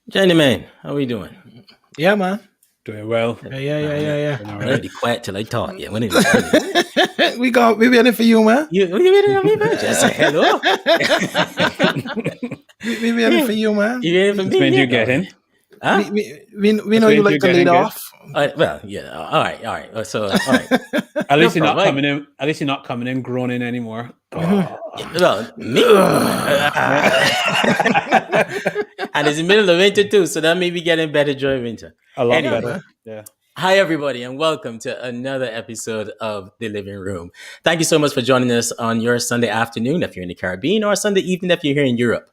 Jenny man, how we doing? Yeah, man. Doing well. Yeah. Doing all I'm right. gonna be quiet till I talk. Yeah, when it we waiting for you, man. you waiting on me, man? Just say hello. We waiting for you, man. You waiting for Which me? means Yeah? you get in. Huh? We know you like to lead off. Well, yeah. All right. So, all right. At least you're not problem. coming in. At least you're not coming in groaning anymore. Well, me. And it's the middle of winter too, so that may be getting better during winter. A lot Anyway. better. Yeah. Hi, everybody, and welcome to another episode of The Living Room. Thank you so much for joining us on your Sunday afternoon if you're in the Caribbean, or Sunday evening if you're here in Europe.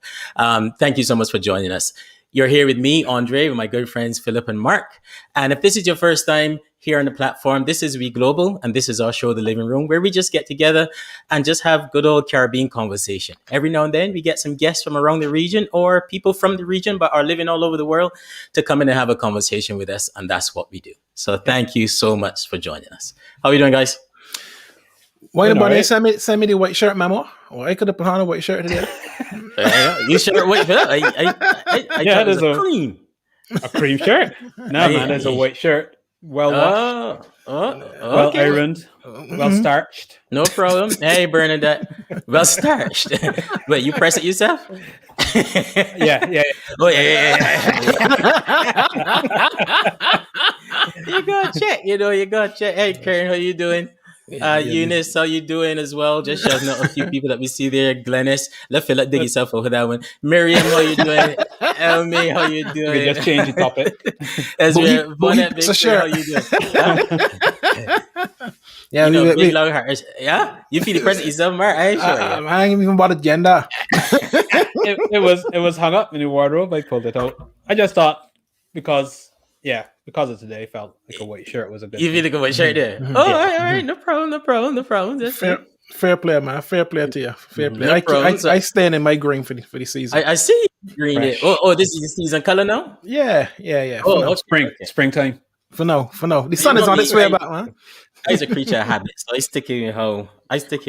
Thank you so much for joining us. You're here with me, Andre, with my good friends Philip and Mark. And if this is your first time here on the platform, this is We Global, and this is our show, The Living Room, where we just get together and just have good old Caribbean conversation. Every now and then, we get some guests from around the region or people from the region but are living all over the world to come in and have a conversation with us, and that's what we do. So thank you so much for joining us. How are you doing, guys? Why nobody right. send me the white shirt, memo? Or I could have put on a white shirt today. You should wait for that. I Yeah, thought it was there's a cream. A cream shirt. No, man, there's a white shirt. Well washed, well Okay. ironed, well starched. No problem. Hey, Bernadette. Well starched. Wait, you press it yourself? Yeah. Oh, yeah. You gotta check. You gotta check. Hey, Karen, how you doing? Eunice, how you doing as well? Just shouting out a few people that we see there. Glennis, let's feel like dig yourself over that one. Miriam, how you doing? Elmi, how you doing? We just changed the topic. Ezra, Bonnet, it's a Victor, how shirt. you doing? Huh? Yeah, You know, we- big long heart. Yeah, you feel the present yourself, Mark? I ain't sure. Yeah. I ain't even about agenda. It was hung up in the wardrobe. I pulled it out. I just thought because of today, felt like a white shirt was a good. You feel like a white shirt there? Oh, all right, no problem. Just Fair play, man. Fair play to you. Fair play. No problem. I stand in my green for the season. I see green there. Fresh. Oh, this is the season color now. Yeah. Oh, For, okay. Springtime. for now. The sun is on its way back, man. I'm a creature of habit, so I stick here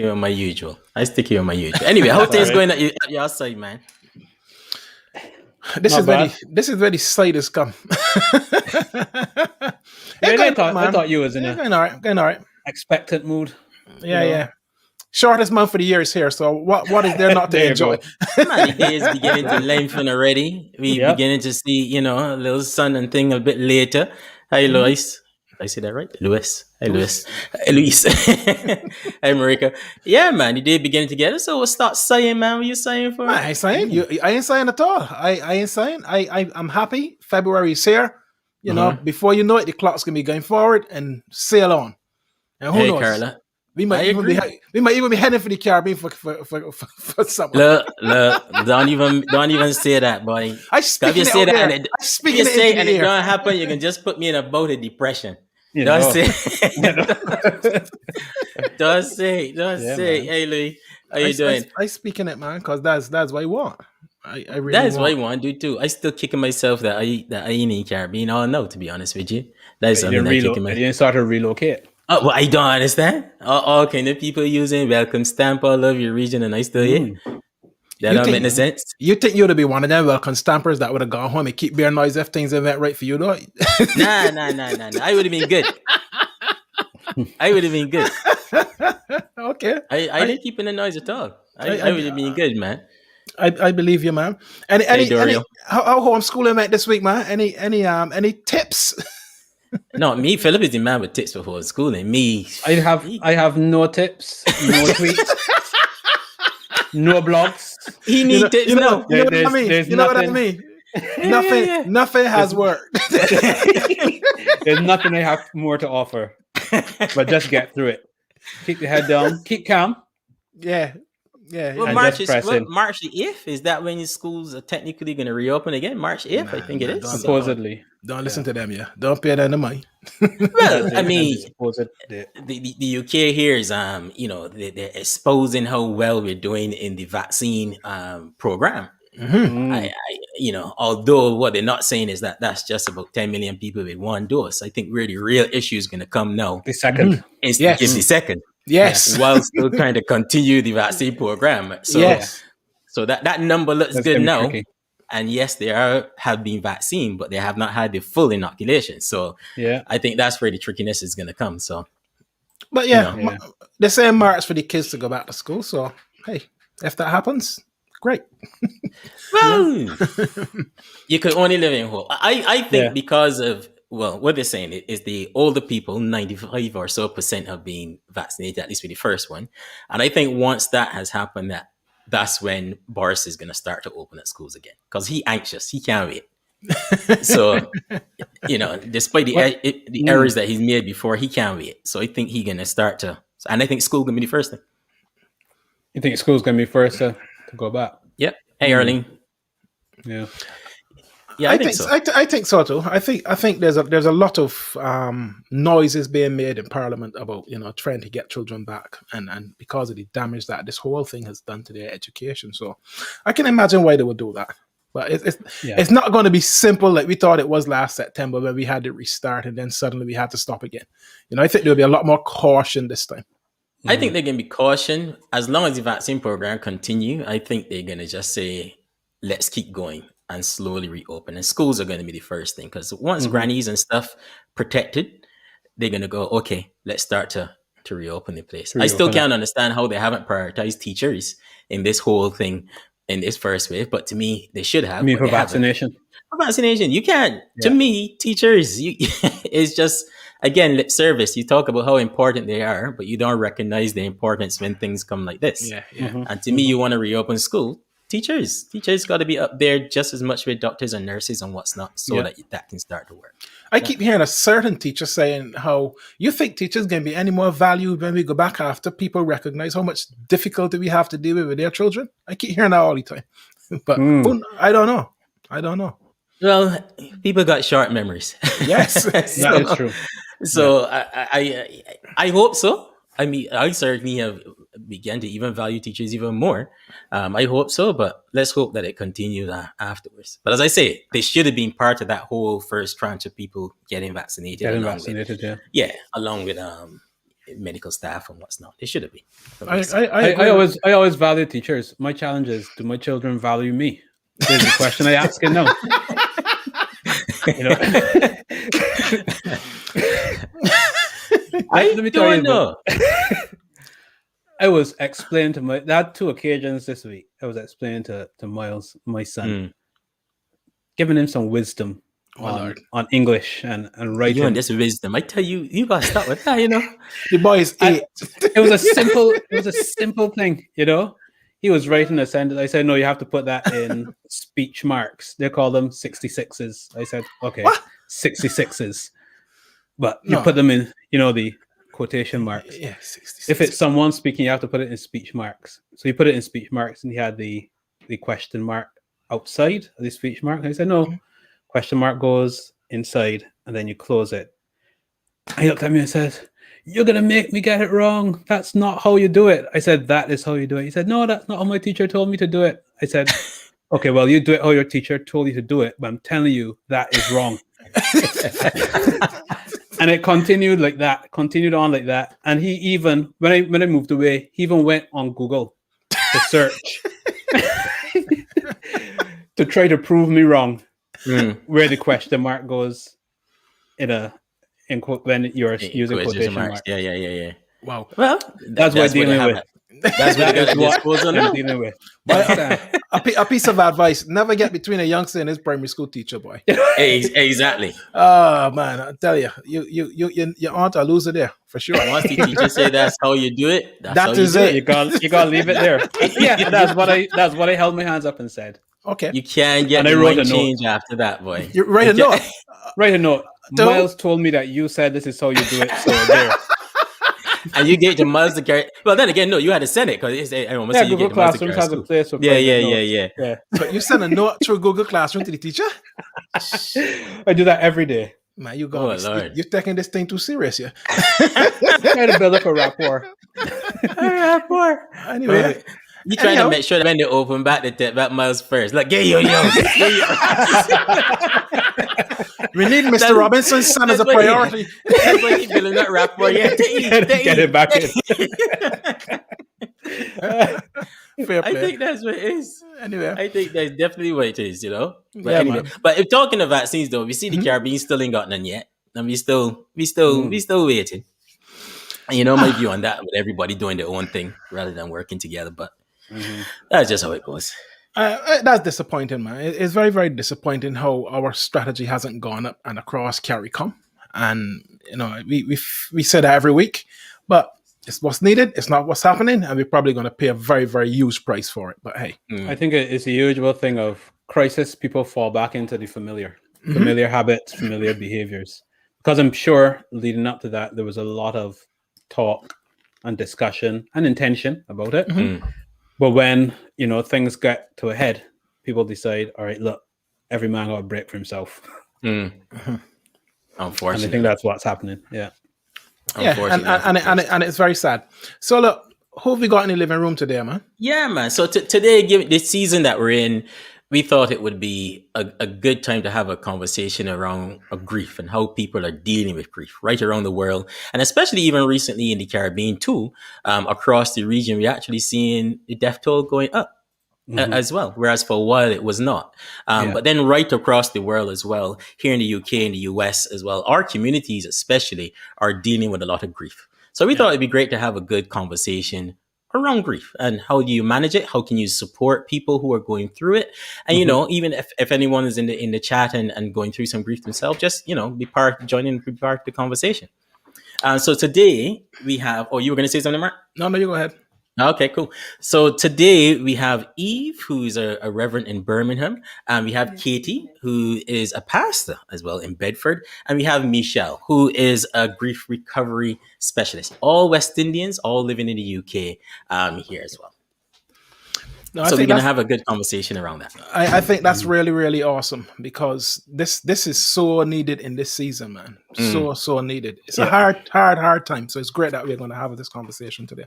with my usual. Anyway, how things going at your side, man? This Not is where the side has come. I thought you was in Yeah, a going all right. expectant mood. Yeah. Shortest month of the year is here, so what is there not to There you enjoy? go. Man, the day is beginning to lengthen already. We Yep. beginning to see, a little sun and thing a bit later. Hi, Lois. Did I say that right? Lewis. Hi, Lewis. Hi, Luis. Hi, Marika. Yeah, man, the day beginning to get it. So we'll start saying, man, what you saying for? I ain't saying I ain't saying at all. I ain't saying. I'm happy. February is here. You know, before you know it, the clock's gonna be going forward and sail on. And who Hey, knows? Carla. We might even be heading for the Caribbean for something. Look, don't even say that, boy. I If speak you it say out that there. and I if speak you it say into and the it air. don't happen, you can just put me in a boat of depression. You Don't know. say, don't say. Yeah, man. Hey, Louis, how you doing? I speak in it, man, because that's what I want. I really That is want. what I want to do too. I still kicking myself that I ain't in the Caribbean. Oh no, to be honest with you, that is You something I kicking didn't myself. start to relocate. Oh, well, I don't understand. Oh, okay, the people using welcome stamp all over your region, and I still here. That You don't think- make no sense. You think you'd be one of them welcome stampers that would have gone home and keep bear noise if things have went right for you, though? Nah. I would have been good. Okay. I didn't keep in the noise at all. I would have been good, man. I believe you, man. Any Dario. how homeschooling went this week, man? Any tips? No, me, Philip is the man with tips for schooling. Me, I have no tips, no tweets, no blogs. he need tips now. You know what I There's- mean? there's You know what I nothing- mean? Nothing has worked. There's nothing I have more to offer, but just get through it. Keep your head down. Keep calm. Yeah. Well, And March just press in. March the 8th. Is that when your schools are technically going to reopen again? March 8th, I think it is. don't- Supposedly. Don't listen to them, yeah. Don't pay them the money. Well, I mean, Supposedly. the UK here is they're exposing how well we're doing in the vaccine program. Although what they're not saying is that that's just about 10 million people with one dose. I think where the real issue is going to come now The second. is Yes. the second, Yes. while still trying to continue the vaccine program. So, Yes. so that number looks That's good gonna be now. tricky. And yes, have been vaccinated, but they have not had the full inoculation. So Yeah. I think that's where the trickiness is going to come. So, But Yeah. they're saying March for the kids to go back to school. So hey, if that happens, great. well, you could only live in hope. I think Yeah. because of, well, what they're saying is the older people, 95 or so percent have been vaccinated, at least with the first one. And I think once that has happened, that's when Boris is going to start to open up schools again, because he's anxious. He can't wait. So, despite the errors that he's made before, he can't wait. So I think he's going to start to, and I think school going to be the first thing. You think school's going to be first to go back? Yep. Hey, Arlene. Yeah. Yeah, I think so. I think so too. I think there's a lot of noises being made in Parliament about trying to get children back, and because of the damage that this whole thing has done to their education. So I can imagine why they would do that. But it's not going to be simple like we thought it was last September when we had to restart and then suddenly we had to stop again. I think there'll be a lot more caution this time. I think they're going to be caution as long as the vaccine program continue. I think they're going to just say, let's keep going and slowly reopen. And schools are going to be the first thing, because once grannies and stuff protected, they're going to go, okay, let's start to reopen the place. I still can't understand how they haven't prioritized teachers in this whole thing in this first wave, but to me, they should have. I mean, for vaccination. For vaccination, you can't. Yeah. To me, teachers, it's just, again, lip service. You talk about how important they are, but you don't recognize the importance when things come like this. Yeah. And to me, you want to reopen school. Teachers got to be up there just as much with doctors and nurses and what's not, so that can start to work. I keep hearing a certain teacher saying how you think teachers going to be any more valued when we go back after people recognize how much difficulty we have to deal with their children. I keep hearing that all the time, but I don't know. Well, people got short memories. Yes, that is true. So I hope so. I mean, I certainly have begun to even value teachers even more. I hope so, but let's hope that it continues afterwards. But as I say, they should have been part of that whole first tranche of people getting vaccinated. Yeah, along with medical staff and what's not. They should have been. I always value teachers. My challenge is, do my children value me? There's the question I ask it now. Let me tell you. I was explaining I had 2 occasions this week. I was explaining to Miles, my son, giving him some wisdom on English and writing. You and this wisdom, I tell you, you gotta start with that. The boy is 8. It was a simple thing. He was writing a sentence. I said, no, you have to put that in speech marks. They call them 66s. I said, okay, what? 66s. But you put them in, the quotation marks. Yeah, 66. If it's someone speaking, you have to put it in speech marks. So he put it in speech marks, and he had the question mark outside of the speech mark. And I said, no, question mark goes inside, and then you close it. And he looked at me and said, you're going to make me get it wrong. That's not how you do it. I said, that is how you do it. He said, no, that's not how my teacher told me to do it. I said, okay, well, you do it how your teacher told you to do it, but I'm telling you that is wrong. And it continued on like that. And he even, when I moved away, he even went on Google to search to try to prove me wrong where the question mark goes when you're using quotation marks. Yeah. Wow. Well, that's what I'm dealing with. That's what I'm dealing with. A piece of advice: never get between a youngster and his primary school teacher, boy. Exactly. Oh man, I tell you, you aren't a loser there for sure. Once the teacher say that's how you do it, that is it. You gotta leave it there. Yeah, that's what I held my hands up and said. Okay. You can't get the mind change after that, boy. You write a note. Write a note. Miles told me that you said this is how you do it, so there. And you get the Miles to carry. Well, then again, no, you had to send it because I almost say you Google get the Miles to Classroom carry has a place for yeah. But you send a note through Google Classroom to the teacher? I do that every day. Man, you're taking this thing too serious, yeah. Trying to build up a rapport. Anyway. You trying to make sure that when they open back, they take back Miles first. Like, get yo. We need Mr. Robinson's son as a priority. That's why he's building that rapport. Yeah, get it back in. Fair I play. think that's what it is. Anyway, I think that's definitely what it is, you know. But yeah, anyway, man. but if talking of vaccines though, we see the Caribbean still ain't got none yet. And we still waiting. And you know my view on that with everybody doing their own thing rather than working together. But that's just how it goes. That's disappointing, man. It's very, very disappointing how our strategy hasn't gone up and across CARICOM. And you know, we say that every week, but it's what's needed. It's not what's happening, and we're probably going to pay a very, very huge price for it. But hey, I think it's the usual thing of crisis. People fall back into the familiar habits, familiar behaviors. Because I'm sure leading up to that, there was a lot of talk and discussion and intention about it. But when things get to a head, people decide, all right, look, every man got a break for himself. Unfortunately, and I think that's what's happening. Yeah. And it's very sad. So look, who have we got in the living room today, man? Yeah, man. So today, given this season that we're in, we thought it would be a good time to have a conversation around grief and how people are dealing with grief right around the world, and especially even recently in the Caribbean too. Across the region, we're actually seeing the death toll going up. As well, whereas for a while it was not. But then right across the world as well, here in the UK, in the US as well, our communities especially are dealing with a lot of grief. So we thought it'd be great to have a good conversation around grief and how do you manage it? How can you support people who are going through it? And, even if anyone is in the chat and going through some grief themselves, just, join in, be part of the conversation. So today we have, you were going to say something, Mark? No, you go ahead. Okay, cool. So today we have Eve, who's a reverend in Birmingham, and we have Katie, who is a pastor as well in Bedford, and we have Michelle, who is a grief recovery specialist. All West Indians, all living in the UK here as well. So we're going to have a good conversation around that. I think that's really, really awesome because this is so needed in this season, man. So needed. It's a hard time. So it's great that we're going to have this conversation today.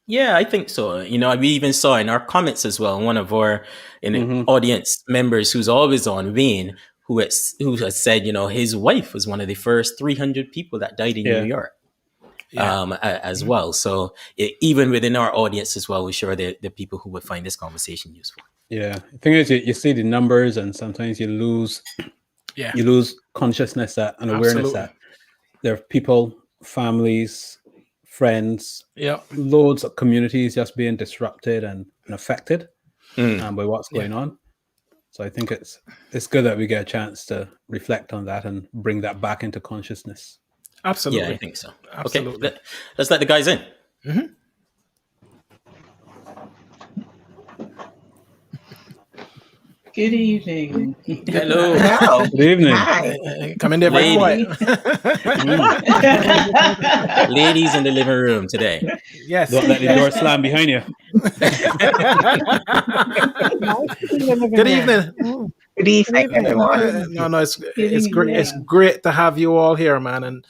Yeah, I think so. We even saw in our comments as well, one of our audience members who's always on Wayne, who has said, his wife was one of the first 300 people that died in New York as well. So even within our audience as well, we're sure the people who would find this conversation useful. Yeah. The thing is, you see the numbers and sometimes you lose consciousness and awareness that there are people, families, friends, loads of communities just being disrupted and affected by what's going on. So I think it's good that we get a chance to reflect on that and bring that back into consciousness. Absolutely. Yeah, I think so. Absolutely. Okay, let's let the guys in. Good evening. Hello. Good evening. Hi. Come in there, very quiet. Ladies in the living room today. Yes. Don't let the door slam behind you. Good evening. Good evening, everyone. No, it's great. It's great to have you all here, man. And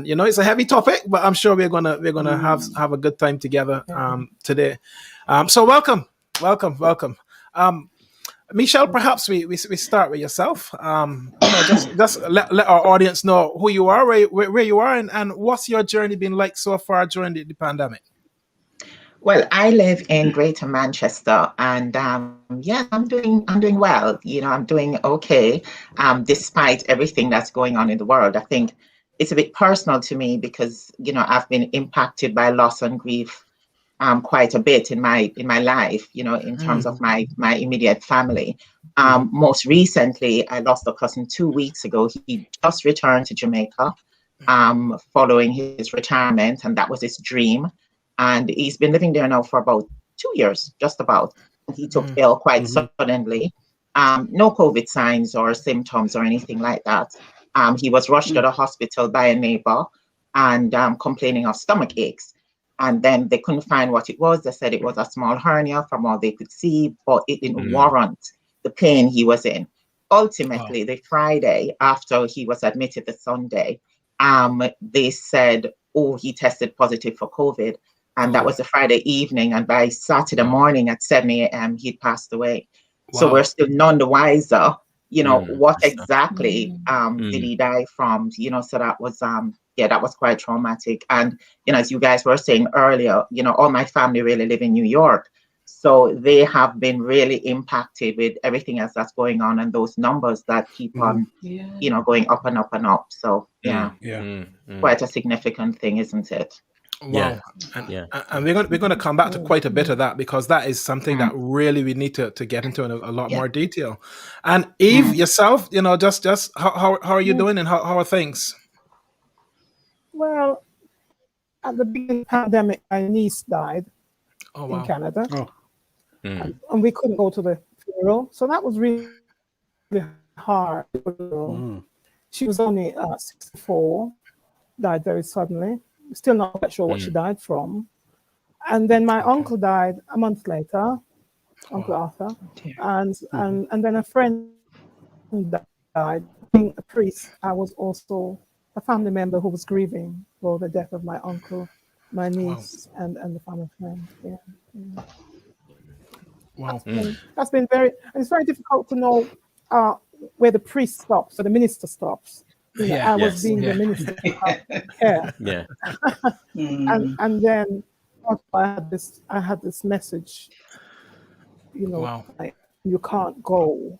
it's a heavy topic, but I'm sure we're gonna have a good time together today. So welcome. Michelle, perhaps we start with yourself. Just let our audience know who you are, where you are, and what's your journey been like so far during the pandemic. Well, I live in Greater Manchester, and I'm doing well. I'm doing okay, despite everything that's going on in the world. I think it's a bit personal to me because I've been impacted by loss and grief quite a bit in my life, in terms of my immediate family. Most recently, I lost a cousin 2 weeks ago. He just returned to Jamaica following his retirement, and that was his dream. And he's been living there now for about 2 years, just about. He took ill quite suddenly. No COVID signs or symptoms or anything like that. He was rushed to the hospital by a neighbor and complaining of stomach aches. And then they couldn't find what it was. They said it was a small hernia from all they could see, but it didn't warrant the pain he was in. Ultimately, the Friday after he was admitted the Sunday, they said, he tested positive for COVID. And that was the Friday evening. And by Saturday morning at 7 a.m., he'd passed away. Wow. So we're still none the wiser, what exactly did he die from? So that was that was quite traumatic. And, as you guys were saying earlier, all my family really live in New York. So they have been really impacted with everything else that's going on, and those numbers that keep on, going up and up and up. So, quite a significant thing, isn't it? Wow. And we're going to come back to quite a bit of that, because that is something that really we need to get into in a lot more detail. And Eve, yourself, just how are you doing, and how are things? Well, at the beginning of the pandemic, my niece died in Canada. And we couldn't go to the funeral. So that was really hard. She was only 64, died very suddenly. Still not quite sure what she died from. And then my uncle died a month later, Uncle Arthur. And then a friend died. Being a priest, I was also a family member who was grieving for the death of my uncle, my niece, and the family friend. Wow. That's been very, and it's very difficult to know where the priest stops or the minister stops. I was being the minister. And then I had this message, like, you can't go.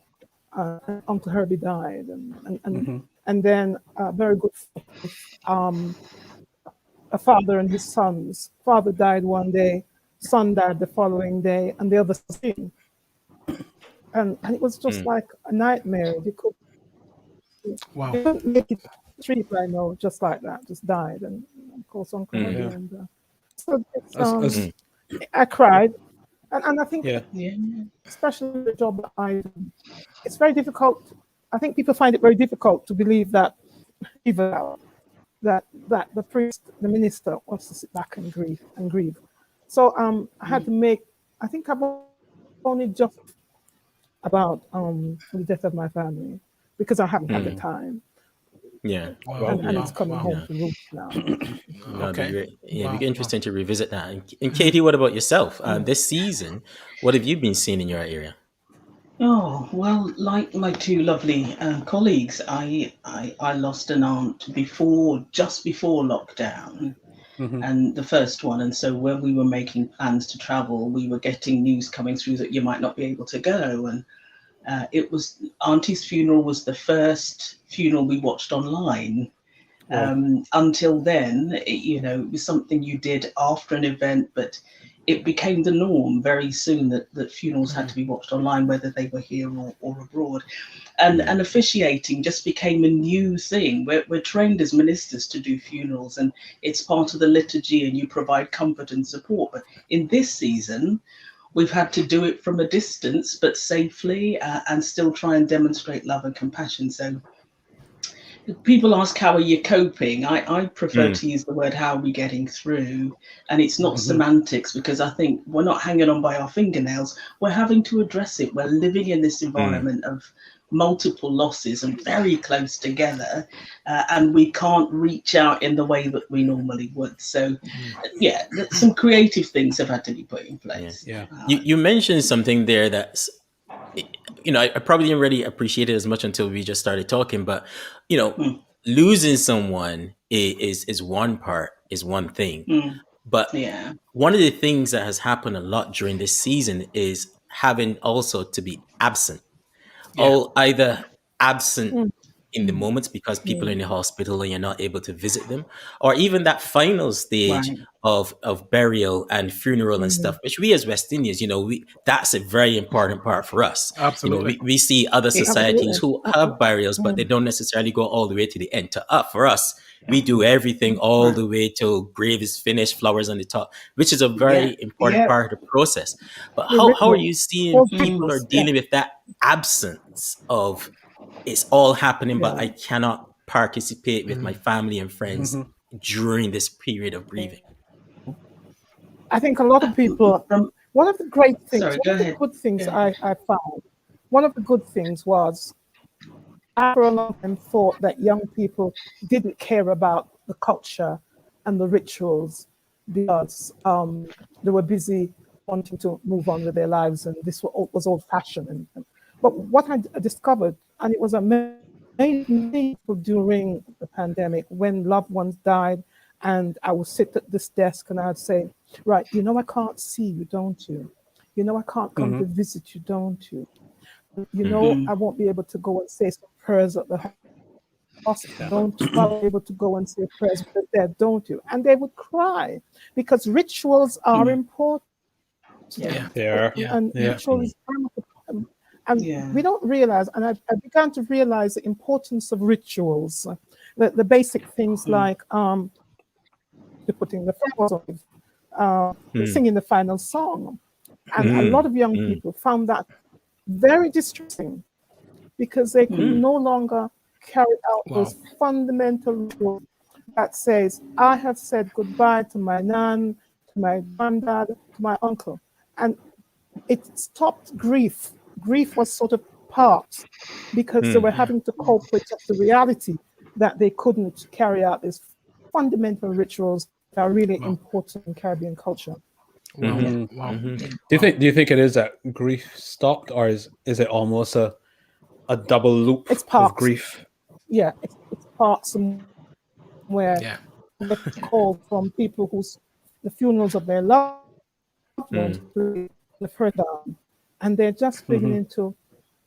Uncle Herbie died, and then a very good a father and his sons. Father died one day, son died the following day, and the other same. And it was just like a nightmare. You couldn't make it street, I know, just like that, just died. And of course, Uncle Herbie. And so I cried. And I think, especially the job that I do, it's very difficult. I think people find it very difficult to believe that that the priest, the minister, wants to sit back and grieve. So I had to make. I think I've only just about the death of my family, because I haven't had the time. And it's coming home to roots now. It'd be interesting to revisit that. And Katie, what about yourself? This season, what have you been seeing in your area? Oh, well, like my two lovely colleagues, I lost an aunt just before lockdown, and the first one. And so when we were making plans to travel, we were getting news coming through that you might not be able to go. And it was Auntie's funeral was the first funeral we watched online. Until then, it was something you did after an event, but it became the norm very soon that funerals had to be watched online, whether they were here or abroad. And officiating just became a new thing. We're trained as ministers to do funerals, and it's part of the liturgy, and you provide comfort and support. But in this season, we've had to do it from a distance, but safely, and still try and demonstrate love and compassion. So people ask, how are you coping? I prefer to use the word, how are we getting through? And it's not semantics, because I think we're not hanging on by our fingernails. We're having to address it. We're living in this environment of multiple losses and very close together, and we can't reach out in the way that we normally would. So some creative things have had to be put in place. You mentioned something there that's, I probably didn't really appreciate it as much until we just started talking, but losing someone is one part, is one thing. But one of the things that has happened a lot during this season is having also to be absent. Either absent in the moments because people are in the hospital and you're not able to visit them, or even that final stage of burial and funeral and stuff, which we as West Indians, that's a very important part for us. Absolutely. We see other societies who have burials, but they don't necessarily go all the way to the end. For us, we do everything all the way till grave is finished, flowers on the top, which is a very important part of the process. But how are you seeing people are dealing with that absence of, it's all happening, but I cannot participate with my family and friends during this period of grieving? I think a lot of people, one of the great things, good things I found, one of the good things was, I for a long time thought that young people didn't care about the culture and the rituals because they were busy wanting to move on with their lives, and this was old-fashioned. But what I discovered, and it was amazing, many people during the pandemic, when loved ones died, and I would sit at this desk and I'd say, right, you know, I can't see you, don't you? You know, I can't come to visit you, don't you? You know, I won't be able to go and say some prayers at the hospital, don't you? I'll be able to go and say prayers with the dead, don't you? And they would cry because rituals are important. Yeah. They are. And rituals are important. And we don't realize, and I began to realize the importance of rituals, the basic things like the putting the flowers on, singing the final song. And a lot of young people found that very distressing because they could no longer carry out those fundamental rituals that says, I have said goodbye to my nan, to my granddad, to my uncle. And it stopped grief. Grief was sort of parked because they were having to cope with the reality that they couldn't carry out these fundamental rituals that are really important in Caribbean culture. Wow. Do you think it is that grief stopped, or is it almost a double loop of grief? Yeah, it's part somewhere called from people whose the funerals of their loved ones the first down, and they're just beginning to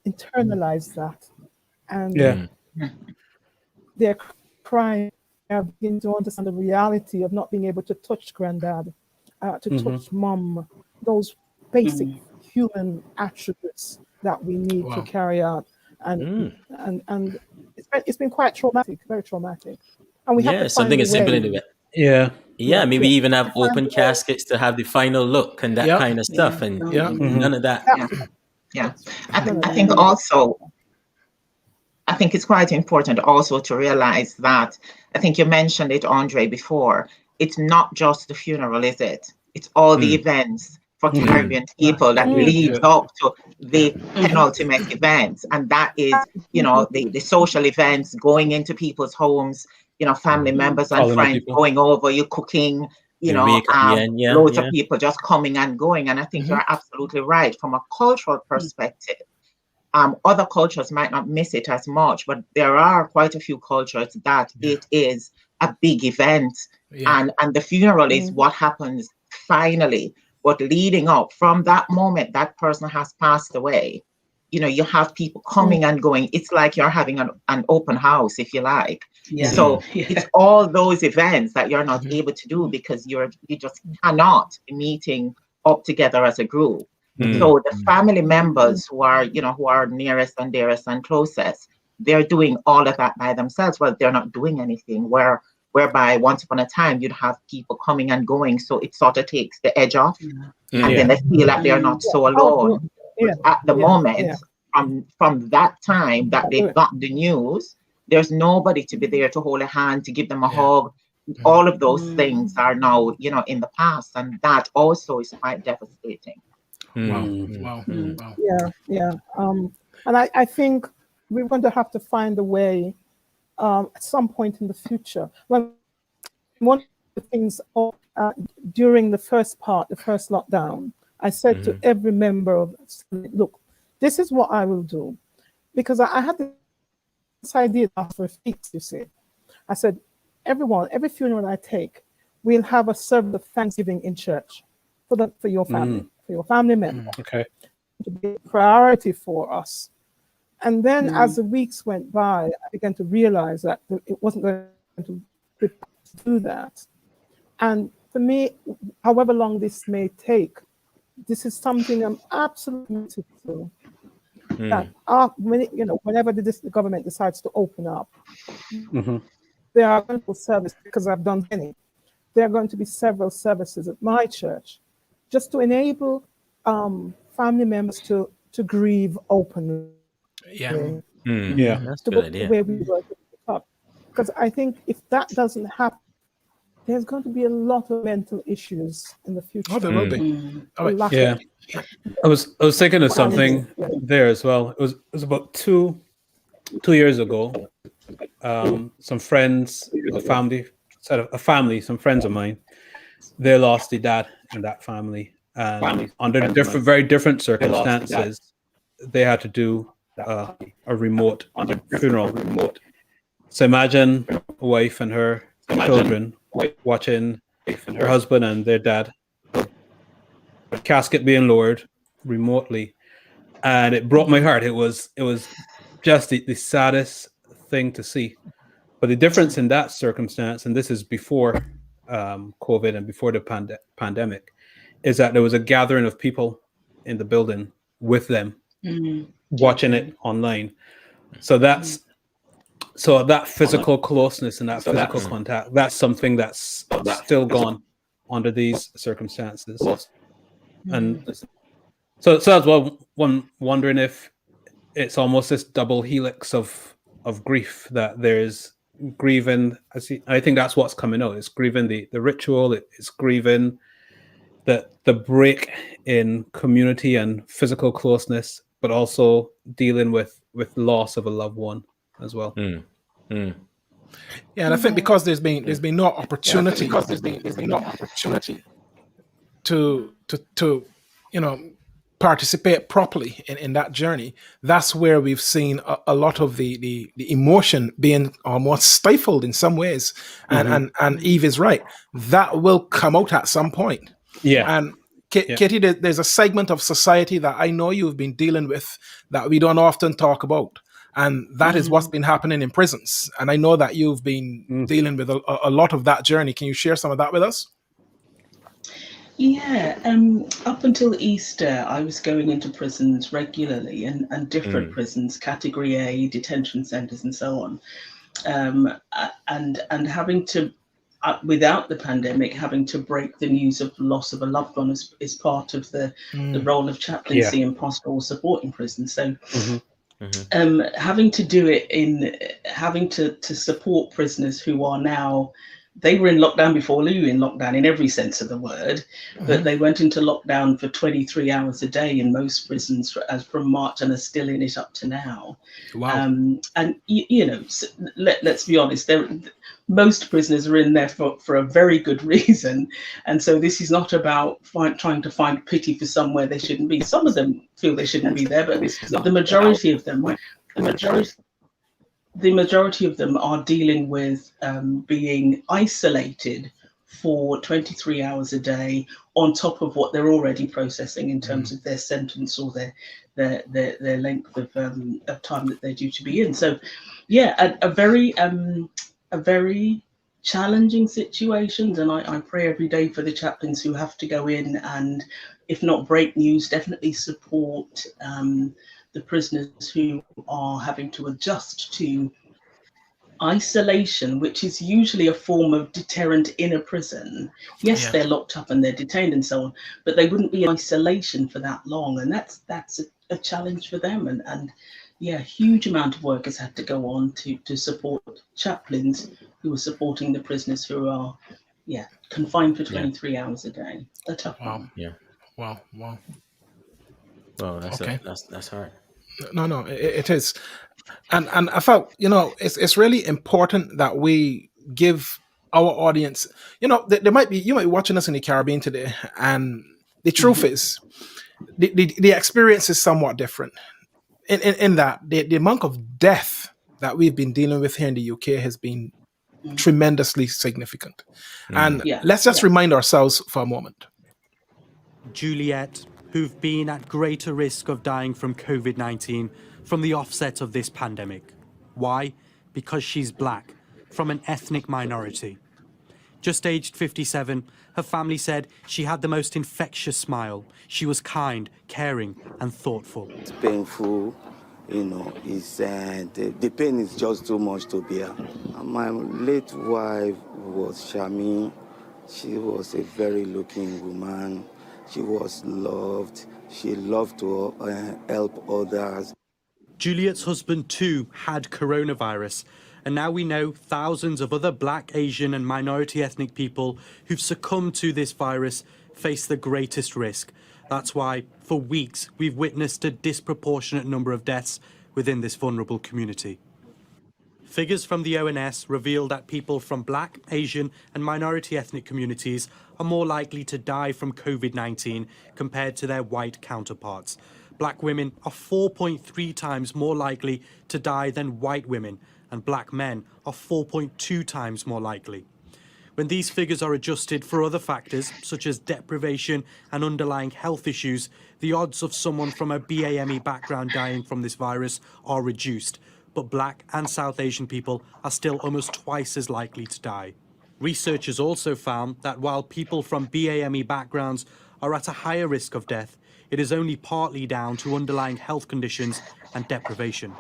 internalize that, and they're crying. They're beginning to understand the reality of not being able to touch granddad, to touch mom, those basic human attributes that we need to carry out, and it's been quite traumatic, very traumatic, and we have to something find as simple in it. Maybe even have open caskets to have the final look and that kind of stuff, and none of that. I think also, I think it's quite important also to realize that, I think you mentioned it, Andre, before, it's not just the funeral, is it? It's all the events for Caribbean people that lead up to the penultimate events. And that is, you know, the social events, going into people's homes, you know, family members and friends going over, you cooking, you know, loads of people just coming and going. And I think you're absolutely right. From a cultural perspective, other cultures might not miss it as much, but there are quite a few cultures that it is a big event. And the funeral is what happens finally. But leading up from that moment, that person has passed away. You know, you have people coming and going. It's like you're having an open house, if you like. So it's all those events that you're not able to do because you just cannot be meeting up together as a group. So the family members who are nearest and dearest and closest, they're doing all of that by themselves. Well, they're not doing anything. Whereby once upon a time you'd have people coming and going, so it sort of takes the edge off, and then they feel that they're not so alone. At the moment, from that time that they've gotten the news, there's nobody to be there to hold a hand, to give them a hug. All of those things are now, you know, in the past, and that also is quite devastating. Wow. And I think we're going to have to find a way at some point in the future. One of the things during the first lockdown, I said to every member of, look, this is what I will do. Because I had this idea for weeks, you see. I said, every funeral I take, we'll have a service of Thanksgiving in church for your family. For your family member. Okay. To be a priority for us. And then as the weeks went by, I began to realize that it wasn't going to do that. And for me, however long this may take, this is something I'm absolutely to do. That whenever the government decides to open up, there are going to be services, because I've done many. There are going to be several services at my church, just to enable family members to grieve openly. That's a good idea. Where we were up. Because I think if that doesn't happen, there's going to be a lot of mental issues in the future. Oh, there will be. I was thinking of something there as well. It was about two years ago. Some friends, some friends of mine, they lost their dad in that family, and under very different circumstances, they had to do a remote funeral. So imagine a wife and her children watching her husband and their dad, casket being lowered remotely, and it broke my heart. It was just the saddest thing to see. But the difference in that circumstance, and this is before COVID and before the pandemic, is that there was a gathering of people in the building with them, watching it online. So that physical closeness and that physical contact, that's something that's still gone under these circumstances. And so that's one wondering if it's almost this double helix of grief, that there's grieving. I think that's what's coming out. It's grieving the ritual. It's grieving the break in community and physical closeness, but also dealing with loss of a loved one as well. Yeah, and I think because there's been no opportunity, to participate properly in that journey, that's where we've seen a lot of the emotion being almost stifled in some ways. And Eve is right. That will come out at some point. Yeah. And Katie, there's a segment of society that I know you've been dealing with that we don't often talk about. And that is what's been happening in prisons. And I know that you've been dealing with a lot of that journey. Can you share some of that with us? Yeah, up until Easter, I was going into prisons regularly, and different prisons, Category A, detention centres, and so on. And having to, without the pandemic, having to break the news of loss of a loved one is part of the role of chaplaincy and pastoral support in prison. So having to do it having to support prisoners who are now, they were in lockdown before we were in lockdown in every sense of the word, but they went into lockdown for 23 hours a day in most prisons as from March, and are still in it up to now. Wow. And let's be honest, most prisoners are in there for a very good reason, and so this is not about trying to find pity for somewhere they shouldn't be. Some of them feel they shouldn't be there, but the majority of them are dealing with being isolated for 23 hours a day on top of what they're already processing in terms of their sentence or their length of time that they're due to be in. So, yeah, a very challenging situations, and I pray every day for the chaplains who have to go in and, if not break news, definitely support the prisoners who are having to adjust to isolation, which is usually a form of deterrent in a prison. Yes, they're locked up and they're detained and so on, but they wouldn't be in isolation for that long, and that's a challenge for them. And yeah, huge amount of work has had to go on to support chaplains who are supporting the prisoners who are confined for 23 hours a day. A tough one. Wow. Well, that's hard. No, it is. And I felt, it's really important that we give our audience, you might be watching us in the Caribbean today, and the truth is the experience is somewhat different in that the amount of death that we've been dealing with here in the UK has been tremendously significant. And let's just remind ourselves for a moment. Juliet, who've been at greater risk of dying from COVID-19 from the offset of this pandemic. Why? Because she's black, from an ethnic minority. Just aged 57, her family said she had the most infectious smile. She was kind, caring, and thoughtful. It's painful, it's, the pain is just too much to bear. My late wife was Shami. She was a very looking woman. She was loved. She loved to help others. Juliet's husband too had coronavirus, and now we know thousands of other black, Asian and minority ethnic people who've succumbed to this virus face the greatest risk. That's why, for weeks, we've witnessed a disproportionate number of deaths within this vulnerable community. Figures from the ONS reveal that people from black, Asian and minority ethnic communities are more likely to die from COVID-19 compared to their white counterparts. Black women are 4.3 times more likely to die than white women, and black men are 4.2 times more likely. When these figures are adjusted for other factors, such as deprivation and underlying health issues, the odds of someone from a BAME background dying from this virus are reduced, but Black and South Asian people are still almost twice as likely to die. Researchers also found that while people from BAME backgrounds are at a higher risk of death, it is only partly down to underlying health conditions and deprivation.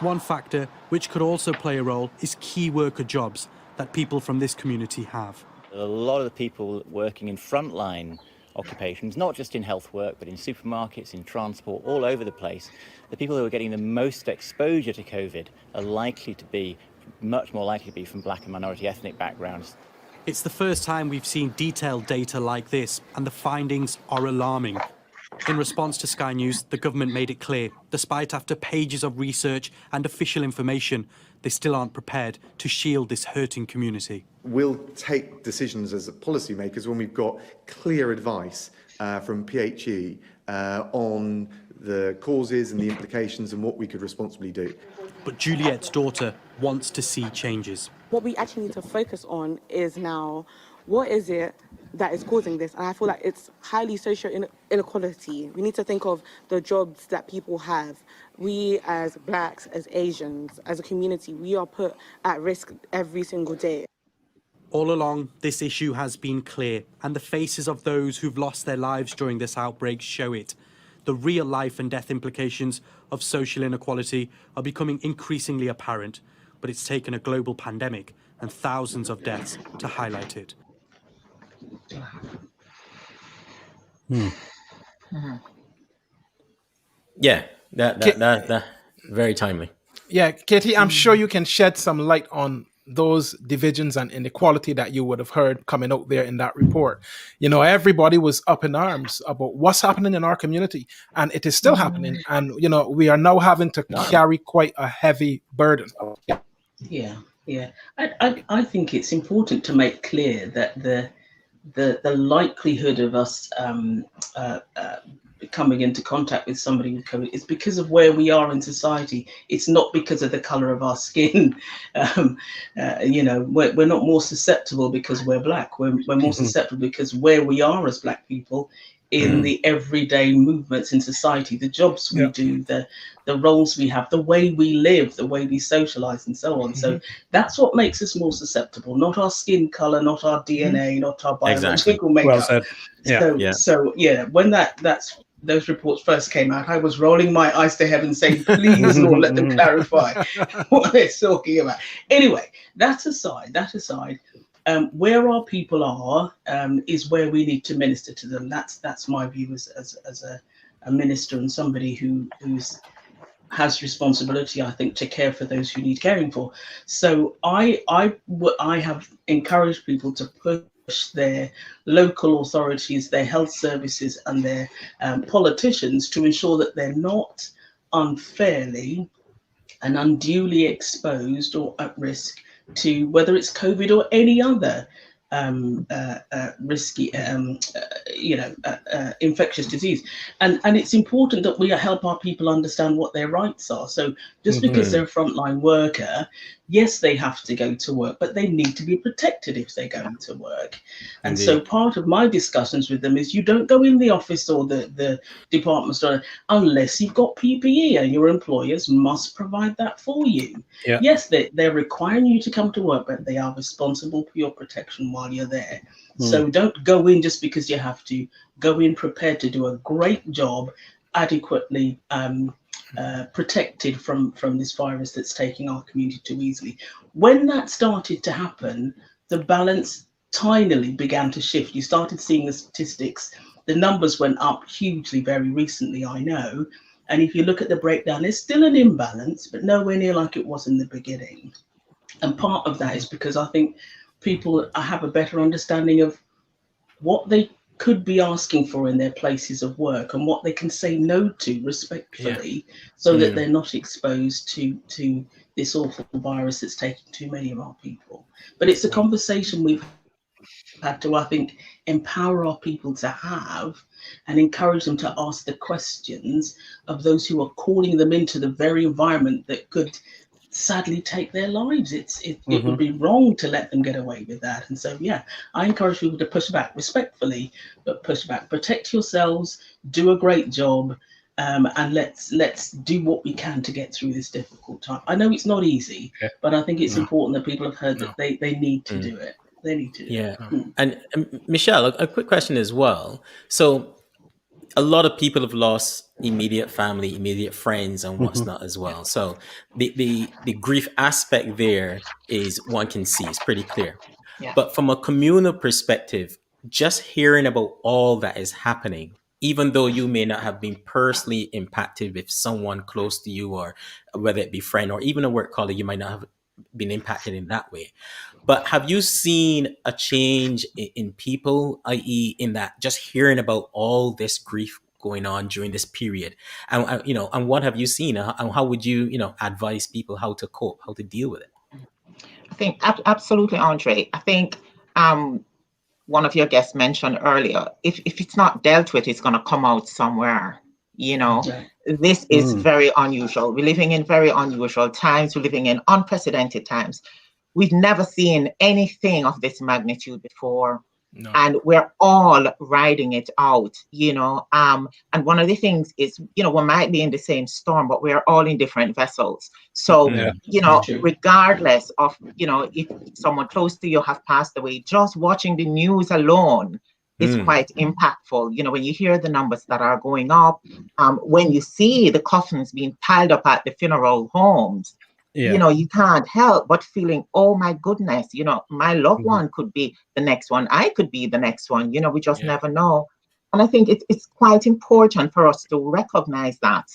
One factor which could also play a role is key worker jobs that people from this community have. A lot of the people working in frontline occupations, not just in health work, but in supermarkets, in transport, all over the place, the people who are getting the most exposure to COVID are much more likely to be from Black and minority ethnic backgrounds. It's the first time we've seen detailed data like this, and the findings are alarming. In response to Sky News, the government made it clear, despite after pages of research and official information, they still aren't prepared to shield this hurting community. We'll take decisions as policymakers when we've got clear advice from PHE on the causes and the implications and what we could responsibly do. But Juliet's daughter wants to see changes. What we actually need to focus on is now, what is it that is causing this? And I feel like it's highly social inequality. We need to think of the jobs that people have. We as Blacks, as Asians, as a community, we are put at risk every single day. All along, this issue has been clear, and the faces of those who've lost their lives during this outbreak show it. The real life and death implications of social inequality are becoming increasingly apparent, but it's taken a global pandemic and thousands of deaths to highlight it. Yeah, that very timely. Yeah, Katie, I'm sure you can shed some light on those divisions and inequality that you would have heard coming out there in that report. You know, everybody was up in arms about what's happening in our community, and it is still happening. And, you know, we are now having to carry quite a heavy burden. Yeah. I think it's important to make clear that the likelihood of us coming into contact with somebody with COVID is because of where we are in society. It's not because of the color of our skin. You know, we're not more susceptible because we're Black. We're more susceptible because where we are as Black people in the everyday movements in society, the jobs we do, the roles we have, the way we live, the way we socialize, and so on. So that's what makes us more susceptible, not our skin color, not our DNA, not our biological makeup. Well said. Yeah. So when those reports first came out, I was rolling my eyes to heaven saying, please, Lord, let them clarify what they're talking about. Anyway, that aside, where our people are is where we need to minister to them. That's my view as a minister and somebody who has responsibility, I think, to care for those who need caring for. So I have encouraged people to push their local authorities, their health services, and their politicians to ensure that they're not unfairly and unduly exposed or at risk to whether it's COVID or any other risky, infectious disease. And it's important that we help our people understand what their rights are. So just because they're a frontline worker, yes, they have to go to work, but they need to be protected if they're going to work. And so part of my discussions with them is you don't go in the office or the department store unless you've got PPE, and your employers must provide that for you. Yeah. Yes, they're requiring you to come to work, but they are responsible for your protection while you're there. So don't go in just because you have to. Go in prepared to do a great job, adequately protected from this virus that's taking our community too easily. When that started to happen, the balance tinily began to shift. You started seeing the statistics. The numbers went up hugely very recently, I know. And if you look at the breakdown, there's still an imbalance, but nowhere near like it was in the beginning. And part of that is because I think people have a better understanding of what they could be asking for in their places of work and what they can say no to respectfully, so that they're not exposed to this awful virus that's taking too many of our people. But it's a conversation we've had to, I think, empower our people to have, and encourage them to ask the questions of those who are calling them into the very environment that could sadly take their lives. It would be wrong to let them get away with that. And so, yeah, I encourage people to push back respectfully, but push back, protect yourselves, do a great job. And let's do what we can to get through this difficult time. I know it's not easy, but I think it's important that people have heard that they need to do it. They need to. Yeah. And Michelle, a quick question as well. So a lot of people have lost immediate family, immediate friends, and what's not as well. So the grief aspect there is one can see, it's pretty clear. Yeah. But from a communal perspective, just hearing about all that is happening, even though you may not have been personally impacted with someone close to you, or whether it be friend or even a work colleague, you might not have been impacted in that way. But have you seen a change in people, i.e., in that just hearing about all this grief going on during this period, and and what have you seen, and how would you advise people how to cope, how to deal with it? I think absolutely, Andre. I think one of your guests mentioned earlier, if it's not dealt with, it's going to come out somewhere. This is very unusual. We're living in very unusual times. We're living in unprecedented times. We've never seen anything of this magnitude before. No. And we're all riding it out, and one of the things is, we might be in the same storm, but we're all in different vessels. So, regardless of, if someone close to you have passed away, just watching the news alone is quite impactful. When you hear the numbers that are going up, when you see the coffins being piled up at the funeral homes, you can't help but feeling, oh my goodness, my loved one could be the next one. I could be the next one. We just never know. And I think it's quite important for us to recognize that,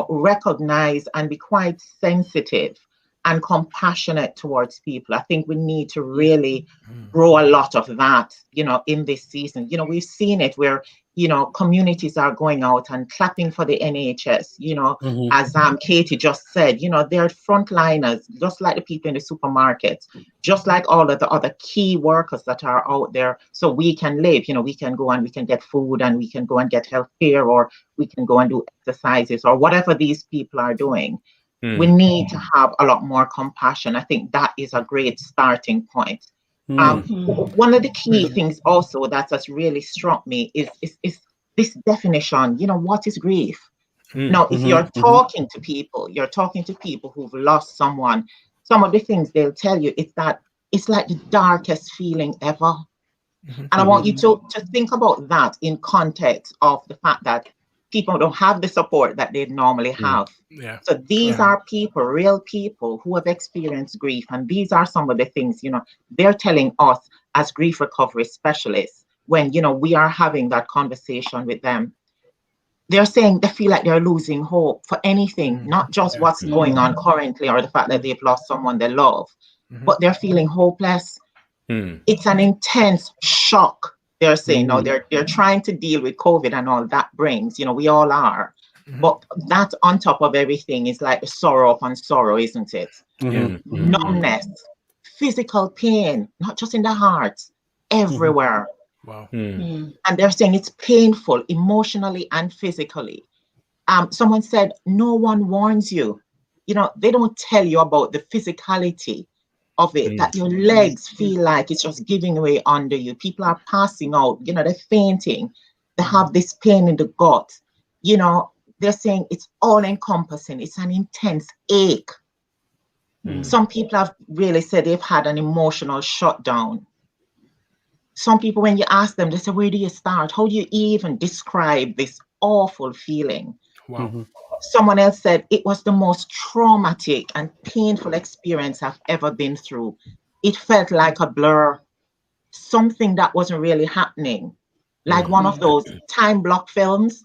recognize and be quite sensitive and compassionate towards people. I think we need to really grow a lot of that, in this season. We've seen it where, communities are going out and clapping for the NHS, as Katie just said, they're frontliners, just like the people in the supermarkets, just like all of the other key workers that are out there. So we can live, we can go and we can get food, and we can go and get health care, or we can go and do exercises, or whatever these people are doing. We need to have a lot more compassion. I think that is a great starting point. One of the key things also that has really struck me is this definition. What is grief? Now, if you're talking to people, who've lost someone, some of the things they'll tell you is that it's like the darkest feeling ever. And I want you to think about that in context of the fact that people don't have the support that they normally have. So these are people, real people who have experienced grief. And these are some of the things, they're telling us as grief recovery specialists when, we are having that conversation with them. They're saying they feel like they're losing hope for anything, not just what's going on currently or the fact that they've lost someone they love, but they're feeling hopeless. It's an intense shock. They're saying, no, they're trying to deal with COVID and all that brings, we all are. But that on top of everything is like sorrow upon sorrow, isn't it? Numbness, physical pain, not just in the heart, everywhere. Wow. And they're saying it's painful emotionally and physically. Someone said, no one warns you. They don't tell you about the physicality of it, that your legs feel like it's just giving way under you. People are passing out, they're fainting. They have this pain in the gut. They're saying it's all encompassing. It's an intense ache. Some people have really said they've had an emotional shutdown. Some people, when you ask them, they say, where do you start? How do you even describe this awful feeling? Wow. Someone else said it was the most traumatic and painful experience I've ever been through. It felt like a blur, something that wasn't really happening. Like one of those time block films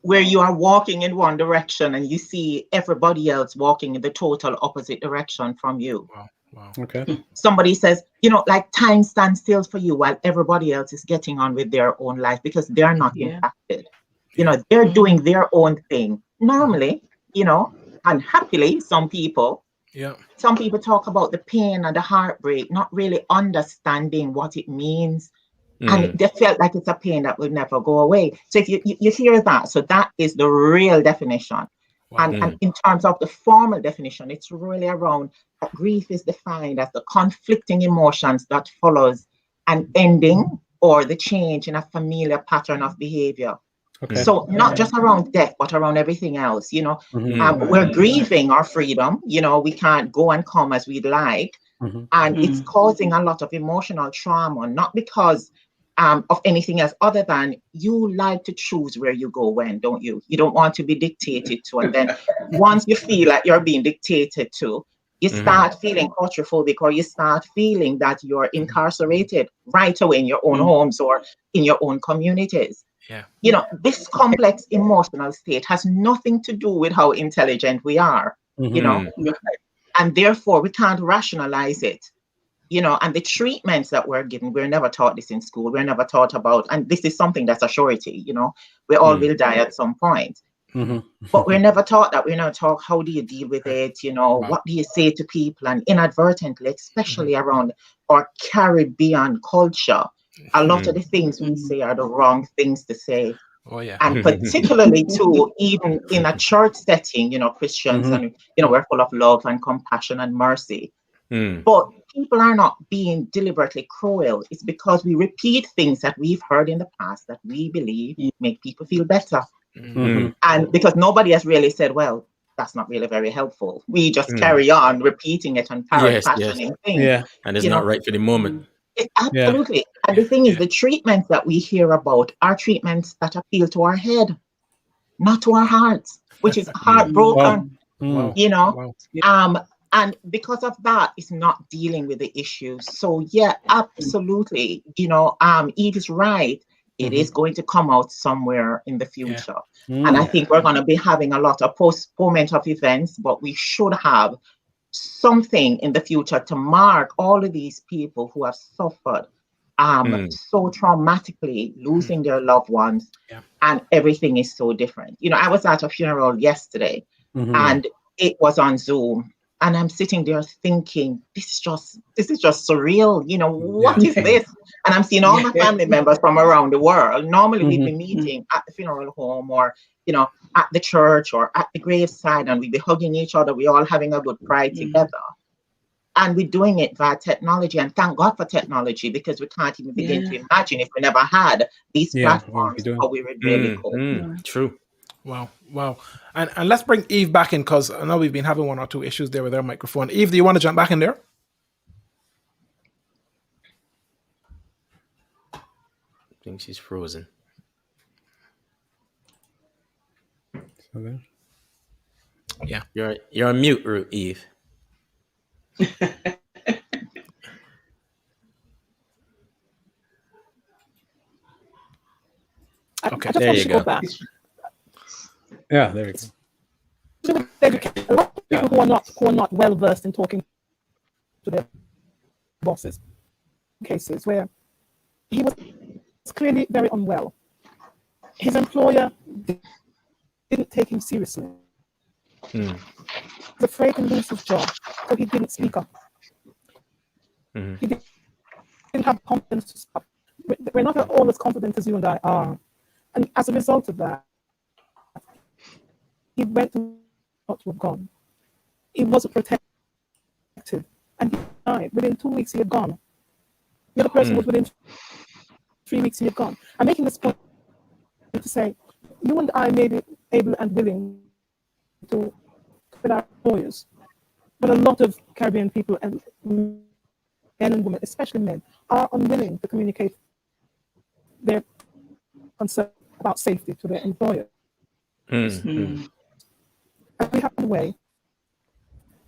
where you are walking in one direction and you see everybody else walking in the total opposite direction from you. Wow. Okay. Somebody says, like time stands still for you while everybody else is getting on with their own life because they're not impacted. They're doing their own thing normally, and happily, some people. Some people talk about the pain and the heartbreak, not really understanding what it means. And they felt like it's a pain that will never go away. So if you hear that, so that is the real definition. And in terms of the formal definition, it's really around that grief is defined as the conflicting emotions that follows an ending or the change in a familiar pattern of behavior. Okay. So not just around death, but around everything else, we're grieving our freedom, we can't go and come as we'd like. And it's causing a lot of emotional trauma, not because of anything else other than you like to choose where you go when, don't you? You don't want to be dictated to. And then once you feel like you're being dictated to, you start feeling claustrophobic, or you start feeling that you're incarcerated right away in your own homes or in your own communities. Yeah. This complex emotional state has nothing to do with how intelligent we are, and therefore we can't rationalize it. And the treatments that we're given, we're never taught this in school. We're never taught about, and this is something that's a surety, we all will die at some point. But we're never taught that. We're not taught, how do you deal with it? What do you say to people? And inadvertently, especially around our Caribbean culture, a lot of the things we say are the wrong things to say. Oh, yeah. And particularly too, even in a church setting, Christians, and, we're full of love and compassion and mercy. But people are not being deliberately cruel. It's because we repeat things that we've heard in the past that we believe make people feel better. And because nobody has really said, well, that's not really very helpful. We just carry on repeating it and parrot-fashioning things. Yeah, and it's not right for the moment. Absolutely. Yeah. And the thing is, the treatments that we hear about are treatments that appeal to our head, not to our hearts, which is heartbroken. Wow. And because of that, it's not dealing with the issues. So yeah, absolutely. Eve is right. It is going to come out somewhere in the future. And I think we're going to be having a lot of postponement of events, but we should have something in the future to mark all of these people who have suffered so traumatically, losing their loved ones, and everything is so different. I was at a funeral yesterday, and it was on Zoom. And I'm sitting there thinking, this is just surreal. What is this? And I'm seeing all my family members from around the world. Normally we'd be meeting at the funeral home, or, at the church, or at the graveside, and we'd be hugging each other. We're all having a good cry together. And we're doing it via technology. And thank God for technology, because we can't even begin to imagine, if we never had these platforms, how we would really cope. True. Wow. And let's bring Eve back in, because I know we've been having one or two issues there with our microphone. Eve, do you want to jump back in there? I think she's frozen. Okay. Yeah. You're on mute, Eve. Okay, there you go. Yeah, there we go. A lot of people who are not well versed in talking to their bosses. Cases where he was clearly very unwell. His employer didn't take him seriously. He was afraid to lose his job, so he didn't speak up. He didn't have confidence to stop. We're not all as confident as you and I are. And as a result of that, he went to have gone. He wasn't protected, and he died. Within 2 weeks, he had gone. The other person was within 3 weeks, he had gone. I'm making this point to say, you and I may be able and willing to with our employers, but a lot of Caribbean people, and men and women, especially men, are unwilling to communicate their concern about safety to their employer. And we have a way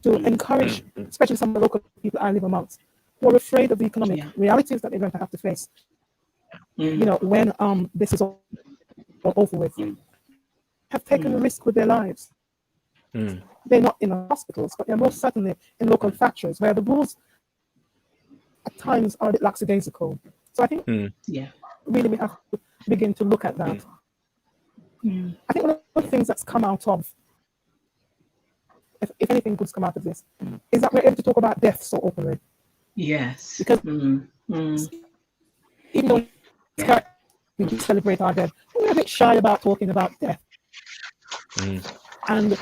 to encourage, especially some of the local people I live amongst, who are afraid of the economic realities that they're going to have to face. When this is all over with, have taken a risk with their lives. They're not in hospitals, but they're most certainly in local factories where the rules at times are a bit lackadaisical. So I think really we have to begin to look at that. I think one of the things that's come out of, if anything good's come out of this, is that we're able to talk about death so openly. Yes. Because even though we celebrate our dead. We're a bit shy about talking about death. And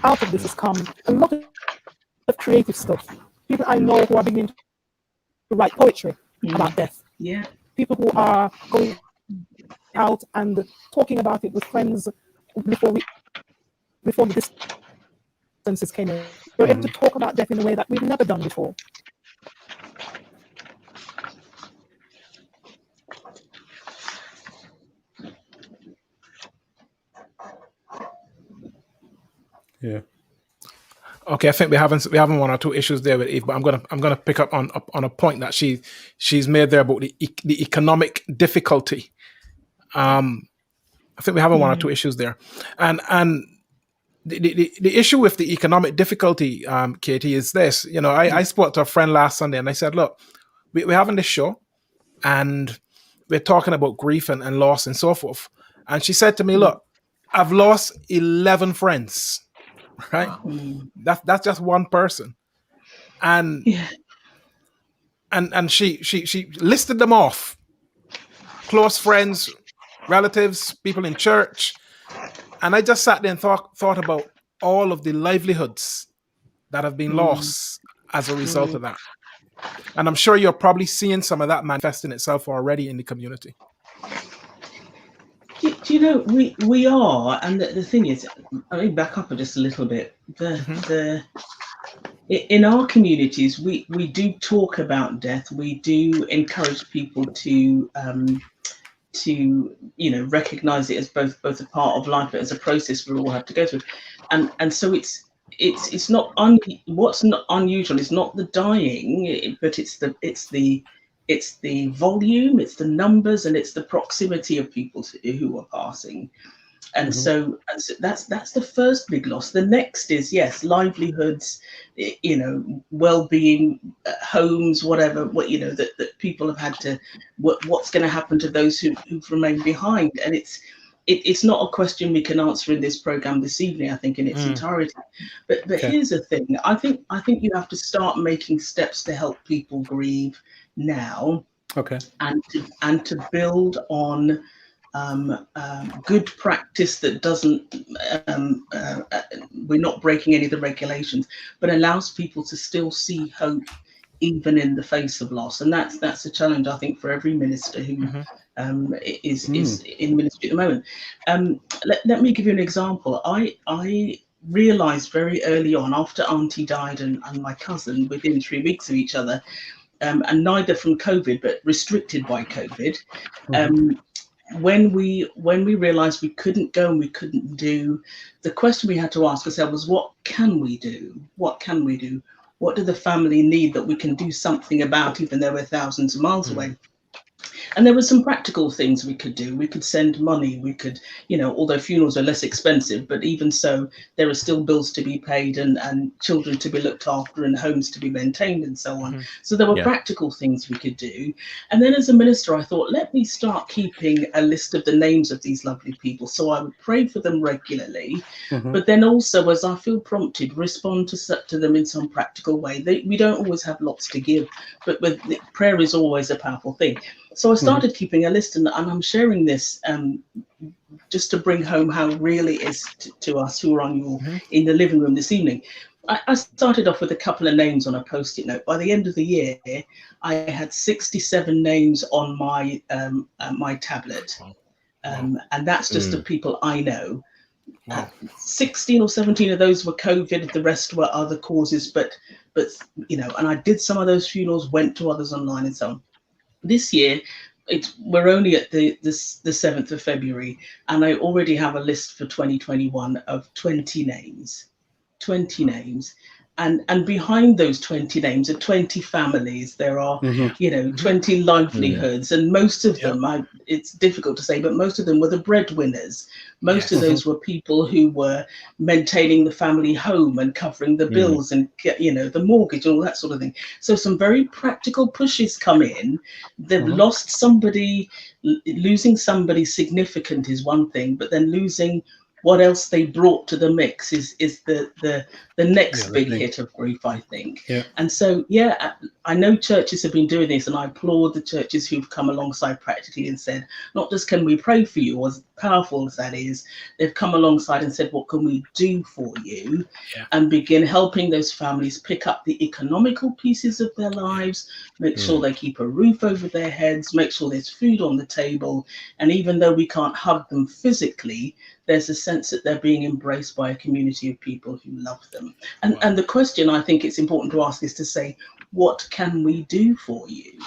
out of this has come a lot of creative stuff. People I know who are beginning to write poetry about death. Yeah. People who are going out and talking about it with friends before the distances came in. We're able to talk about death in a way that we've never done before. Yeah. Okay, I think we having one or two issues there with Eve, but I'm gonna pick up on a point that she's made there about the economic difficulty. I think we having one or two issues there, and the issue with the economic difficulty, Katie, is this. You know, I spoke to a friend last Sunday, and I said, look, we're having this show, and we're talking about grief and loss and so forth, and she said to me, look, I've lost 11 friends. Right, that's just one person, and and she listed them off: close friends, relatives, people in church, and I just sat there and thought about all of the livelihoods that have been lost as a result of that, and I'm sure you're probably seeing some of that manifesting itself already in the community. Do you know, we are, and the thing is, I mean, back up just a little bit. In our communities, we do talk about death. We do encourage people to recognize it as both a part of life, but as a process we all have to go through, and so it's not what's not unusual is not the dying, but it's the volume, it's the numbers, and it's the proximity of people who are passing. And so that's the first big loss. The next is, yes, livelihoods, well-being, homes, whatever, that people have had to, what's going to happen to those who've remained behind. And it's not a question we can answer in this program this evening, I think, in its entirety. But here's the thing. I think you have to start making steps to help people grieve now. Okay. And to build on good practice that doesn't, we're not breaking any of the regulations, but allows people to still see hope even in the face of loss. And that's a challenge, I think, for every minister who is in ministry at the moment. Let me give you an example. I realized very early on, after Auntie died and my cousin, within 3 weeks of each other, and neither from COVID, but restricted by COVID, when we realized we couldn't go and we couldn't do, the question we had to ask ourselves was, what can we do? What can we do? What do the family need that we can do something about, even though we're thousands of miles away? And there were some practical things we could do. We could send money. We could, although funerals are less expensive, but even so, there are still bills to be paid and children to be looked after and homes to be maintained and so on. So there were practical things we could do. And then as a minister, I thought, let me start keeping a list of the names of these lovely people. So I would pray for them regularly, but then also, as I feel prompted, respond to them in some practical way. We don't always have lots to give, but prayer is always a powerful thing. So I started keeping a list, and I'm sharing this just to bring home how real it is to us who are in the living room this evening. I started off with a couple of names on a Post-it note. By the end of the year, I had 67 names on my my tablet, and that's just the people I know. 16 or 17 of those were COVID. The rest were other causes, but and I did some of those funerals, went to others online, and so on. This year, we're only at the 7th of February, and I already have a list for 2021 of 20 names. 20 names. And behind those 20 names are 20 families. There are, 20 livelihoods, and most of them, it's difficult to say, but most of them were the breadwinners. Most of those were people who were maintaining the family home and covering the bills and, the mortgage and all that sort of thing. So some very practical pushes come in. They've lost somebody. Losing somebody significant is one thing, but then losing what else they brought to the mix is the next big hit of grief, I think. Yeah. And so, yeah, I know churches have been doing this, and I applaud the churches who've come alongside practically and said, not just can we pray for you, as powerful as that is, they've come alongside and said, what can we do for you? Yeah. And begin helping those families pick up the economical pieces of their lives, make sure they keep a roof over their heads, make sure there's food on the table. And even though we can't hug them physically, there's a sense that they're being embraced by a community of people who love them. And the question I think it's important to ask is to say, what can we do for you?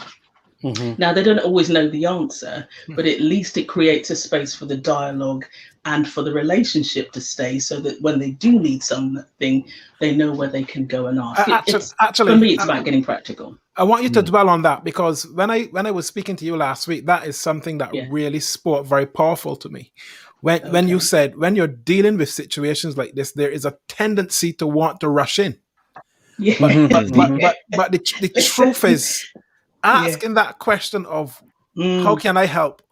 Now, they don't always know the answer, but at least it creates a space for the dialogue and for the relationship to stay, so that when they do need something, they know where they can go and ask. Actually, for me, it's about getting practical. I want you to dwell on that, because when I was speaking to you last week, that is something that really spoke very powerful to me. When you said, when you're dealing with situations like this, there is a tendency to want to rush in. Yeah. But the truth is, asking that question of how can I help?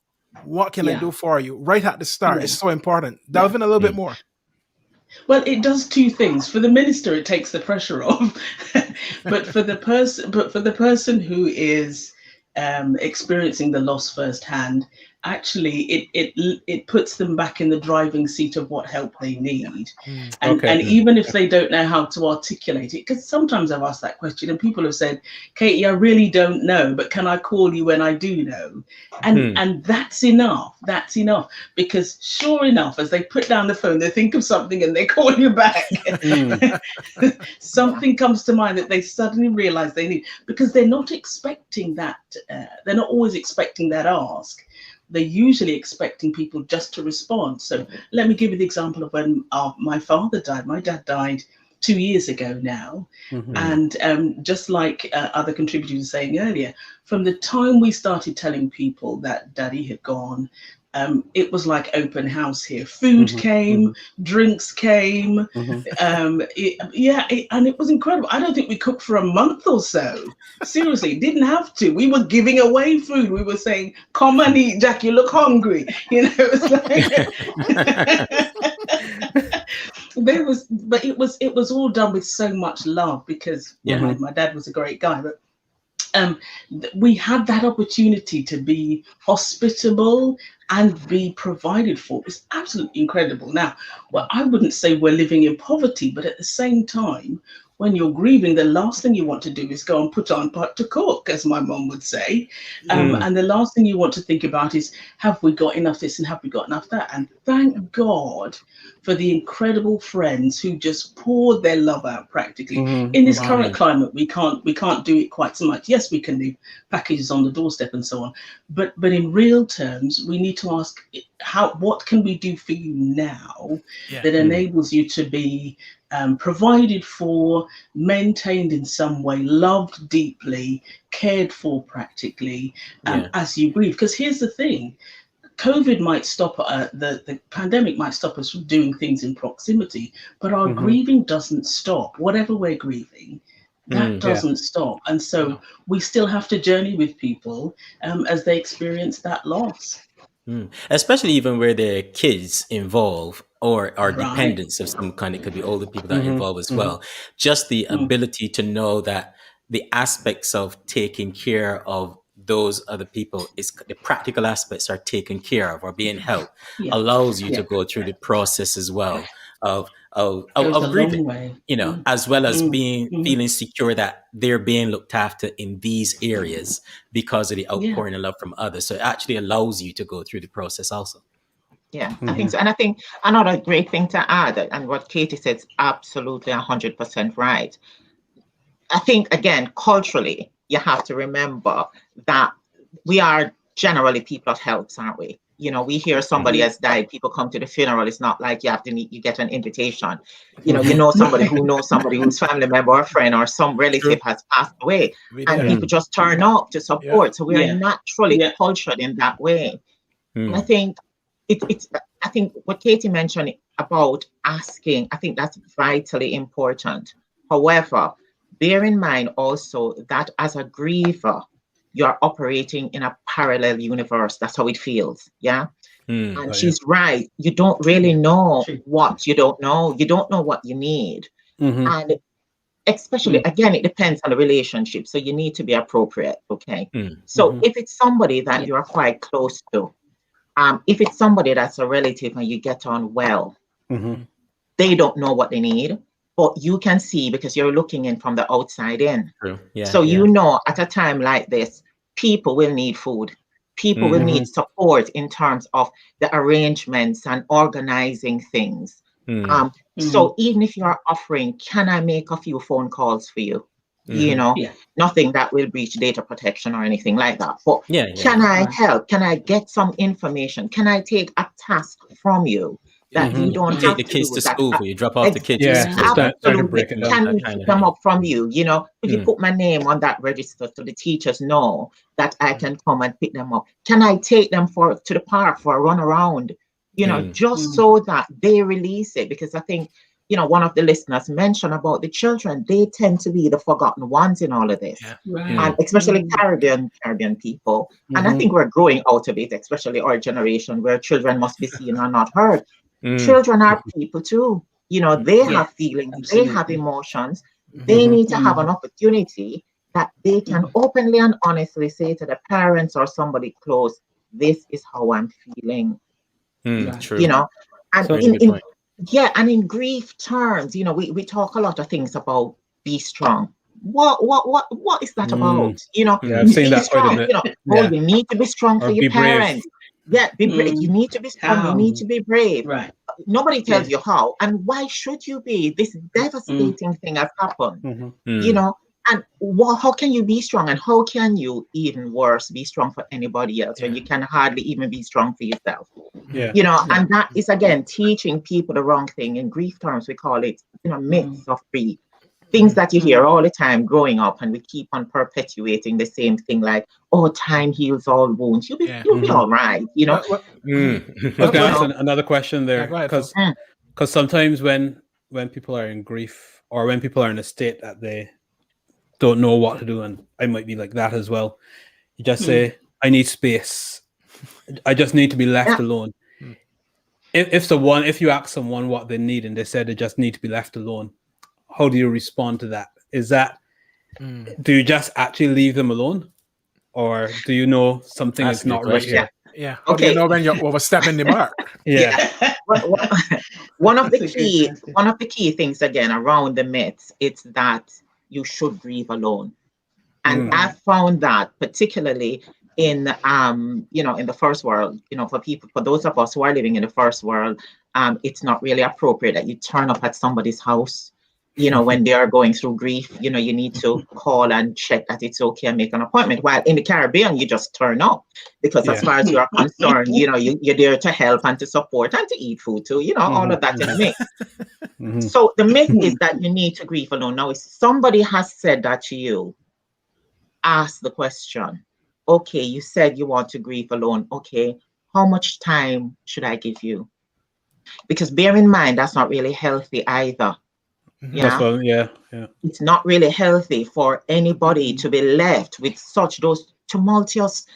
What can I do for you? Right at the start is so important. Delve in a little bit more. Well, it does two things. For the minister, it takes the pressure off, but for the person who is experiencing the loss firsthand, actually, it puts them back in the driving seat of what help they need. And even if they don't know how to articulate it, because sometimes I've asked that question and people have said, Katie, I really don't know, but can I call you when I do know? And that's enough. That's enough. Because sure enough, as they put down the phone, they think of something and they call you back. Something comes to mind that they suddenly realize they need, because they're not expecting that. They're not always expecting that ask. They're usually expecting people just to respond. So let me give you the example of when my father died. My dad died 2 years ago now. And just like other contributors were saying earlier, from the time we started telling people that Daddy had gone, it was like open house here. Food came, drinks came. And it was incredible. I don't think we cooked for a month or so. Seriously, didn't have to. We were giving away food. We were saying, come and eat, Jack, you look hungry. You know, it was like it was all done with so much love, because my dad was a great guy. But we had that opportunity to be hospitable and be provided for. It's absolutely incredible. Now, well, I wouldn't say we're living in poverty, but at the same time, when you're grieving, the last thing you want to do is go and put on pot to cook, as my mum would say. And the last thing you want to think about is, have we got enough this and have we got enough that? And thank God for the incredible friends who just poured their love out practically. In this current climate, we can't do it quite so much. Yes, we can leave packages on the doorstep and so on. But in real terms, we need to ask, what can we do for you now that enables you to be provided for, maintained in some way, loved deeply, cared for practically, as you grieve. Because here's the thing, COVID might stop, the pandemic might stop us from doing things in proximity, but our grieving doesn't stop. Whatever we're grieving, that doesn't stop. And so we still have to journey with people as they experience that loss. Especially even where there are kids involved or are dependents of some kind. It could be older people that are involved as well. Just the ability to know that the aspects of taking care of those other people, is the practical aspects are taken care of or being helped, allows you to go through the process as well of grieving, you know, as well as feeling secure that they're being looked after in these areas because of the outpouring of love from others. So it actually allows you to go through the process also. Yeah, I think so. And I think another great thing to add, and what Katie said is absolutely 100% right. I think, again, culturally, you have to remember that we are generally people of helps, aren't we? You know, we hear somebody has died, people come to the funeral. It's not like you get an invitation. You know somebody who knows somebody whose family member or friend or some relative has passed away, and people just turn up to support. So we are naturally cultured in that way. And I think I think what Katie mentioned about asking, I think that's vitally important. However, bear in mind also that as a griever, you're operating in a parallel universe. That's how it feels. Yeah. And she's right. You don't really know what you don't know. You don't know what you need. And especially, again, it depends on the relationship. So you need to be appropriate. Okay. So if it's somebody that you're quite close to, if it's somebody that's a relative and you get on well, they don't know what they need, but you can see because you're looking in from the outside in. True. Yeah, so you know, at a time like this, people will need food. People will need support in terms of the arrangements and organizing things. So even if you're offering, can I make a few phone calls for you? You know, nothing that will breach data protection or anything like that. But can I help? Can I get some information? Can I take a task from you that you don't take have the to kids do to that? school for you, drop off the kids to school. Absolutely. Can we pick them up from you? You know, could you put my name on that register so the teachers know that I can come and pick them up? Can I take them to the park for a run around? You know, just so that they release it. Because I think, you know, one of the listeners mentioned about the children, they tend to be the forgotten ones in all of this. And especially Caribbean people. And I think we're growing out of it, especially our generation where children must be seen and not heard. Children are people too. You know, they have feelings, they have emotions. They need to have an opportunity that they can openly and honestly say to the parents or somebody close, this is how I'm feeling. True. You know, and and in grief terms, you know, we talk a lot of things about be strong. What is that about? You know, I've seen that strong. quite a bit. You know, you need to be strong for your parents. Be brave. You need to be strong. You need to be brave. Nobody tells you how, and why should you be? This devastating thing has happened. You know, and how can you be strong, and how can you, even worse, be strong for anybody else when you can hardly even be strong for yourself? You know, and that is again teaching people the wrong thing. In grief terms, we call it, you know, myths of grief. Things that you hear all the time growing up, and we keep on perpetuating the same thing, like, oh, time heals all wounds. You'll be all right, you know. I was going to ask another question there, because sometimes when people are in grief, or when people are in a state that they don't know what to do, and I might be like that as well, you just say, I need space. I just need to be left alone. If you ask someone what they need and they said they just need to be left alone, how do you respond to that? Is that, do you just actually leave them alone? Or do you know something is not right here? How do you know when you're overstepping the mark? One of the key things again around the myths, it's that you should grieve alone. And I found that particularly in you know, in the first world, you know, for those of us who are living in the first world, it's not really appropriate that you turn up at somebody's house, you know, when they are going through grief. You know, you need to call and check that it's okay and make an appointment. While in the Caribbean, you just turn up, because as far as you are concerned, you know, you're there to help and to support and to eat food too. You know, all of that is mixed. So the myth is that you need to grieve alone. Now, if somebody has said that to you, ask the question. Okay, you said you want to grieve alone. Okay, how much time should I give you? Because bear in mind, that's not really healthy either. It's not really healthy for anybody to be left with such those tumultuous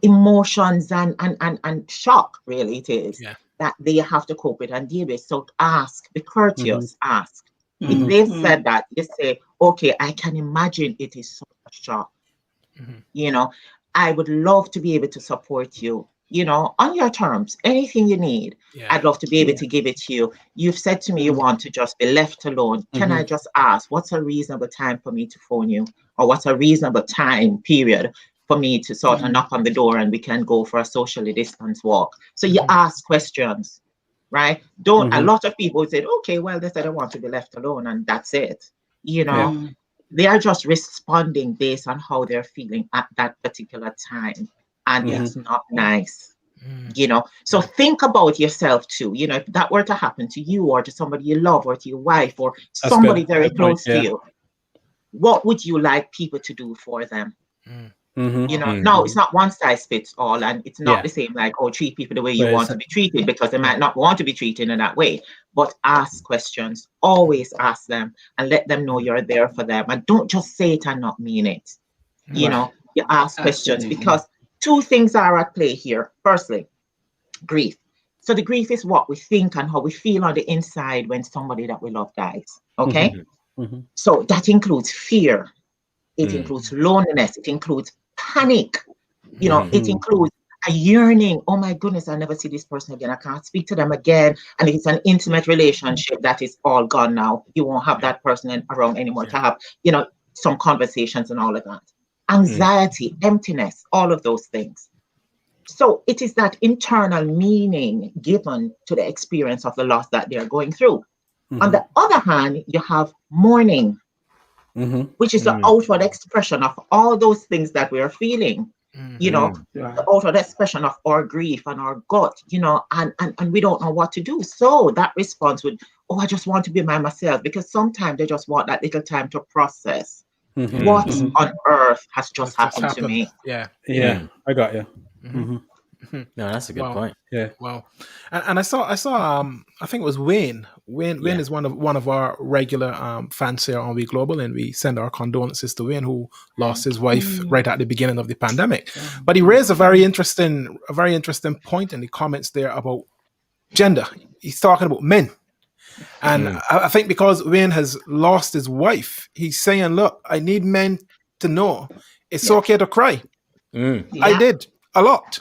emotions and shock, really it is, that they have to cope with and deal with. So ask, be courteous, ask. If they've said that, you say, okay, I can imagine it is such a shock. You know, I would love to be able to support you, you know, on your terms. Anything you need, I'd love to be able to give it to you. You've said to me you want to just be left alone. Can I just ask, what's a reasonable time for me to phone you? Or what's a reasonable time period for me to sort of knock on the door and we can go for a socially distanced walk? So you ask questions, right? A lot of people say, okay, well, they said I want to be left alone and that's it. You know, they are just responding based on how they're feeling at that particular time. And it's not nice, you know. So think about yourself too. You know, if that were to happen to you or to somebody you love or to your wife or somebody very close to you, what would you like people to do for them? You know, no, it's not one size fits all, and it's not the same, like, oh, treat people the way you want to be treated, because they might not want to be treated in that way. But ask questions, always ask them, and let them know you're there for them. And don't just say it and not mean it. You know, you ask questions, because two things are at play here. Firstly, grief. So the grief is what we think and how we feel on the inside when somebody that we love dies. Okay. So that includes fear. It includes loneliness. It includes panic. You know, it includes a yearning. Oh my goodness, I never see this person again. I can't speak to them again. And it's an intimate relationship that is all gone now. You won't have that person around anymore to have, you know, some conversations and all of that. Anxiety, emptiness, all of those things. So it is that internal meaning given to the experience of the loss that they're going through. On the other hand, you have mourning, which is the outward expression of all those things that we are feeling. You know, the outward expression of our grief and our gut, you know, and we don't know what to do. So that response would, oh, I just want to be by myself, because sometimes they just want that little time to process what on earth has just happened to me. Yeah. I got you. No, that's a good point. Yeah. Wow. And I saw I think it was Wayne. Wayne is one of our regular fans here on We Global, and we send our condolences to Wayne, who lost his wife right at the beginning of the pandemic. But he raised a very interesting point in the comments there about gender. He's talking about men. And I think because Wayne has lost his wife, he's saying, look, I need men to know it's okay to cry. I did a lot.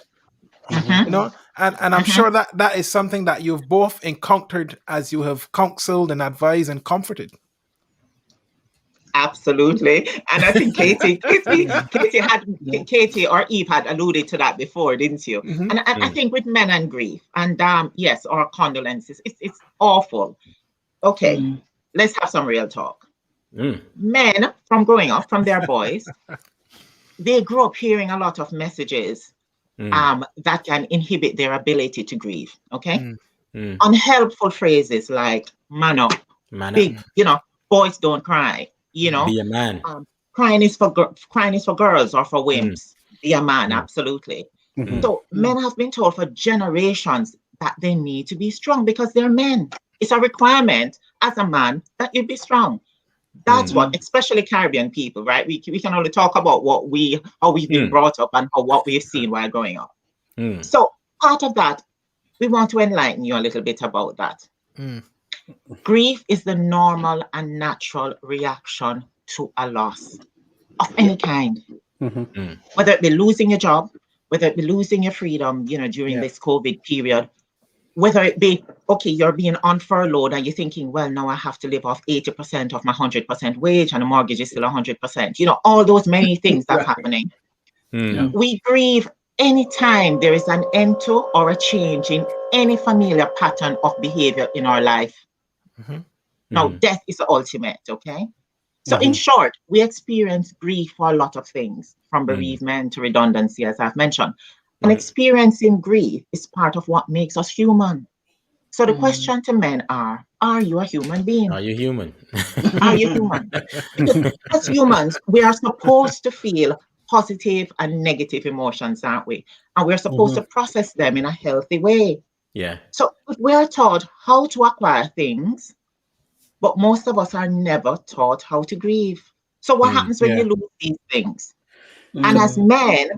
You know, and I'm sure that is something that you've both encountered as you have counseled and advised and comforted. Absolutely. And I think Katie or Eve had alluded to that before, didn't you? And I think with men and grief, and yes, our condolences, it's awful. Okay, let's have some real talk. Men, from growing up, from their boys, they grow up hearing a lot of messages that can inhibit their ability to grieve. Okay, unhelpful phrases like "man up," big, you know, boys don't cry. You know, be a man. Crying is for girls or for wimps. Be a man, absolutely. So men have been told for generations that they need to be strong because they're men. It's a requirement as a man that you be strong. That's what, especially Caribbean people, right? We can only talk about how we've been brought up and what we've seen while growing up. So part of that, we want to enlighten you a little bit about that. Grief is the normal and natural reaction to a loss of any kind. Whether it be losing your job, whether it be losing your freedom, you know, during this COVID period, whether it be, okay, you're being on furloughed and you're thinking, well, now I have to live off 80% of my 100% wage and the mortgage is still 100%. You know, all those many things that's happening. We grieve anytime there is an end to or a change in any familiar pattern of behavior in our life. Now, death is the ultimate, okay? So in short, we experience grief for a lot of things, from bereavement to redundancy, as I've mentioned. And experiencing grief is part of what makes us human. So the question to men are you a human being? Are you human? Are you human? Because as humans, we are supposed to feel positive and negative emotions, aren't we? And we're supposed to process them in a healthy way. Yeah. So we're taught how to acquire things, but most of us are never taught how to grieve. So what happens when you lose these things? And as men,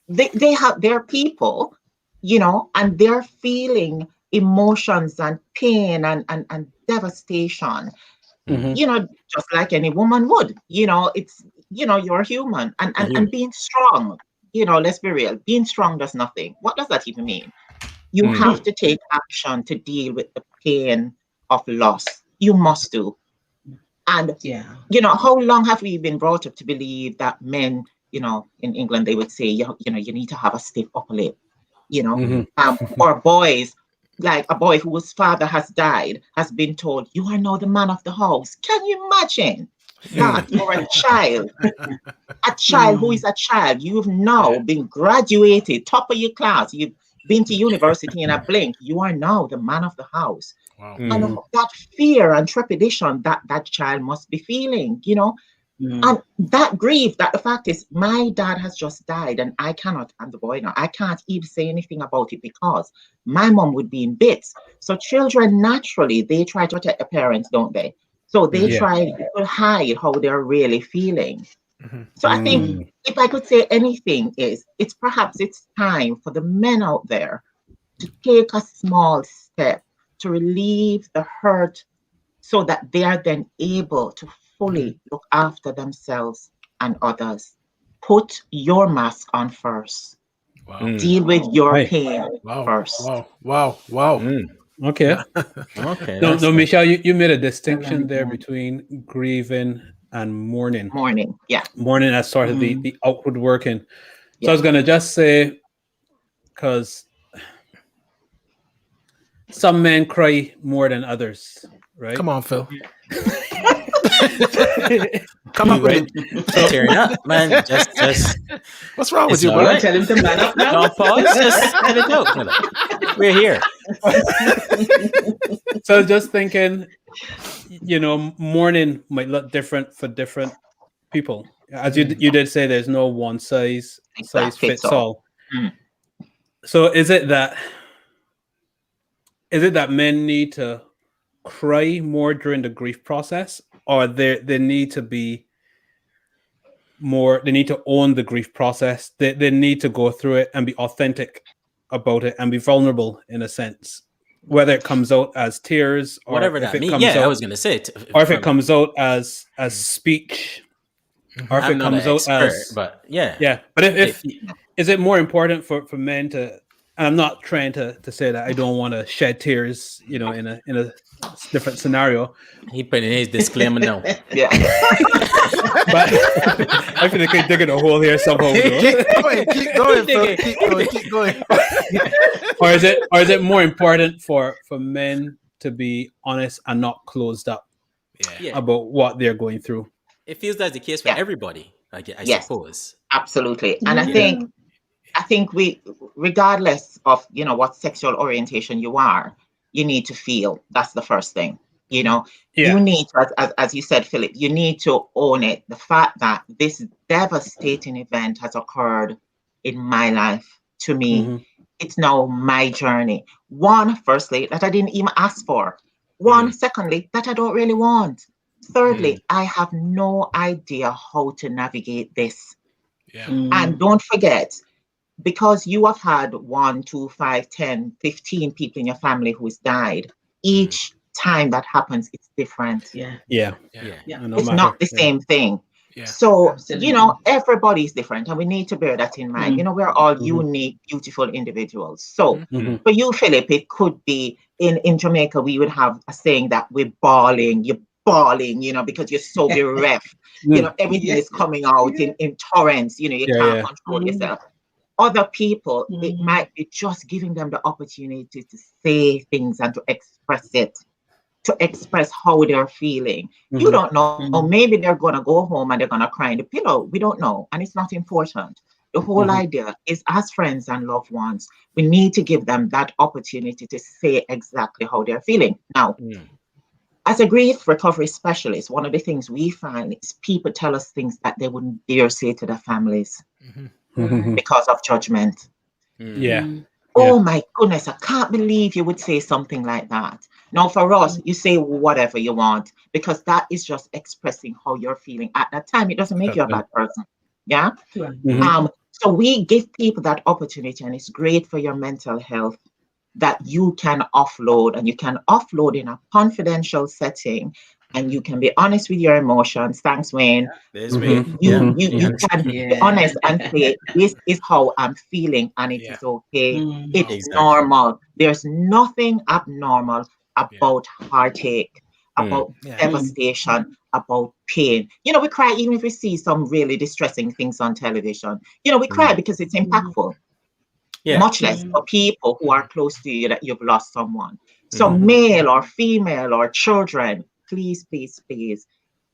they have their people, you know, and they're feeling emotions and pain and devastation, you know, just like any woman would. You know, it's, you know, you're human and being strong, you know, let's be real, being strong does nothing. What does that even mean? You have to take action to deal with the pain of loss. You must do. And, you know, how long have we been brought up to believe that men, you know, in England, they would say, you know, you need to have a stiff upper lip, you know, or boys, like a boy whose father has died, has been told, you are now the man of the house. Can you imagine that for a child who is a child? You've now been graduated, top of your class. You've been to university in a blink. You are now the man of the house. Wow. And that fear and trepidation that child must be feeling, you know, and that grief, that the fact is my dad has just died and I cannot, I'm the boy now, I can't even say anything about it because my mom would be in bits. So children naturally, they try to protect their parents, don't they? So they try to hide how they're really feeling. So I think if I could say anything is, it's time for the men out there to take a small step to relieve the hurt so that they are then able to fully look after themselves and others. Put your mask on first. Wow. Deal with your pain first. Wow. Okay. Okay. No, Michelle, you made a distinction there between grieving and mourning. Mourning, yeah. Mourning as sort of the outward working. So I was going to just say, because some men cry more than others, right? Come on, Phil. Come up with it. Tearing up, man. Just. What's wrong with you, all bro? right. Tell him to man up now. Don't pause. Just let it go. We're here. So I was just thinking, mourning might look different for different people. As you did say, there's no one size fits all. So is it that men need to cry more during the grief process, or they need to be more, they need to own the grief process, they need to go through it and be authentic about it and be vulnerable in a sense, whether it comes out as tears or whatever if that it means. comes Yeah, out, I was gonna say it. or if it comes out as speech, or if I'm it not comes an out expert, as but yeah. But if is it more important for men to, and I'm not trying to say that I don't want to shed tears, in a different scenario. He put in his disclaimer now. Yeah. But I feel like I'm digging a hole here somehow. Keep going, Phil. Keep going. Or is it more important for men to be honest and not closed up about what they're going through? It feels that's the case for everybody, I suppose. Absolutely. And I think we, regardless of, what sexual orientation you are, you need to feel. That's the first thing. You need to, as you said, Philip, you need to own it. The fact that this devastating event has occurred in my life, to me, it's now my journey. One, firstly, that I didn't even ask for. One, secondly, that I don't really want. Thirdly, I have no idea how to navigate this. Yeah. And don't forget, because you have had 1, 2, 5, 10, 15 people in your family who's died, each time that happens, it's different. Yeah. It's not the same thing. Yeah. So, Absolutely. everybody's different, and we need to bear that in mind. We're all unique, beautiful individuals. So for you, Philip, it could be in Jamaica, we would have a saying that you're bawling, because you're so bereft. Everything is coming out in torrents, you can't control yourself. Other people, it might be just giving them the opportunity to say things and to express it, to express how they're feeling. You don't know. Or maybe they're going to go home and they're going to cry in the pillow. We don't know. And it's not important. The whole idea is, as friends and loved ones, we need to give them that opportunity to say exactly how they're feeling. Now, as a grief recovery specialist, one of the things we find is people tell us things that they wouldn't dare say to their families because of judgment. Oh my goodness, I can't believe you would say something like that. Now, for us, you say whatever you want, because that is just expressing how you're feeling at that time. It doesn't make you a bad person. Yeah. So we give people that opportunity, and it's great for your mental health that you can offload, and you can offload in a confidential setting, and you can be honest with your emotions. Thanks, Wayne. You can be honest and say, this is how I'm feeling, and it is okay. It's normal. There's nothing abnormal about heartache, about devastation, about pain. We cry even if we see some really distressing things on television. We cry because it's impactful. Much less for people who are close to you that you've lost someone. So male or female or children, please, please, please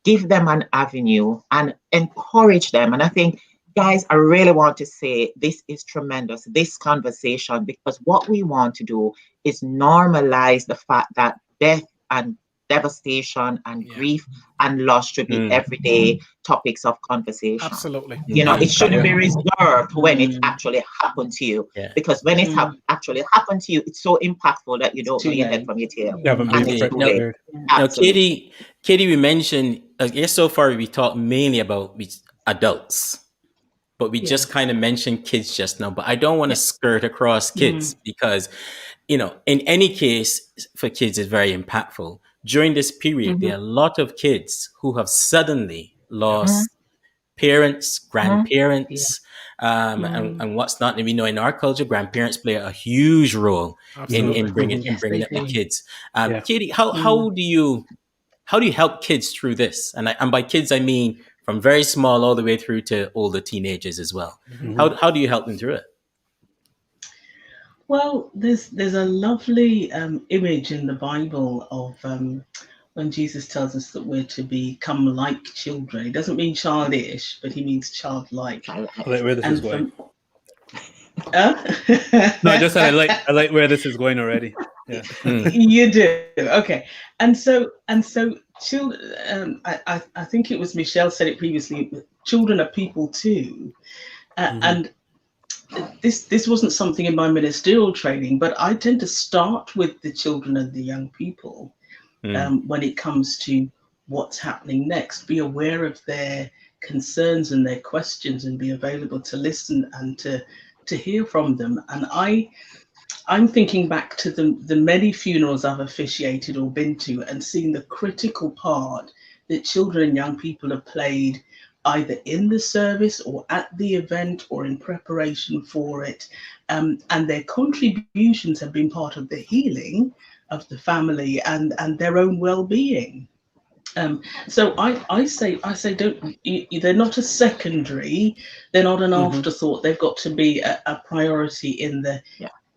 give them an avenue and encourage them. And I think, guys, I really want to say this is tremendous, this conversation, because what we want to do is normalize the fact that death and devastation and grief and loss should be everyday topics of conversation. Absolutely. It shouldn't be reserved when it actually happened to you, because when it actually happened to you, it's so impactful that you don't know your head from your tail. Now, Katie, we mentioned, I guess so far we talked mainly about adults, but we just kind of mentioned kids just now. But I don't want to skirt across kids because, in any case, for kids is very impactful. During this period, there are a lot of kids who have suddenly lost parents, grandparents, and what's not. And we know in our culture, grandparents play a huge role in bringing up the kids. Katie, how do you help kids through this? And by kids, I mean from very small all the way through to older teenagers as well. How do you help them through it? Well, there's a lovely image in the Bible of when Jesus tells us that we're to become like children. He doesn't mean childish, but he means childlike. I like where this is going. No, I just said I like where this is going already. Yeah. You do, okay. And so children. I think it was Michelle said it previously. Children are people too, and this wasn't something in my ministerial training, but I tend to start with the children and the young people when it comes to what's happening next. Be aware of their concerns and their questions, and be available to listen and to hear from them. And I'm thinking back to the many funerals I've officiated or been to, and seeing the critical part that children and young people have played, either in the service or at the event or in preparation for it. And their contributions have been part of the healing of the family and their own well-being. So I say they're not a secondary, they're not an afterthought. They've got to be a priority in the,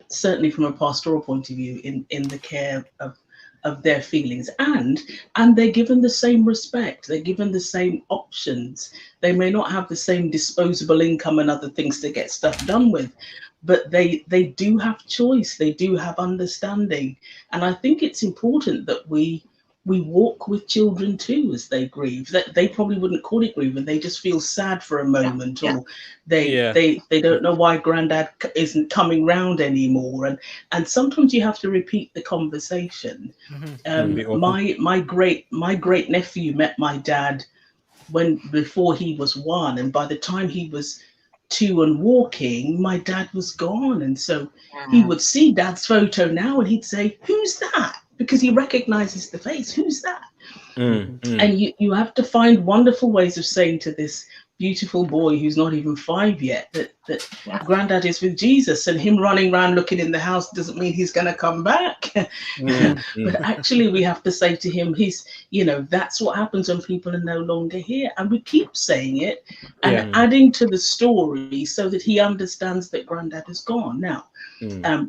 certainly from a pastoral point of view, in the care of their feelings, and they're given the same respect, they're given the same options. They may not have the same disposable income and other things to get stuff done with, but they do have choice, they do have understanding. And I think it's important that we walk with children too as they grieve. That they probably wouldn't call it grieving, they just feel sad for a moment, or they don't know why granddad isn't coming round anymore, and sometimes you have to repeat the conversation. My great nephew met my dad before he was 1, and by the time he was 2 and walking, my dad was gone. And so he would see dad's photo now and he'd say, "Who's that?" Because he recognizes the face. "Who's that?" And you have to find wonderful ways of saying to this beautiful boy who's not even 5 yet that granddad is with Jesus, and him running around looking in the house doesn't mean he's going to come back. But actually we have to say to him, that's what happens when people are no longer here. And we keep saying it and adding to the story so that he understands that granddad is gone. Now,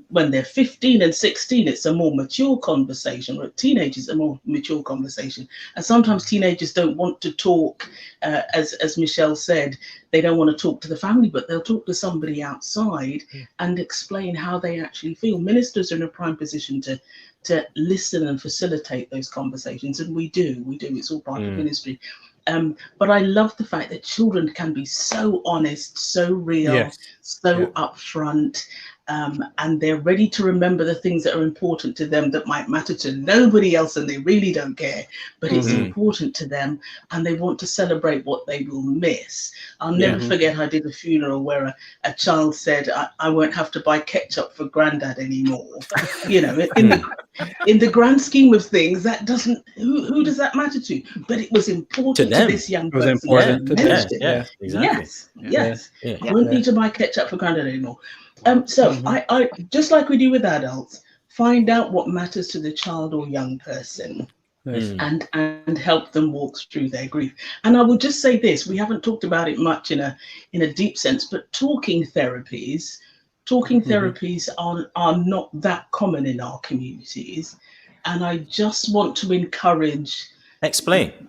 when they're 15 and 16, it's a more mature conversation. With teenagers, a more mature conversation. And sometimes teenagers don't want to talk, as Michelle said, they don't want to talk to the family, but they'll talk to somebody outside and explain how they actually feel. Ministers are in a prime position to listen and facilitate those conversations, and we do. It's all part of ministry. But I love the fact that children can be so honest, so real, so upfront, and they're ready to remember the things that are important to them that might matter to nobody else, and they really don't care, but it's important to them, and they want to celebrate what they will miss. I'll never forget, I did a funeral where a child said, I won't have to buy ketchup for granddad anymore. In the grand scheme of things, that doesn't, who does that matter to? But it was important to this young person. It was important to them. Exactly. Yes. I won't need to buy ketchup for granddad anymore. So I just like we do with adults, find out what matters to the child or young person, and help them walk through their grief. And I will just say this: we haven't talked about it much in a deep sense, but talking therapies are not that common in our communities, and I just want to encourage.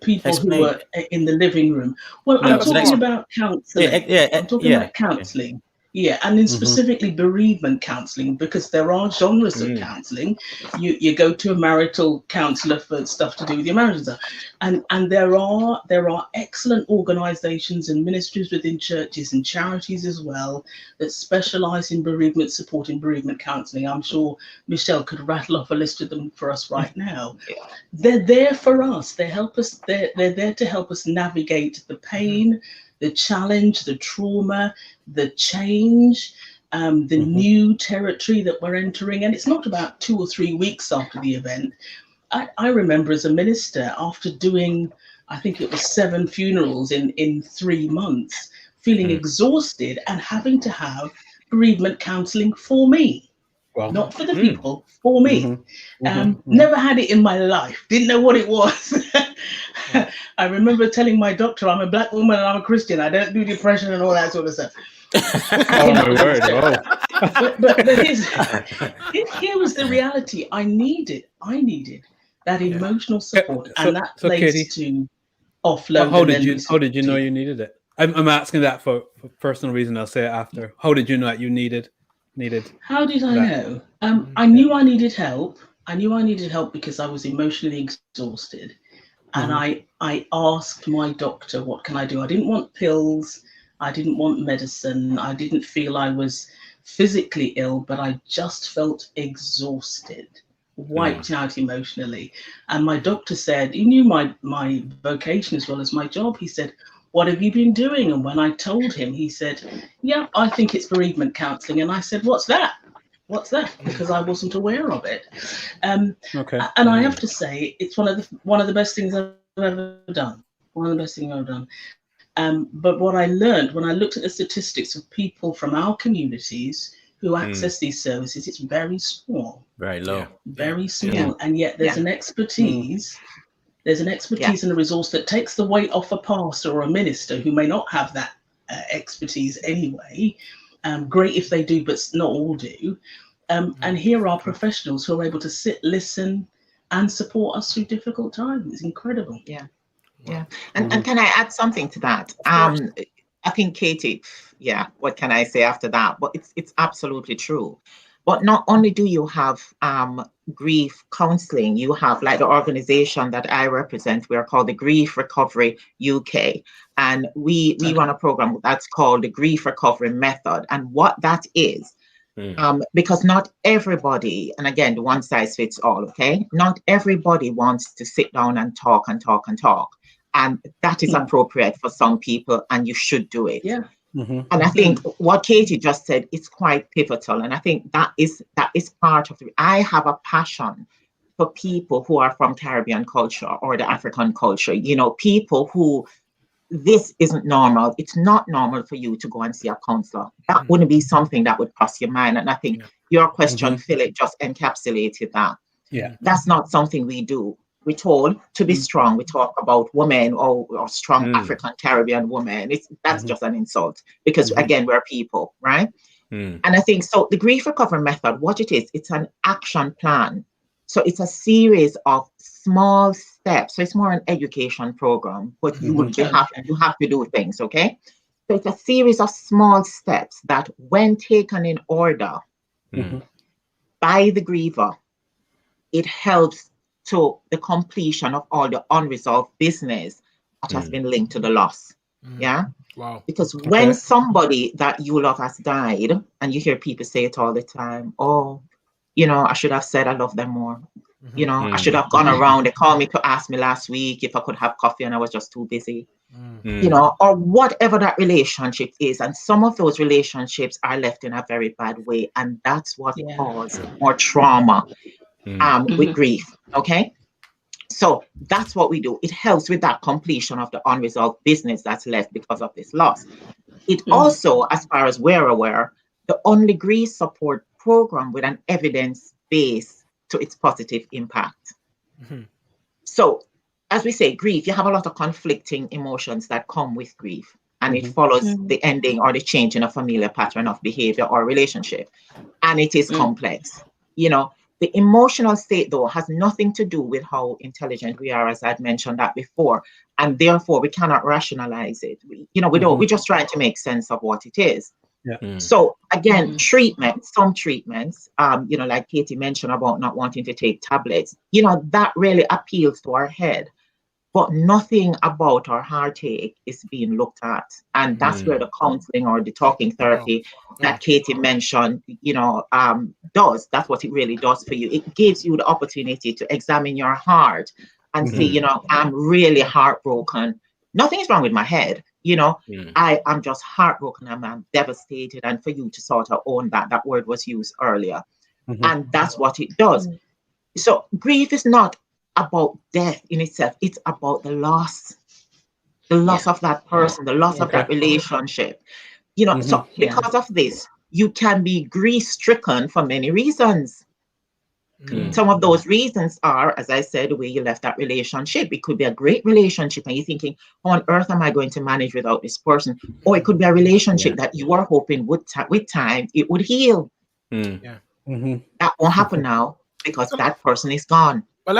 People who are in the living room. Well, I'm talking about counselling. I'm talking about counselling. Yeah, and then specifically bereavement counselling, because there are genres of counselling. You go to a marital counsellor for stuff to do with your marriage and stuff. And there are excellent organisations and ministries within churches and charities as well that specialise in bereavement support and bereavement counselling. I'm sure Michelle could rattle off a list of them for us right now. They're there for us. They're there to help us navigate the pain, the challenge, the trauma, the change, the new territory that we're entering. And it's not about 2 or 3 weeks after the event. I remember as a minister, after doing, I think it was 7 funerals in 3 months, feeling exhausted and having to have bereavement counselling for me. Wow. Not for the people, for me. Never had it in my life. Didn't know what it was. I remember telling my doctor, I'm a black woman and I'm a Christian. I don't do depression and all that sort of stuff. Oh my word! Oh. But here was the reality. I needed that emotional support, and that place Katie, to offload. How did you know you needed it? I'm asking that for personal reason. I'll say it after. How did you know that you needed? How did I know? I knew I needed help. I knew I needed help because I was emotionally exhausted. And I asked my doctor, what can I do? I didn't want pills. I didn't want medicine. I didn't feel I was physically ill, but I just felt exhausted, wiped out emotionally. And my doctor said, he knew my vocation as well as my job. He said, what have you been doing? And when I told him, he said, yeah, I think it's bereavement counselling. And I said, what's that? What's that? Because I wasn't aware of it. And I have to say, it's one of the best things I've ever done. One of the best things I've ever done. But what I learned when I looked at the statistics of people from our communities who access these services, it's very small. Very low. Very small. Yeah. And yet there's an expertise. There's an expertise and a resource that takes the weight off a pastor or a minister who may not have that expertise anyway. Great if they do, but not all do. And here are professionals who are able to sit, listen, and support us through difficult times. It's incredible. Yeah. Yeah. And can I add something to that? I think Katie, what can I say after that? But it's absolutely true. But not only do you have grief counseling, you have, like, the organization that I represent, we are called the Grief Recovery UK. And we run a program that's called the Grief Recovery Method. And what that is, because not everybody, and again, the one size fits all, okay? Not everybody wants to sit down and talk and talk and talk. And that is appropriate for some people, and you should do it. Yeah. And I think what Katie just said is quite pivotal. And I think that is part of it. I have a passion for people who are from Caribbean culture or the African culture, you know, people who this isn't normal. It's not normal for you to go and see a counselor. That wouldn't be something that would cross your mind. And I think your question, Philip, just encapsulated that. Yeah. That's not something we do. We're told to be strong. We talk about women or strong African Caribbean women. That's just an insult because, again, we're people, right? And I think so. The Grief Recovery Method, what it is, it's an action plan. So it's a series of small steps. So it's more an education program, but you have to do things, okay? So it's a series of small steps that, when taken in order by the griever, it helps to the completion of all the unresolved business that has been linked to the loss. Yeah. Wow. Because when somebody that you love has died, and you hear people say it all the time, oh, you know, I should have said I love them more. You know, I should have gone around. They called me to ask me last week if I could have coffee and I was just too busy. You know, or whatever that relationship is. And some of those relationships are left in a very bad way. And that's what causes more trauma with grief. Okay. So that's what we do. It helps with that completion of the unresolved business that's left because of this loss. It also, as far as we're aware, the only grief support program with an evidence base to its positive impact. So, as we say, grief, you have a lot of conflicting emotions that come with grief, and it follows the ending or the change in a familiar pattern of behavior or relationship. And it is complex. You know, the emotional state, though, has nothing to do with how intelligent we are, as I'd mentioned that before. And therefore, we cannot rationalize it. We're just trying to make sense of what it is. Yeah. So again, some treatments, like Katie mentioned about not wanting to take tablets, that really appeals to our head, but nothing about our heartache is being looked at. And that's where the counseling or the talking therapy that Katie mentioned, does. That's what it really does for you. It gives you the opportunity to examine your heart and see, I'm really heartbroken. Nothing is wrong with my head. You know, I am just heartbroken. I'm devastated. And for you to sort of own that word was used earlier. And that's what it does. So grief is not about death in itself. It's about the loss of that person, the loss of that relationship. You know, so because of this, you can be grief stricken for many reasons. Some of those reasons are, as I said, the way you left that relationship. It could be a great relationship and you're thinking, how on earth am I going to manage without this person? Or it could be a relationship that you are hoping with time it would heal. That won't happen now because that person is gone. Well,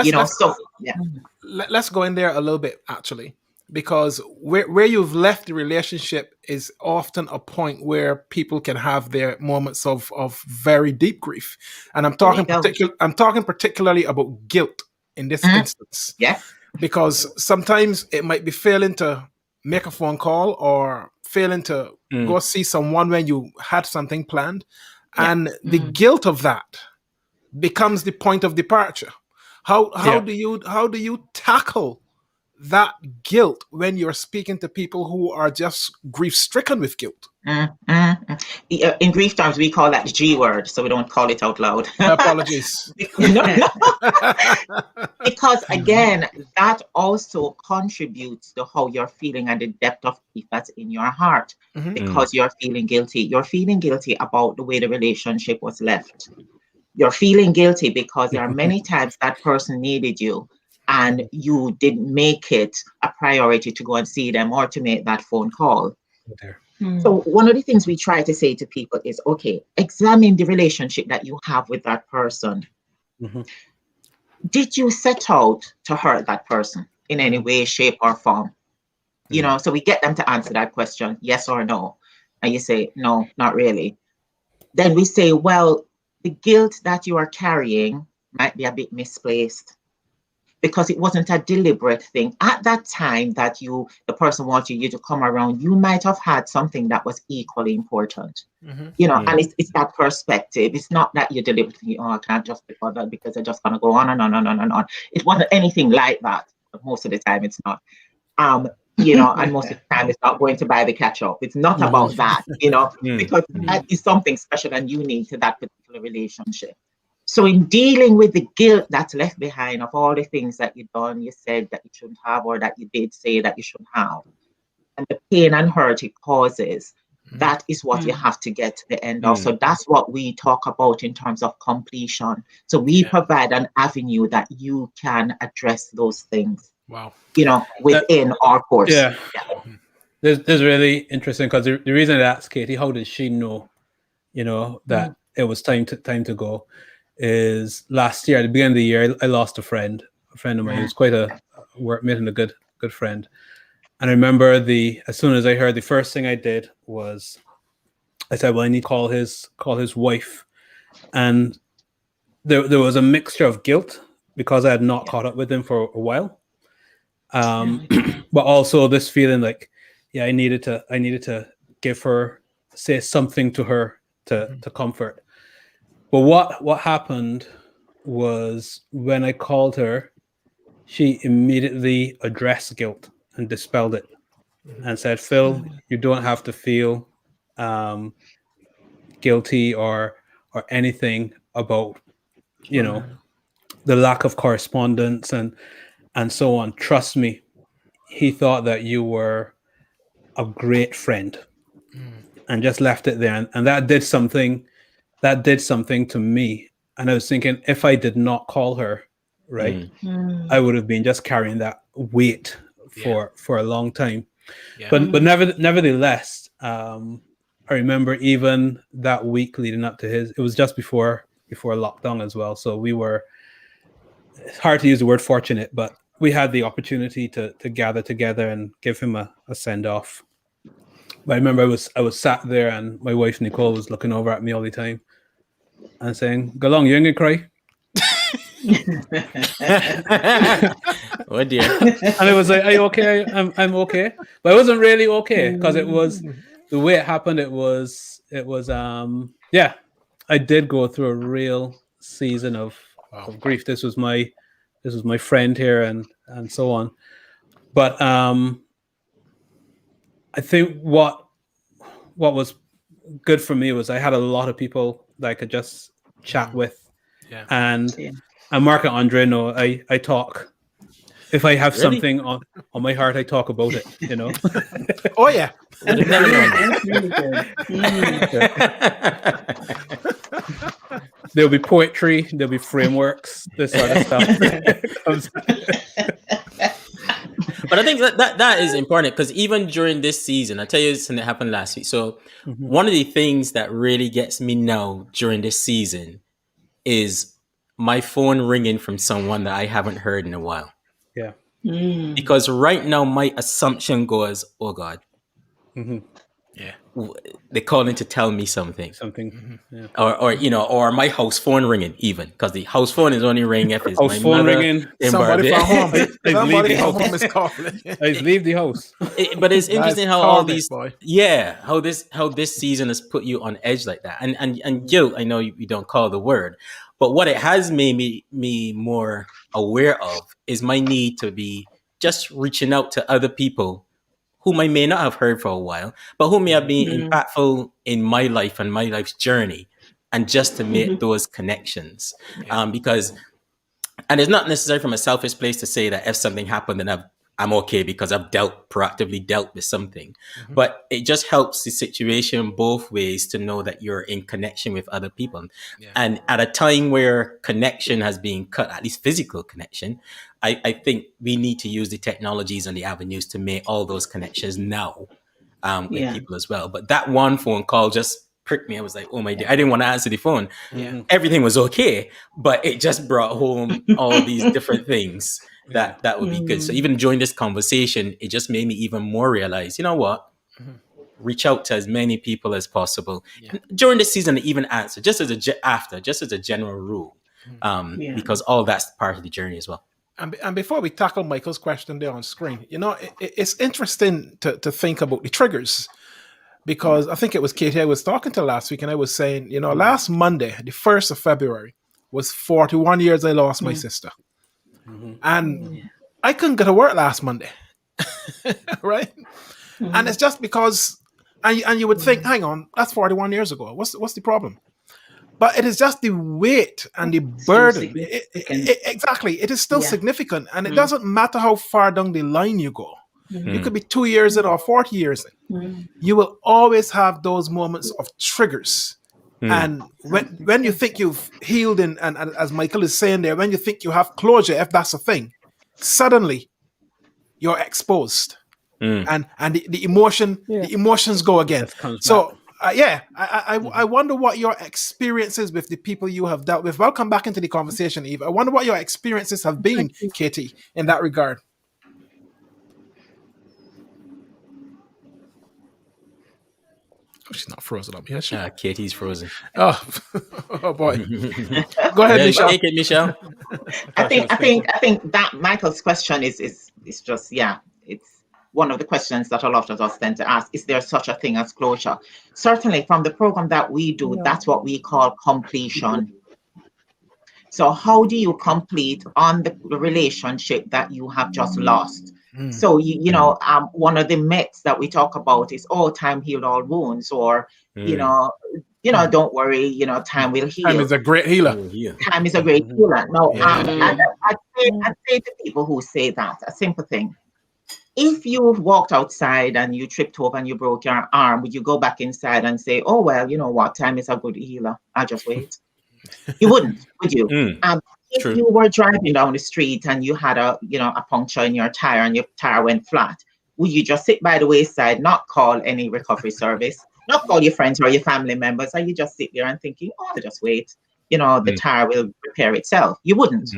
let's go in there a little bit, actually, because where you've left the relationship is often a point where people can have their moments of very deep grief, and I'm talking particularly about guilt in this instance. Yeah, because sometimes it might be failing to make a phone call or failing to go see someone when you had something planned, and the guilt of that becomes the point of departure. How do you tackle that guilt when you're speaking to people who are just grief stricken with guilt? In grief terms, we call that the G word, so we don't call it out loud. Apologies. Because again, that also contributes to how you're feeling and the depth of grief that's in your heart. Because you're feeling guilty. You're feeling guilty about the way the relationship was left. You're feeling guilty because there are many times that person needed you and you didn't make it a priority to go and see them or to make that phone call. So one of the things we try to say to people is, okay, examine the relationship that you have with that person. Did you set out to hurt that person in any way, shape, or form? You know, so we get them to answer that question, yes or no. And you say, no, not really. Then we say, well, the guilt that you are carrying might be a bit misplaced because it wasn't a deliberate thing. At that time that the person wanted you to come around, you might have had something that was equally important. You know, and it's that perspective. It's not that you deliberately, I can't just be bothered because they're just going to go on and on and on and on. It wasn't anything like that. But most of the time it's not. You know, and most of the time it's not going to buy the ketchup. It's not about that, you know, because that is something special and unique to that particular relationship. So in dealing with the guilt that's left behind of all the things that you've done, you said that you shouldn't have, or that you did say that you shouldn't have, and the pain and hurt it causes, that is what you have to get to the end of. So that's what we talk about in terms of completion. So we provide an avenue that you can address those things. Wow. You know, within our course. This is really interesting because the reason I asked Katie, how did she know, you know, that it was time to go, is last year at the beginning of the year I lost a friend of mine. He was quite a workmate and a good friend. And I remember as soon as I heard, the first thing I did was I said, well, I need to call his wife. And there was a mixture of guilt because I had not caught up with him for a while. But also this feeling like, I needed to give her, say something to her to comfort. But what happened was when I called her, she immediately addressed guilt and dispelled it and said, Phil, you don't have to feel guilty or anything about, you know, the lack of correspondence and so on. Trust me, he thought that you were a great friend, and just left it there. And that did something to me. And I was thinking, if I did not call her, right, I would have been just carrying that weight for a long time. But nevertheless, I remember even that week leading up to it was just before lockdown as well. So we were, it's hard to use the word fortunate, but we had the opportunity to gather together and give him a send off. But I remember I was sat there and my wife Nicole was looking over at me all the time and saying, "Go along, you ain't gonna cry." Oh dear. And it was like, "Are you okay?" I'm okay, but I wasn't really okay because it was the way it happened. It was I did go through a real season of grief. This was my friend here and so on. But I think what was good for me was I had a lot of people that I could just chat with. Yeah. And Mark and Andre know I talk. If I have Really? something on my heart, I talk about it, you know. Oh yeah. Would have never known. That's really good. There'll be poetry, there'll be frameworks, this sort of stuff. But I think that is important, because even during this season, I tell you something that happened last week. So one of the things that really gets me now during this season is my phone ringing from someone that I haven't heard in a while. Yeah. Because right now my assumption goes, oh God, Yeah. they're calling to tell me something. Yeah. Or you know, or my house phone ringing, even, because the house phone is only ringing if it's House my phone mother ringing. in Somebody from Barbados. home. Somebody from home is calling. I leave the house. But it's interesting how all these, boy. how this season has put you on edge like that, and guilt. I know you don't call the word, but what it has made me more aware of is my need to be just reaching out to other people whom I may not have heard for a while, but who may have been impactful in my life and my life's journey, and just to make those connections. Because, and it's not necessarily from a selfish place to say that if something happened, then I'm okay because I've proactively dealt with something. But it just helps the situation both ways to know that you're in connection with other people. Yeah. And at a time where connection has been cut, at least physical connection, I think we need to use the technologies and the avenues to make all those connections now with people as well. But that one phone call just pricked me. I was like, oh my dear, I didn't want to answer the phone. Yeah. Everything was okay, but it just brought home all these different things that would be good. So even during this conversation, it just made me even more realize, you know what? Reach out to as many people as possible during the season, even answer just as a general rule, because all that's part of the journey as well. And before we tackle Michael's question there on screen, you know, it's interesting to think about the triggers, because I think it was Katie I was talking to last week, and I was saying, you know, last Monday, the 1st of February, was 41 years I lost my sister. And I couldn't get to work last Monday, right? And it's just because, and you would think, hang on, that's 41 years ago. What's the problem? But it is just the weight and the burden. Exactly. It is still significant. And it doesn't matter how far down the line you go. You could be 2 years in or 40 years in. You will always have those moments of triggers. And when you think you've healed, and as Michael is saying there, when you think you have closure, if that's a thing, suddenly you're exposed. And the emotions go again. So I wonder what your experiences with the people you have dealt with. Welcome back into the conversation, Eve. I wonder what your experiences have been, Katie, in that regard. Oh, she's not frozen up here. Katie's frozen. Oh, oh boy. Go ahead, Michelle. Take it, Michelle. I think that Michael's question is just, it's one of the questions that a lot of us tend to ask. Is there such a thing as closure? Certainly from the program that we do, that's what we call completion. So how do you complete on the relationship that you have just lost? So, you know, one of the myths that we talk about is, oh, time healed all wounds, or, you know, don't worry, you know, time will heal. Time is a great healer. Time is a great healer. No, I'd say to people who say that, a simple thing. If you've walked outside and you tripped over and you broke your arm, would you go back inside and say, oh, well, you know what, time is a good healer, I'll just wait? You wouldn't, would you? If you were driving down the street and you had a puncture in your tire and your tire went flat, would you just sit by the wayside, not call any recovery service, not call your friends or your family members, or you just sit there and thinking, oh, I'll just wait, you know, the tire will repair itself? You wouldn't.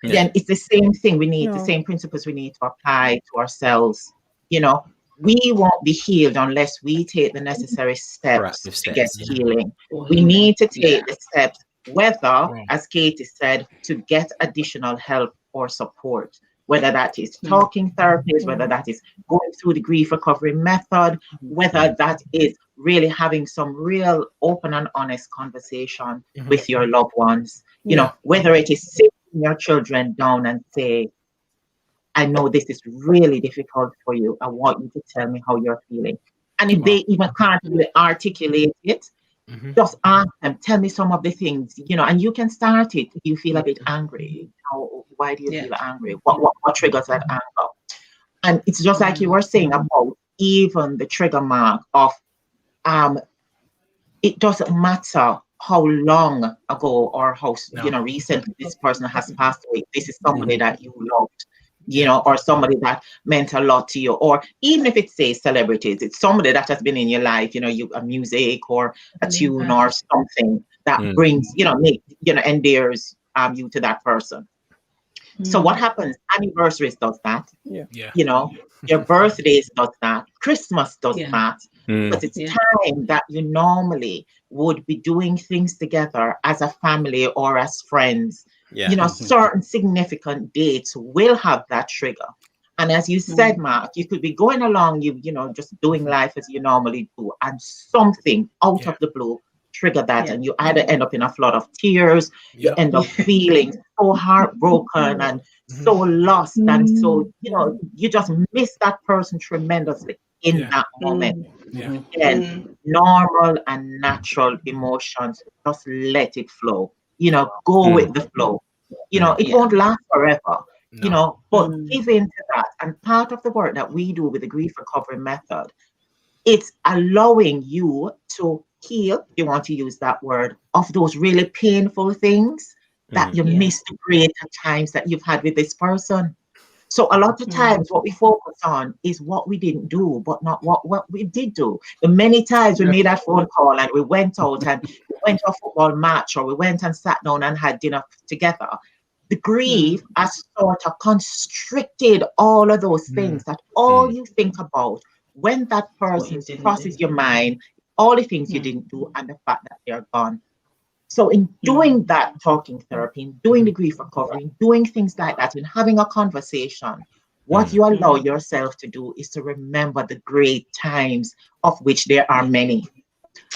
Then it's the same thing. We need the same principles we need to apply to ourselves. You know, we won't be healed unless we take the necessary steps to get healing. We need to take the steps, whether, as Katie said, to get additional help or support, whether that is talking therapies, whether that is going through the grief recovery method, whether that is really having some real open and honest conversation with your loved ones, you know, whether it is sitting your children down and say, I know this is really difficult for you. I want you to tell me how you're feeling. And if they even can't really articulate it, just ask them, tell me some of the things, and you can start it. If you feel a bit angry, why do you feel angry? What triggers that anger? And it's just like you were saying about even the trigger mark of, it doesn't matter how long ago or how recently this person has passed away. This is somebody that you loved, or somebody that meant a lot to you, or even if it's, say, celebrities, it's somebody that has been in your life, a music or a tune or something that brings, endears you to that person. So what happens? Anniversaries does that. Your birthdays does that. Christmas does that. Because it's time that you normally would be doing things together as a family or as friends. Certain significant dates will have that trigger. And as you said, Mark, you could be going along, just doing life as you normally do, and something out of the blue trigger that, and you either end up in a flood of tears, you end up feeling so heartbroken and so lost, and so you just miss that person tremendously in that moment. And normal and natural emotions, just let it flow. Go with the flow. It won't last forever. But give in to that. And part of the work that we do with the grief recovery method, it's allowing you to heal, if you want to use that word, of those really painful things that you missed the greater times that you've had with this person. So a lot of times what we focus on is what we didn't do, but not what we did do. The many times we made that phone call and we went out and we went to a football match, or we went and sat down and had dinner together. The grief has sort of constricted all of those things that all you think about when that person crosses your mind, all the things you didn't do and the fact that they're gone. So in doing that talking therapy, in doing the grief recovery, in doing things like that, in having a conversation, what you allow yourself to do is to remember the great times, of which there are many.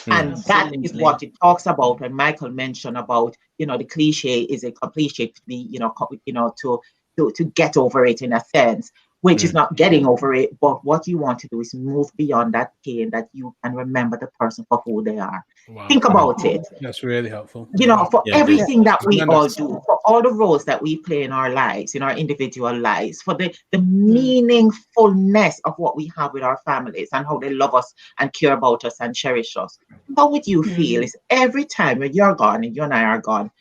And that is what it talks about when Michael mentioned about, the cliche is a cliche to be, to get over it in a sense, which is not getting over it, but what you want to do is move beyond that pain, that you can remember the person for who they are. Wow. Think about it. That's really helpful. For everything that we all do, for all the roles that we play in our lives, in our individual lives, for the meaningfulness of what we have with our families and how they love us and care about us and cherish us. How would you feel is every time when you're gone and you and I are gone,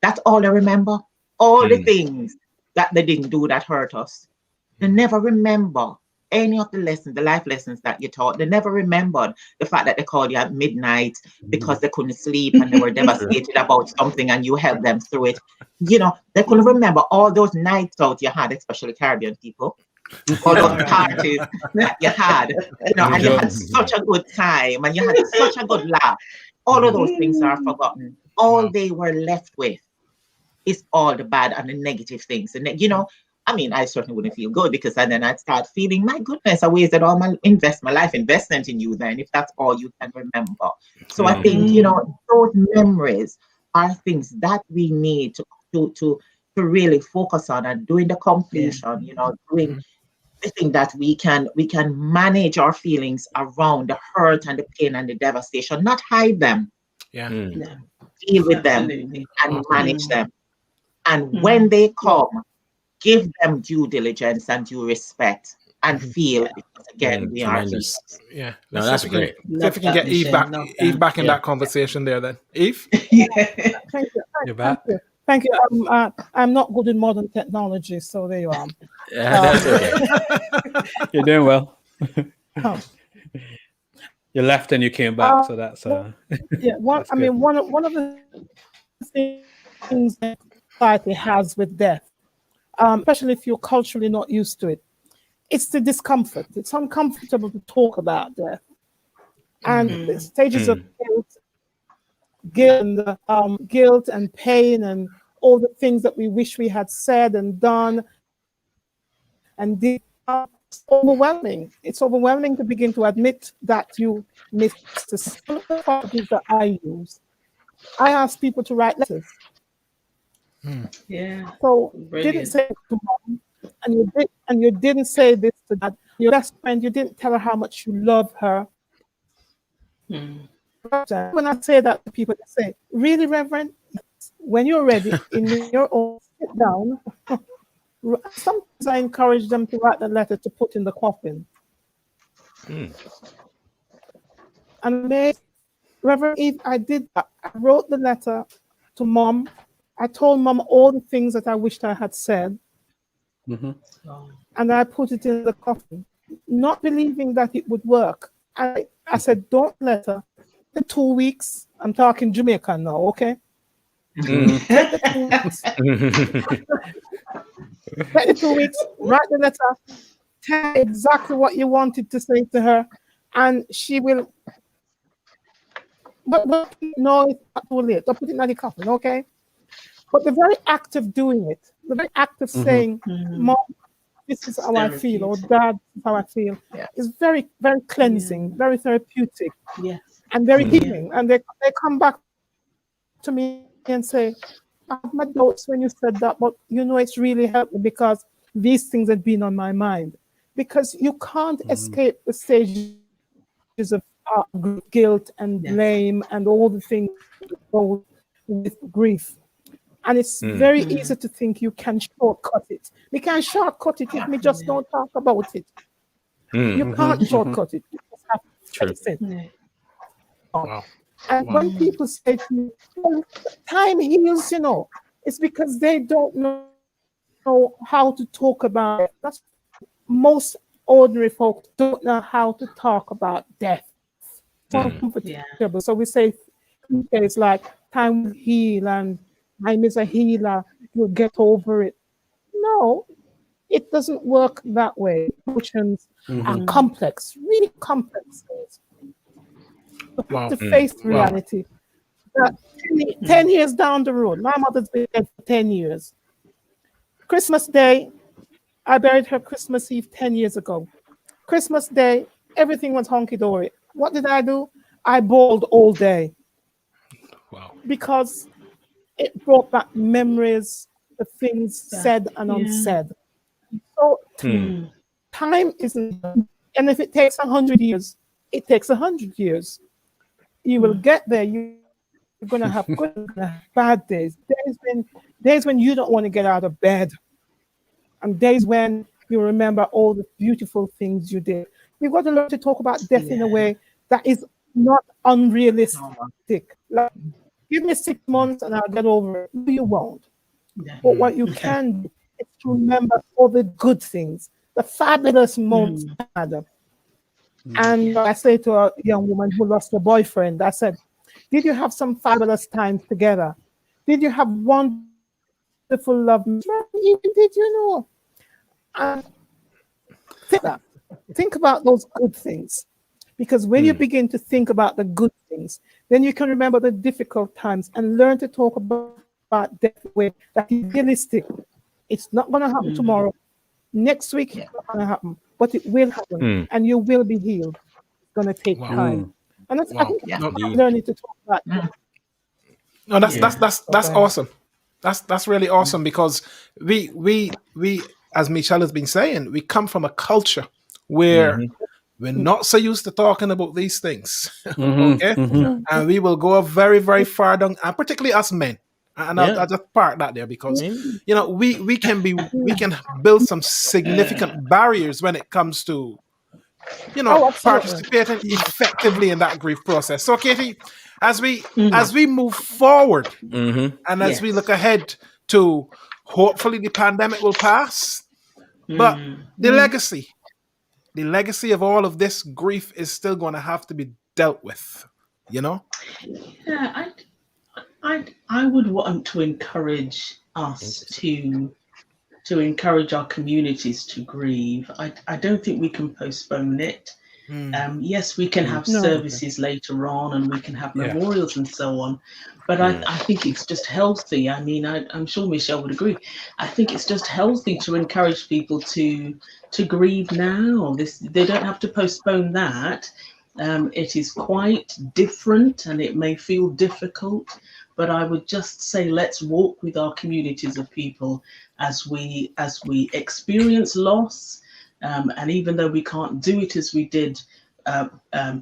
that's all they remember? All the things that they didn't do that hurt us. They never remember any of the lessons, the life lessons that you taught. They never remembered the fact that they called you at midnight because they couldn't sleep and they were devastated about something and you helped them through it. They couldn't remember all those nights out you had, especially Caribbean people. All those parties that you had, and you had such a good time and you had such a good laugh. All of those things are forgotten. All they were left with is all the bad and the negative things. And I certainly wouldn't feel good, because then I'd start feeling, my goodness, I wasted all my life investment in you then, if that's all you can remember. So I think, those memories are things that we need to really focus on, and doing the completion, doing the thing that we can manage our feelings around the hurt and the pain and the devastation, not hide them. Deal with them and manage them. And when they come, give them due diligence and due respect, and feel, because again, we are humans. Yeah, no, that's great. See if we can get Eve back in that conversation there then. Eve? Thank you. You're back. Thank you. I'm not good in modern technology, so there you are. That's okay. You're doing well. You left and you came back, so that's one of the things that society has with death, especially if you're culturally not used to it, it's the discomfort. It's uncomfortable to talk about death, and the stages of guilt and pain and all the things that we wish we had said and done and did. It's overwhelming. It's overwhelming to begin to admit that you missed the strategies that I use. I ask people to write letters. So didn't say to mom, and you didn't say this to that. Your best friend, you didn't tell her how much you love her. When I say that to people, they say, "Really, Reverend?" When you're ready, in your own, sit down. Sometimes I encourage them to write the letter to put in the coffin. And Reverend Eve, I did that. I wrote the letter to Mom. I told Mom all the things that I wished I had said. And I put it in the coffin, not believing that it would work. I said, don't let her. In 2 weeks, I'm talking Jamaican now, okay? Take the 2 weeks. Take the 2 weeks, write the letter, tell exactly what you wanted to say to her, and she will. But no, it's not too late. Don't put it in the coffin, okay? But the very act of doing it, the very act of saying, Mom, this is how I feel, or Dad, this is how I feel, is very, very cleansing, very therapeutic, and very healing. And they come back to me and say, I had my doubts when you said that, but it's really helped me because these things had been on my mind. Because you can't escape the stages of guilt and blame and all the things that go with grief. And it's very easy to think you can shortcut it. We can shortcut it if we just don't talk about it. You can't shortcut it. You just have to face it. Wow. And when people say to me, well, time heals, it's because they don't know how to talk about it. That's most ordinary folks don't know how to talk about death. So we say it's like time will heal and time is a healer, you'll get over it. No, it doesn't work that way. Emotions are complex, really complex things. You have to face reality. That 10 years down the road, my mother's been dead for 10 years. Christmas Day, I buried her Christmas Eve 10 years ago. Christmas Day, everything was hunky-dory. What did I do? I bawled all day. Wow. Because it brought back memories, the things said and unsaid. So time isn't, and if it takes 100 years, it takes 100 years. You will get there. You're going to have good and bad days. Days when you don't want to get out of bed, and days when you remember all the beautiful things you did. We've got to learn to talk about death in a way that is not unrealistic. Like, give me 6 months and I'll get over it. No, you won't. But what you can do is to remember all the good things, the fabulous moments you had. And I say to a young woman who lost her boyfriend, I said, did you have some fabulous times together? Did you have wonderful love? Did you know? And think about those good things. Because when you begin to think about the good things, then you can remember the difficult times and learn to talk about death in a way that is realistic. It's not going to happen tomorrow. Next week, it's not going to happen. But it will happen. And you will be healed. It's going to take time. And that's, I think that's learning to talk about that. No, that's awesome. That's really awesome because we as Michelle has been saying, we come from a culture where we're not so used to talking about these things. Okay? And we will go very, very far down, and particularly us men. And I'll just park that there because we can build some significant barriers when it comes to participating effectively in that grief process. So Katie, as we move forward and as we look ahead to hopefully the pandemic will pass, but the legacy of all of this grief is still going to have to be dealt with, Yeah, I would want to encourage us to encourage our communities to grieve. I don't think we can postpone it. Yes, we can have services later on and we can have memorials and so on, but I think it's just healthy. I mean, I'm sure Michelle would agree. I think it's just healthy to encourage people to grieve now. They don't have to postpone that. It is quite different and it may feel difficult, but I would just say let's walk with our communities of people as we experience loss, and even though we can't do it as we did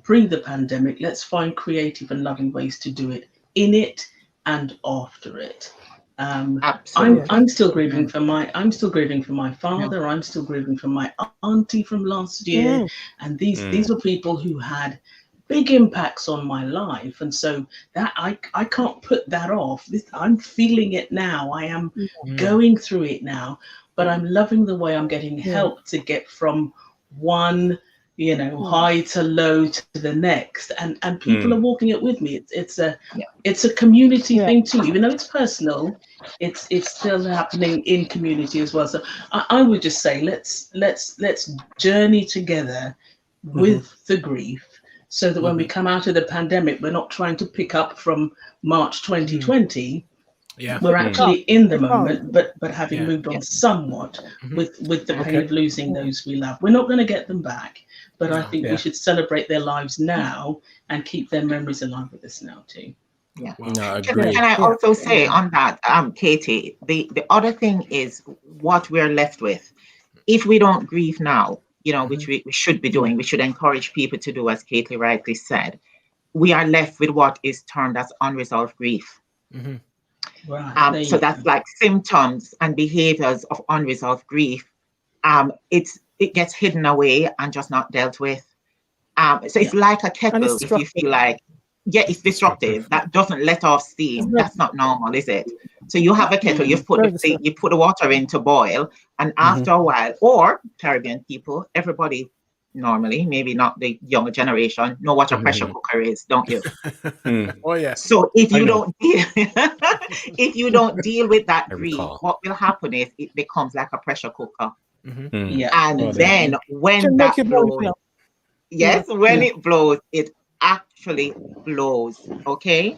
pre the pandemic, let's find creative and loving ways to do it in it and after it. I'm still grieving for my father. I'm still grieving for my auntie from last year, and these were people who had big impacts on my life, and so that I can't put that off. I'm feeling it now. I am going through it now, but I'm loving the way I'm getting help to get from one high to low to the next, and people are walking it with me. It's a community thing too, even though it's personal. It's still happening in community as well. So I would just say let's journey together with the grief, so that when we come out of the pandemic, we're not trying to pick up from March 2020. We're actually in the moment, but having moved on somewhat with the pain of losing those we love. We're not going to get them back, but I think we should celebrate their lives now and keep their memories alive with us now too. Yeah. No, Can I also say on that, Katie, the other thing is what we're left with. If we don't grieve now, which we should be doing, we should encourage people to do, as Katie rightly said, we are left with what is termed as unresolved grief. Right. So that's like symptoms and behaviors of unresolved grief. It gets hidden away and just not dealt with. So it's like a kettle, if you feel like, it's destructive. That doesn't let off steam. That's not normal, is it? So you have a kettle, you put the water in to boil, and after a while, or Caribbean people, everybody normally, maybe not the younger generation, know what a pressure cooker is, don't you? Oh yeah. So if you don't deal, if you don't deal with that grief, what will happen is it becomes like a pressure cooker. And then when that blows, when it blows, it actually blows. Okay.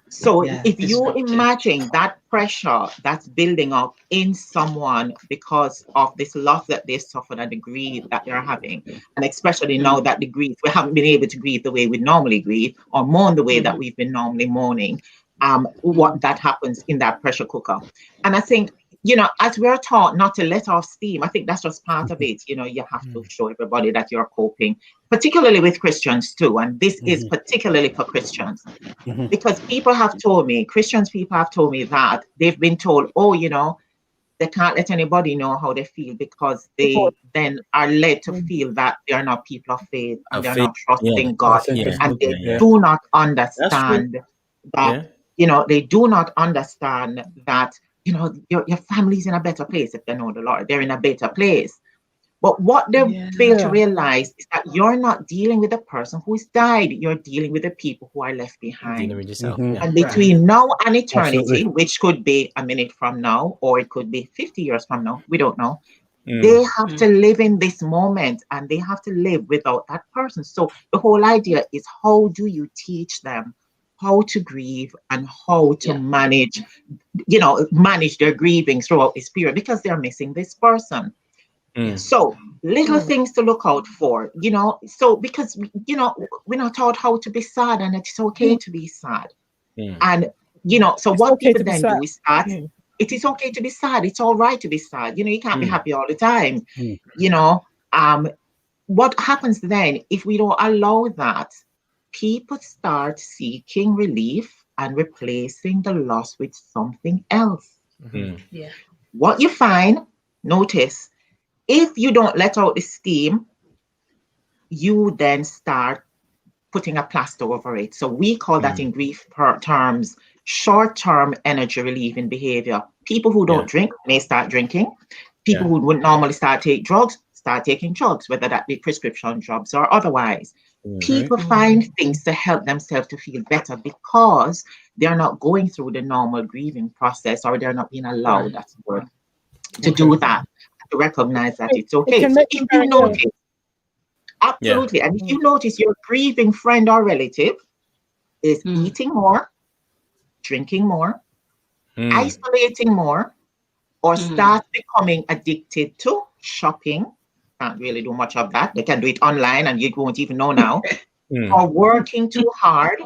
So if you imagine that pressure that's building up in someone because of this loss that they suffered and the grief that they're having, and especially now that the grief, we haven't been able to grieve the way we normally grieve or mourn the way that we've been normally mourning, what that happens in that pressure cooker. And I think, as we're taught not to let off steam, I think that's just part of it. You have to show everybody that you're coping, particularly with Christians too. And this is particularly for Christians, because people have told me that they've been told, they can't let anybody know how they feel, because they then are led to feel that they are not people of faith and they're not trusting God, and they do not understand that, they do not understand that, your family's in a better place if they know the Lord. They're in a better place. But what they fail to realize is that you're not dealing with the person who's died. You're dealing with the people who are left behind. With yourself. And between now and eternity, which could be a minute from now, or it could be 50 years from now, we don't know. They have to live in this moment, and they have to live without that person. So the whole idea is, how do you teach them how to grieve and how to manage their grieving throughout this period, because they're missing this person. So little things to look out for, so because, we're not taught how to be sad, and it's okay to be sad. And, so it's what people then do is start, it is okay to be sad. It's all right to be sad. You can't be happy all the time. What happens then, if we don't allow that, people start seeking relief and replacing the loss with something else. What you find, notice, if you don't let out the steam, you then start putting a plaster over it. So we call that in grief terms, short-term energy relieving behavior. People who don't drink may start drinking. People who would normally start taking drugs, whether that be prescription drugs or otherwise. People find things to help themselves to feel better because they're not going through the normal grieving process, or they're not being allowed, that's the word, to do that, to recognize that it's okay. So if you notice, absolutely, and if you notice your grieving friend or relative is eating more, drinking more, isolating more, or start becoming addicted to shopping, can't really do much of that. They can do it online and you won't even know now. Or working too hard,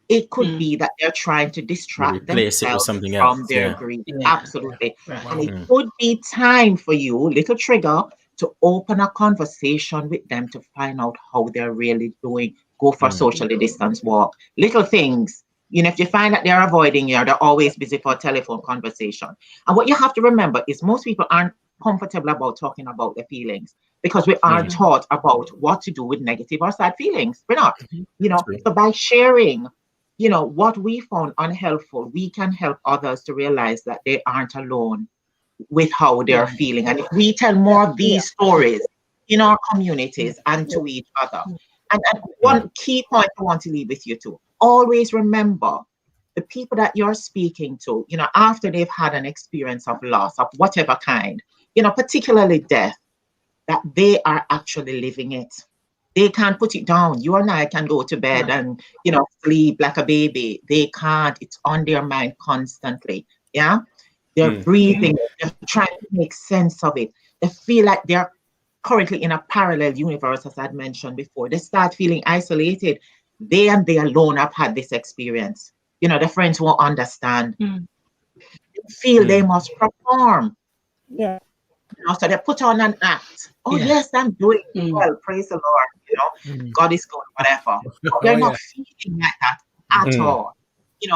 It could be that they're trying to distract replace it with themselves something from else. their Yeah. grief. Yeah. Absolutely. Right. And it could be time for you, little trigger, to open a conversation with them to find out how they're really doing. Go for a socially distanced walk. Little things. If you find that they're avoiding you, they're always busy for a telephone conversation. And what you have to remember is most people aren't comfortable about talking about their feelings because we aren't taught about what to do with negative or sad feelings. We're not. So by sharing, what we found unhelpful, we can help others to realize that they aren't alone with how they're feeling. And if we tell more of these stories in our communities and to each other. And one key point I want to leave with you too, always remember the people that you're speaking to, after they've had an experience of loss of whatever kind, particularly death, that they are actually living it. They can't put it down. You and I can go to bed and, sleep like a baby. They can't. It's on their mind constantly. Yeah. They're breathing. They're trying to make sense of it. They feel like they're currently in a parallel universe, as I'd mentioned before. They start feeling isolated. They and they alone have had this experience. The friends won't understand. They feel they must perform. Yeah. So they put on an act. Oh, yes, I'm doing well. Praise the Lord. God is good, whatever. But they're not feeling like that at all.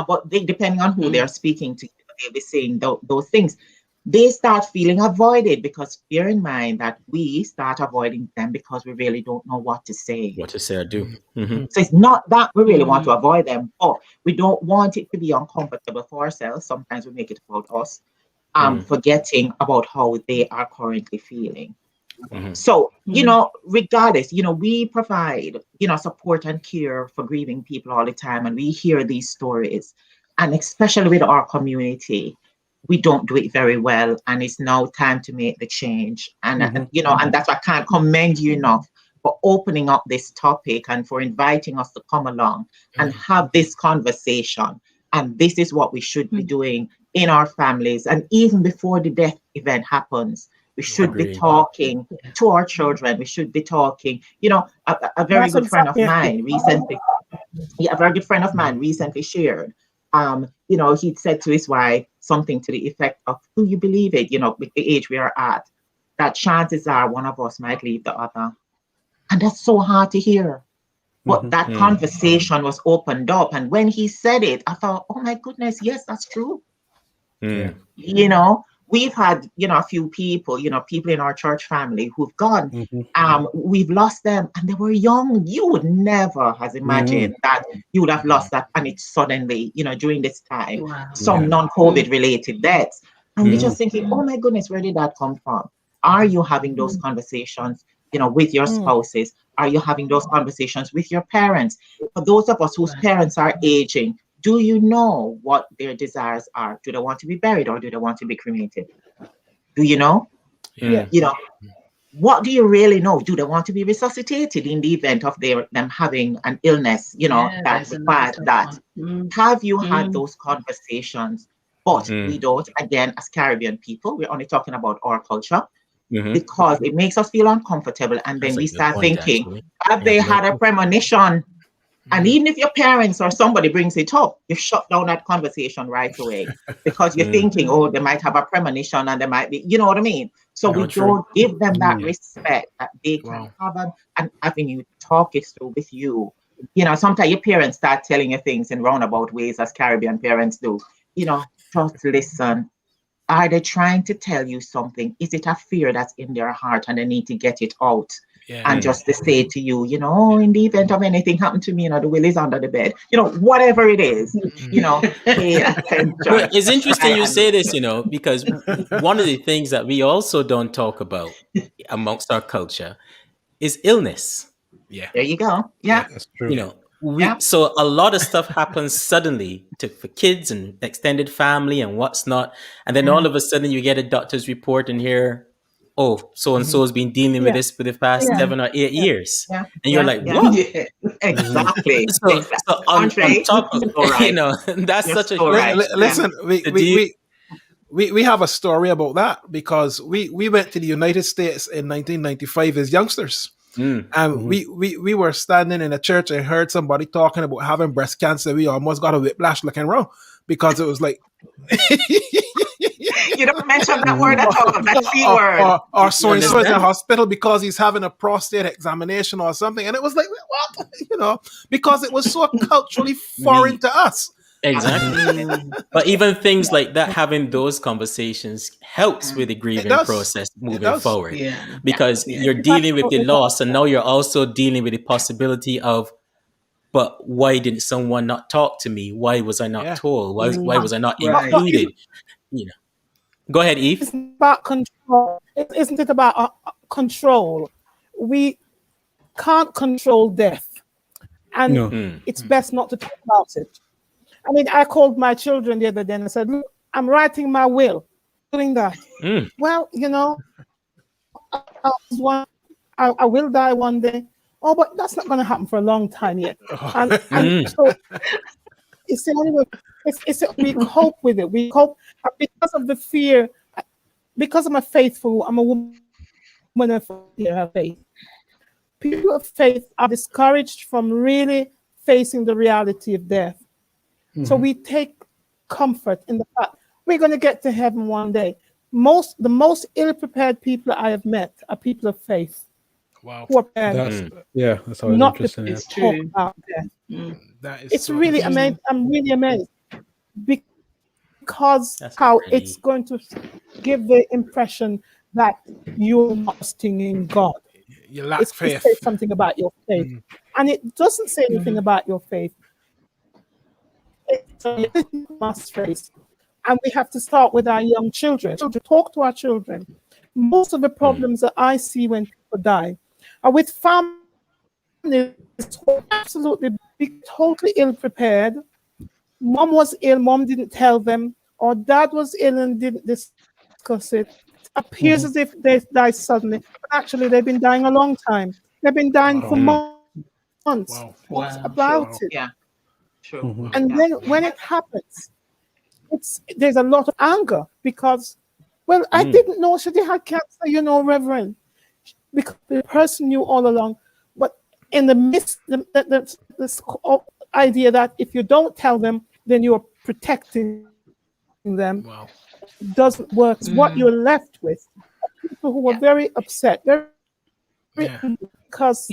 But they, depending on who they're speaking to, they'll be saying those things. They start feeling avoided because bear in mind that we start avoiding them because we really don't know what to say. What to say or do. So it's not that we really want to avoid them, but we don't want it to be uncomfortable for ourselves. Sometimes we make it about us, forgetting about how they are currently feeling. So, regardless, we provide, support and care for grieving people all the time. And we hear these stories, and especially with our community, we don't do it very well. And it's now time to make the change. And, and that's why I can't commend you enough for opening up this topic and for inviting us to come along and have this conversation. And this is what we should be doing in our families. And even before the death event happens, we should be talking to our children. We should be talking, a very good friend of mine recently, shared, he'd said to his wife something to the effect of, do you believe it, with the age we are at, that chances are one of us might leave the other. And that's so hard to hear. But that conversation was opened up. And when he said it, I thought, oh my goodness, yes, that's true. We've had, a few people, people in our church family who've gone. We've lost them and they were young. You would never have imagined that you would have lost that. And it's suddenly, during this time, some non-COVID related deaths. And we're just thinking, oh my goodness, where did that come from? Are you having those conversations, with your spouses? Are you having those conversations with your parents? For those of us whose parents are aging, do you know what their desires are? Do they want to be buried or do they want to be cremated? Do you know? What do you really know? Do they want to be resuscitated in the event of them having an illness, that requires that? Have you had those conversations? But we don't, again, as Caribbean people, we're only talking about our culture because it makes us feel uncomfortable. And then we start thinking, have they had a premonition? And even if your parents or somebody brings it up, you shut down that conversation right away because you're thinking, oh, they might have a premonition and they might be, you know what I mean? So we don't give them that respect that they can have an avenue to talk it through with you. Sometimes your parents start telling you things in roundabout ways as Caribbean parents do. Just listen. Are they trying to tell you something? Is it a fear that's in their heart and they need to get it out? And just to say to you, in the event of anything happen to me, the will is under the bed, whatever it is, pay attention. Well, it's interesting you say this, because one of the things that we also don't talk about amongst our culture is illness. Yeah. There you go. Yeah. That's true. So a lot of stuff happens suddenly for kids and extended family and what's not. And then all of a sudden you get a doctor's report and hear, oh, so-and-so has been dealing with this for the past 7 or 8 years. And you're like, what? Yeah. Exactly. So on top of, that's yes. such a... Listen, we have a story about that because we went to the United States in 1995 as youngsters. And we were standing in a church and heard somebody talking about having breast cancer. We almost got a whiplash looking around because it was like You don't mention that word at all, that C word. Or so and so is in the hospital because he's having a prostate examination or something. And it was like, what? Because it was so culturally foreign to us. Exactly. But even things like that, having those conversations helps with the grieving process moving forward. Because you're dealing with the loss, and now you're also dealing with the possibility of, but why didn't someone not talk to me? Why was I not told? Why was I not included? Go ahead, Eve. It's about control. Isn't it about control? We can't control death. And it's best not to talk about it. I mean, I called my children the other day and I said, look, I'm writing my will. Doing that. Well, I will die one day. Oh, but that's not going to happen for a long time yet. And so it's the only way. We cope with it. We cope because of the fear. Because I'm a woman of faith. People of faith are discouraged from really facing the reality of death. So we take comfort in the fact we're going to get to heaven one day. The most ill-prepared people I have met are people of faith. Wow. Who are that's always not interesting. to talk about death. That is it's so really amazing. I'm really amazed because it's going to give the impression that you're trusting in God. You lack faith. It says something about your faith. And it doesn't say anything about your faith. It's a must face. And we have to start with our young children. So to talk to our children. Most of the problems that I see when people die are with families absolutely totally ill-prepared. Mom was ill, mom didn't tell them, or dad was ill and didn't discuss it. It appears as if they died suddenly, but actually they've been dying a long time. They've been dying for months. What's about it? Yeah, true. And then when it happens, there's a lot of anger because, well, I didn't know she had cancer, Reverend, because the person knew all along. But in the midst, this idea that if you don't tell them, then you're protecting them, doesn't work. What you're left with are people who are very upset, because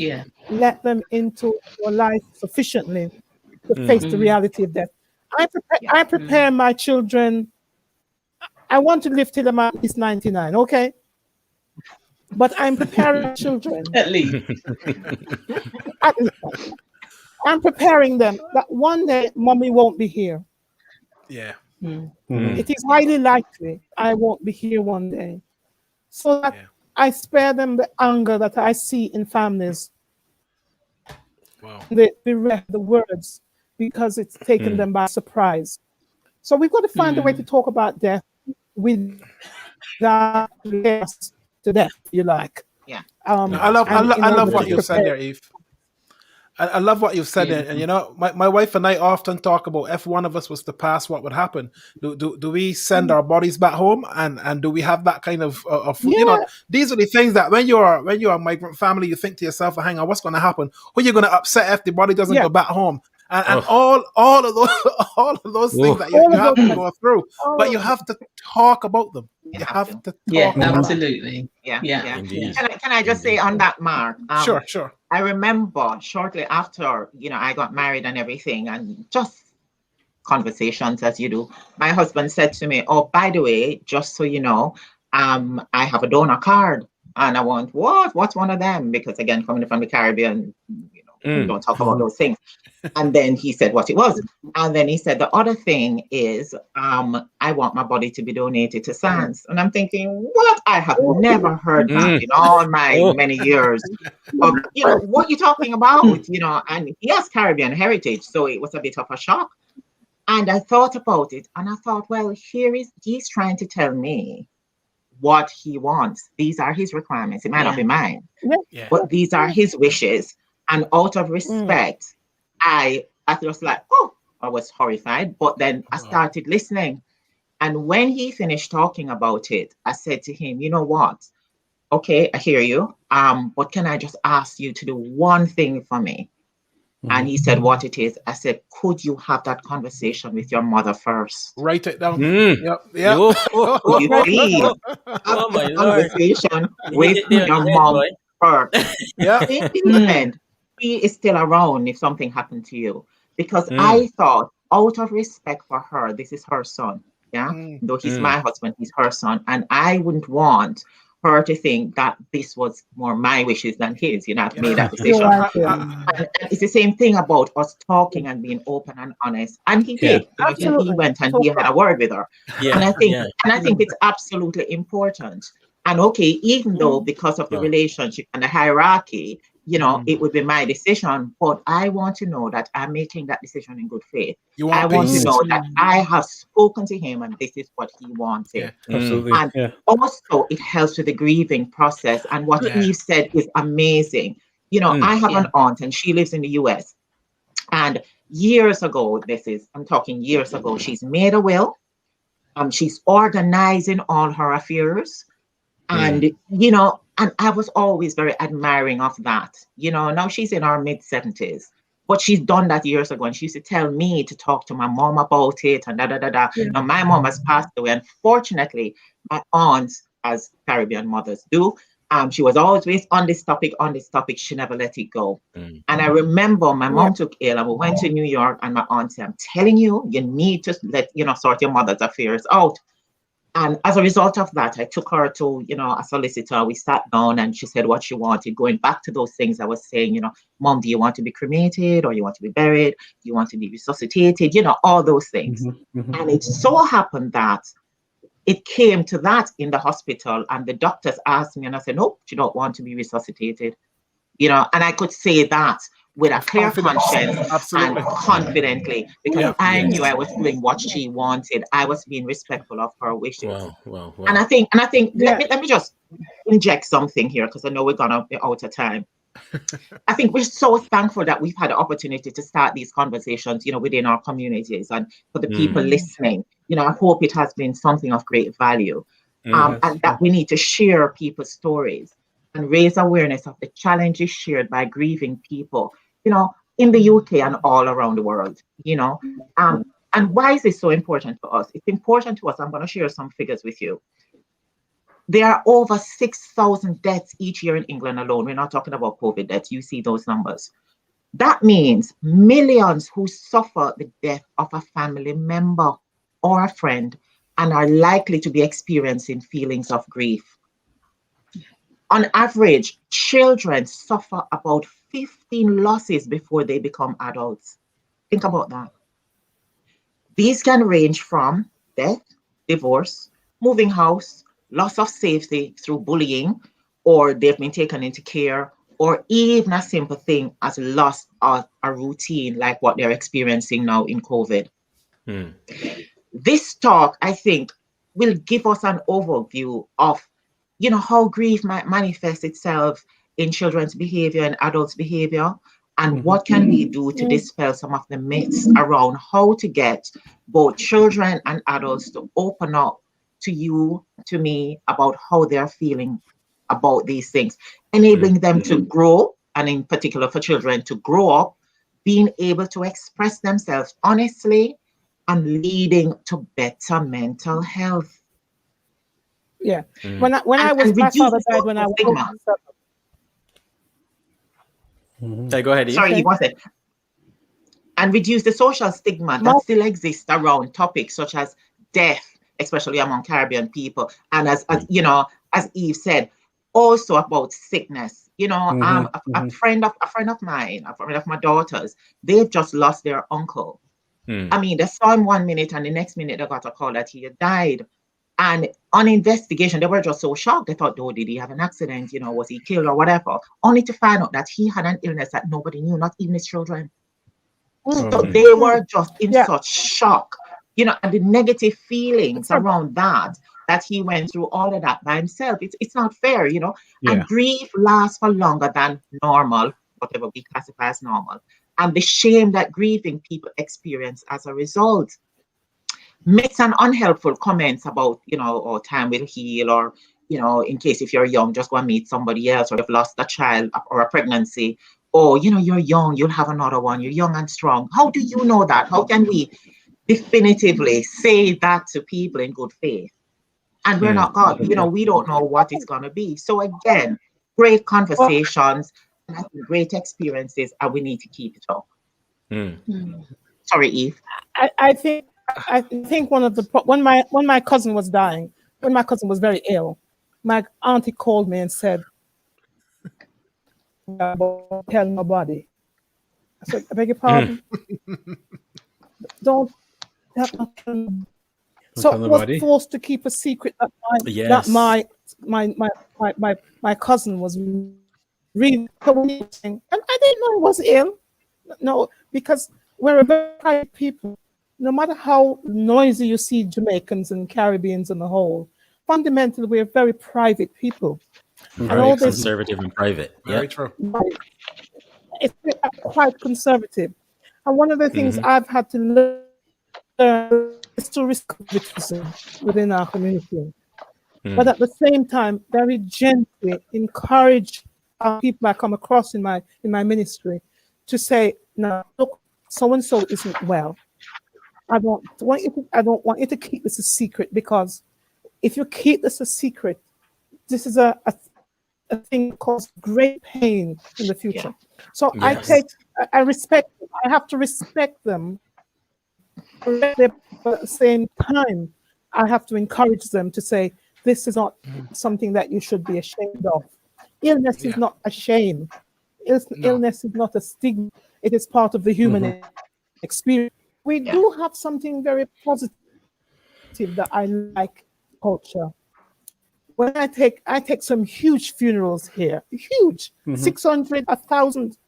let them into your life sufficiently to face the reality of death. I prepare my children. I want to live till I'm at least 99, okay? But I'm preparing children. At least. I'm preparing them that one day mommy won't be here. Yeah. It is highly likely I won't be here one day. So that I spare them the anger that I see in families. The words, because it's taken them by surprise. So we've got to find a way to talk about death without to death, you like. Yeah. I love what you said there, Eve. I love what you've said, and my wife and I often talk about if one of us was to pass, what would happen? Do we send our bodies back home, and do we have that kind of these are the things that when you're a migrant family, you think to yourself, hang on, what's going to happen? Who are you going to upset if the body doesn't go back home? And all of those things that you have to go through, but you have to talk about them. You have to talk about absolutely. Them. Yeah. Can I just say on that, Mark? Sure. I remember shortly after, I got married and everything, and just conversations as you do. My husband said to me, "Oh, by the way, just so you know, I have a donor card." And I went, "What? What's one of them?" Because again, coming from the Caribbean, we don't talk about those things. And then he said what it was. And then he said, the other thing is, I want my body to be donated to science. And I'm thinking, what? I have never heard that in all my many years of, what you talking about, and he has Caribbean heritage. So it was a bit of a shock. And I thought about it and I thought, well, he's trying to tell me what he wants. These are his requirements. It might not be mine, but these are his wishes. And out of respect, I was like, I was horrified. But then I started listening. And when he finished talking about it, I said to him, you know what? okay, I hear you. But can I just ask you to do one thing for me? And he said, what it is. I said, could you have that conversation with your mother first? Write it down. Yep. You see, have my the Lord. conversation You with hit it there on your the head, mom boy. first. Yeah. In the event, she is still around if something happened to you. Because I thought, out of respect for her, this is her son. Yeah. Though he's my husband, he's her son. And I wouldn't want her to think that this was more my wishes than his. I've made that decision. And it's the same thing about us talking and being open and honest. And he did. He went and he had a word with her. And I think it's absolutely important. And okay, even though because of the relationship and the hierarchy, it would be my decision, but I want to know that I'm making that decision in good faith. I want to know that I have spoken to him and this is what he wanted. Absolutely. And also it helps with the grieving process. And what Eve said is amazing. I have an aunt and she lives in the US. And years ago, I'm talking years ago, she's made a will. She's organizing all her affairs. And, and I was always very admiring of that. Now she's in her mid-70s, but she's done that years ago. And she used to tell me to talk to my mom about it and da. Now my mom has passed away. Unfortunately, my aunt, as Caribbean mothers do, she was always on this topic. She never let it go. And I remember my mom took ill and we went to New York and my aunt said, I'm telling you, you need to sort your mother's affairs out. And as a result of that, I took her to, a solicitor. We sat down and she said what she wanted, going back to those things I was saying, Mom, do you want to be cremated or you want to be buried? Do you want to be resuscitated? All those things. And it so happened that it came to that in the hospital and the doctors asked me and I said, no, she don't want to be resuscitated. And I could say that with a clear conscience and confidently because I knew I was doing what she wanted. I was being respectful of her wishes. Wow. And I think let me just inject something here because I know we're gonna be out of time. I think we're so thankful that we've had the opportunity to start these conversations, within our communities and for the people listening. I hope it has been something of great value. And that we need to share people's stories and raise awareness of the challenges shared by grieving people, in the UK and all around the world, and why is this so important to us? It's important to us. I'm going to share some figures with you. There are over 6,000 deaths each year in England alone. We're not talking about COVID deaths. You see those numbers. That means millions who suffer the death of a family member or a friend and are likely to be experiencing feelings of grief. On average, children suffer about 15 losses before they become adults. Think about that. These can range from death, divorce, moving house, loss of safety through bullying, or they've been taken into care, or even a simple thing as loss of a routine like what they're experiencing now in COVID. This talk, I think, will give us an overview of how grief might manifest itself in children's behavior and adults' behavior, and what can we do to dispel some of the myths around how to get both children and adults to open up to you, to me, about how they're feeling about these things, enabling them to grow, and in particular for children to grow up, being able to express themselves honestly and leading to better mental health. Yeah. When I was, my father died when I was 47. Okay, go ahead, Eve. Sorry, Eve, what's it? And reduce the social stigma that still exists around topics such as death, especially among Caribbean people. And as Eve said, also about sickness. A friend of mine, a friend of my daughter's, they've just lost their uncle. I mean, they saw him 1 minute and the next minute they got a call that he had died. And on investigation, they were just so shocked. They thought, oh, did he have an accident? Was he killed or whatever? Only to find out that he had an illness that nobody knew, not even his children. So they were just in such shock, and the negative feelings around that he went through all of that by himself. It's not fair, and grief lasts for longer than normal, whatever we classify as normal. And the shame that grieving people experience as a result. Myths and unhelpful comments about, time will heal, or, in case if you're young, just go and meet somebody else, or you've lost a child or a pregnancy. Oh, you're young, you'll have another one. You're young and strong. How do you know that? How can we definitively say that to people in good faith? And we're not God. We don't know what it's going to be. So again, great conversations, great experiences, and we need to keep it up. Sorry, Eve. I think when my cousin was dying, when my cousin was very ill, my auntie called me and said, "Don't tell nobody." I said, "I beg your pardon." Don't tell nobody. So I was forced to keep a secret that my cousin was really and I didn't know he was ill. No, because we're a very private people. No matter how noisy you see Jamaicans and Caribbeans on the whole, fundamentally we're very private people. Very conservative and private. Very true. It's quite conservative. And one of the things I've had to learn is to respect within our community. But at the same time, very gently encourage our people I come across in my ministry to say, "No, look, so and so isn't well. I don't want you to keep this a secret, because if you keep this a secret, this is a thing that causes great pain in the future." So I respect them. I have to respect them. But at the same time, I have to encourage them to say, this is not something that you should be ashamed of. Illness is not a shame. Illness is not a stigma. It is part of the human experience. We do have something very positive that I like culture. When I take some huge funerals here, huge, 600, 1,000.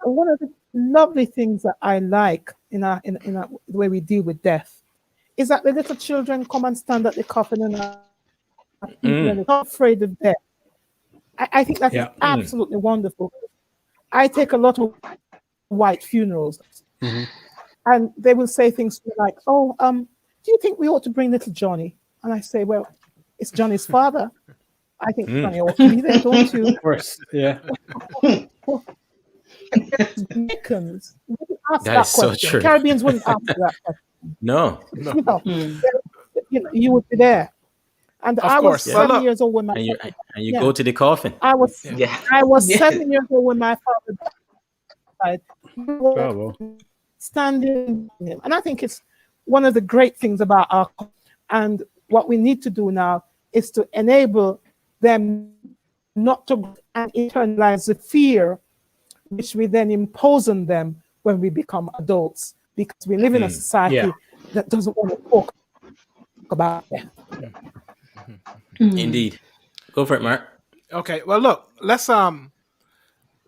And one of the lovely things that I like in the way we deal with death is that the little children come and stand at the coffin and are not afraid of death. I think that's absolutely wonderful. I take a lot of white funerals, and they will say things like, "Oh, do you think we ought to bring little Johnny?" And I say, "Well, it's Johnny's father. I think Johnny ought to be there, don't you?" Of course, yeah. Jamaicans wouldn't ask That is so question. true. Caribbeans wouldn't ask that question. No. You would be there. And I was 7 years old when my and you go to the coffin. I was 7 years old when my father died. Bravo. Standing with him. And I think it's one of the great things about our culture. And what we need to do now is to enable them not to internalize the fear which we then impose on them when we become adults, because we live in a society that doesn't want to talk about it. Indeed. Go for it, Mark. Okay. Well, look, let's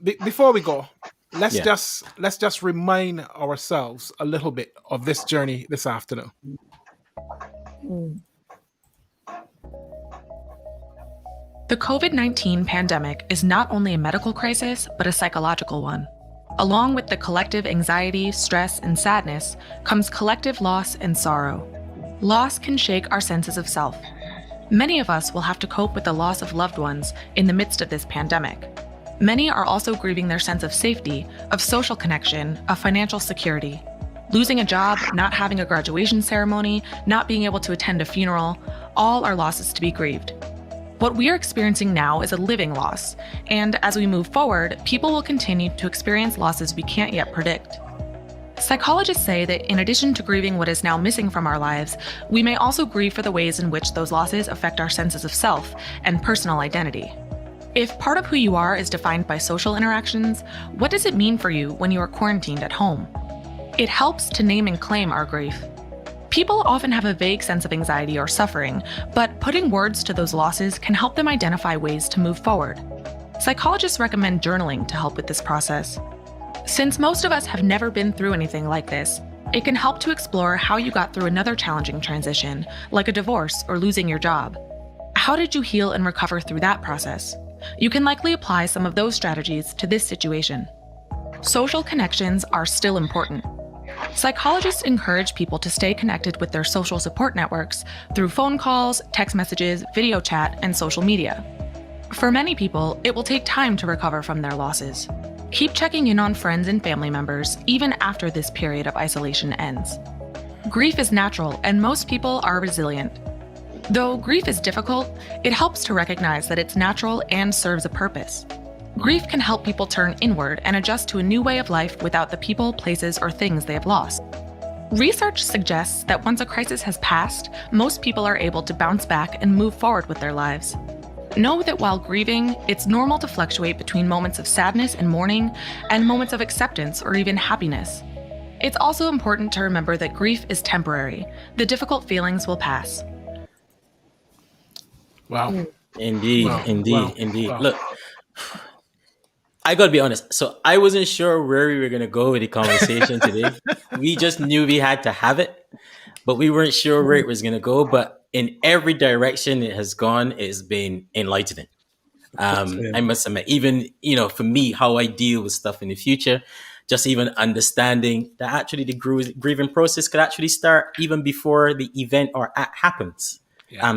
before we go, let's just remind ourselves a little bit of this journey this afternoon. The COVID-19 pandemic is not only a medical crisis, but a psychological one. Along with the collective anxiety, stress, and sadness comes collective loss and sorrow. Loss can shake our senses of self. Many of us will have to cope with the loss of loved ones in the midst of this pandemic. Many are also grieving their sense of safety, of social connection, of financial security. Losing a job, not having a graduation ceremony, not being able to attend a funeral, all are losses to be grieved. What we are experiencing now is a living loss, and as we move forward, people will continue to experience losses we can't yet predict. Psychologists say that in addition to grieving what is now missing from our lives, we may also grieve for the ways in which those losses affect our senses of self and personal identity. If part of who you are is defined by social interactions, what does it mean for you when you are quarantined at home? It helps to name and claim our grief. People often have a vague sense of anxiety or suffering, but putting words to those losses can help them identify ways to move forward. Psychologists recommend journaling to help with this process. Since most of us have never been through anything like this, it can help to explore how you got through another challenging transition, like a divorce or losing your job. How did you heal and recover through that process? You can likely apply some of those strategies to this situation. Social connections are still important. Psychologists encourage people to stay connected with their social support networks through phone calls, text messages, video chat, and social media. For many people, it will take time to recover from their losses. Keep checking in on friends and family members even after this period of isolation ends. Grief is natural, and most people are resilient. Though grief is difficult, it helps to recognize that it's natural and serves a purpose. Grief can help people turn inward and adjust to a new way of life without the people, places, or things they have lost. Research suggests that once a crisis has passed, most people are able to bounce back and move forward with their lives. Know that while grieving, it's normal to fluctuate between moments of sadness and mourning and moments of acceptance or even happiness. It's also important to remember that grief is temporary. The difficult feelings will pass. Wow. Indeed, Wow. indeed, Wow. indeed. Wow. Look, I gotta be honest. So I wasn't sure where we were gonna go with the conversation today. We just knew we had to have it, but we weren't sure where it was gonna go. But in every direction it has gone, it's been enlightening. I must admit, even for me, how I deal with stuff in the future, just even understanding that actually the grieving process could actually start even before the event or act happens.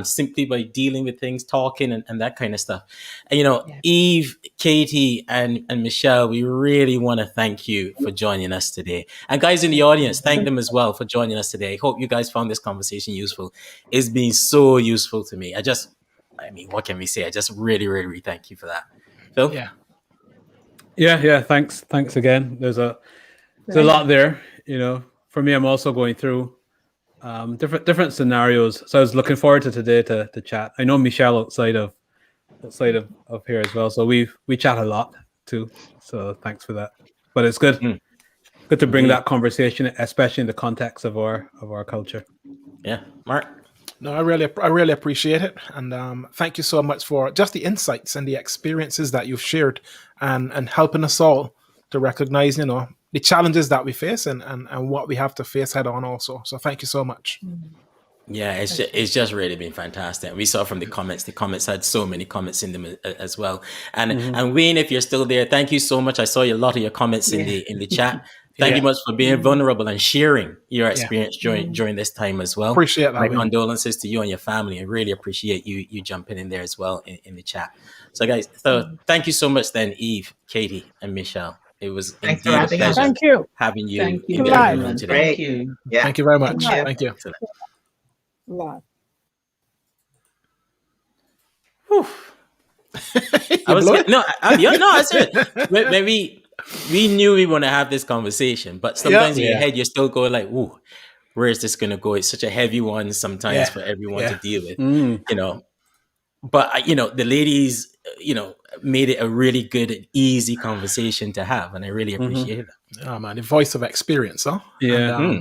Simply by dealing with things, talking, and that kind of stuff. And Eve, Katie, and Michelle, we really want to thank you for joining us today. And guys in the audience, thank them as well for joining us today. Hope you guys found this conversation useful. It's been so useful to me. What can we say? I just really, really, really thank you for that. Phil? Yeah. Thanks again. There's a lot there. For me, I'm also going through different scenarios. So I was looking forward to today to chat. I know Michelle outside of here as well. So we chat a lot too. So thanks for that. But it's good to bring that conversation, especially in the context of our culture. Yeah, Mark. No, I really appreciate it, and thank you so much for just the insights and the experiences that you've shared, and helping us all to recognize, the challenges that we face and what we have to face head on also. So thank you so much. Yeah, it's just really been fantastic. We saw from the comments had so many comments in them as well. And Wayne, if you're still there, thank you so much. I saw a lot of your comments in the chat. Thank you much for being vulnerable and sharing your experience during this time as well. Appreciate that. My condolences to you and your family. I really appreciate you jumping in there as well in the chat. So guys, thank you so much then, Eve, Katie, and Michelle. It was indeed a pleasure having you in the room today. Thank you. Yeah. Thank you very much. Thank you. I said maybe we knew we want to have this conversation, but sometimes in your head you're still going like, "Ooh, where is this going to go?" It's such a heavy one sometimes for everyone to deal with, But the ladies, made it a really good and easy conversation to have, and I really appreciate it. Oh man, the voice of experience, huh? Yeah,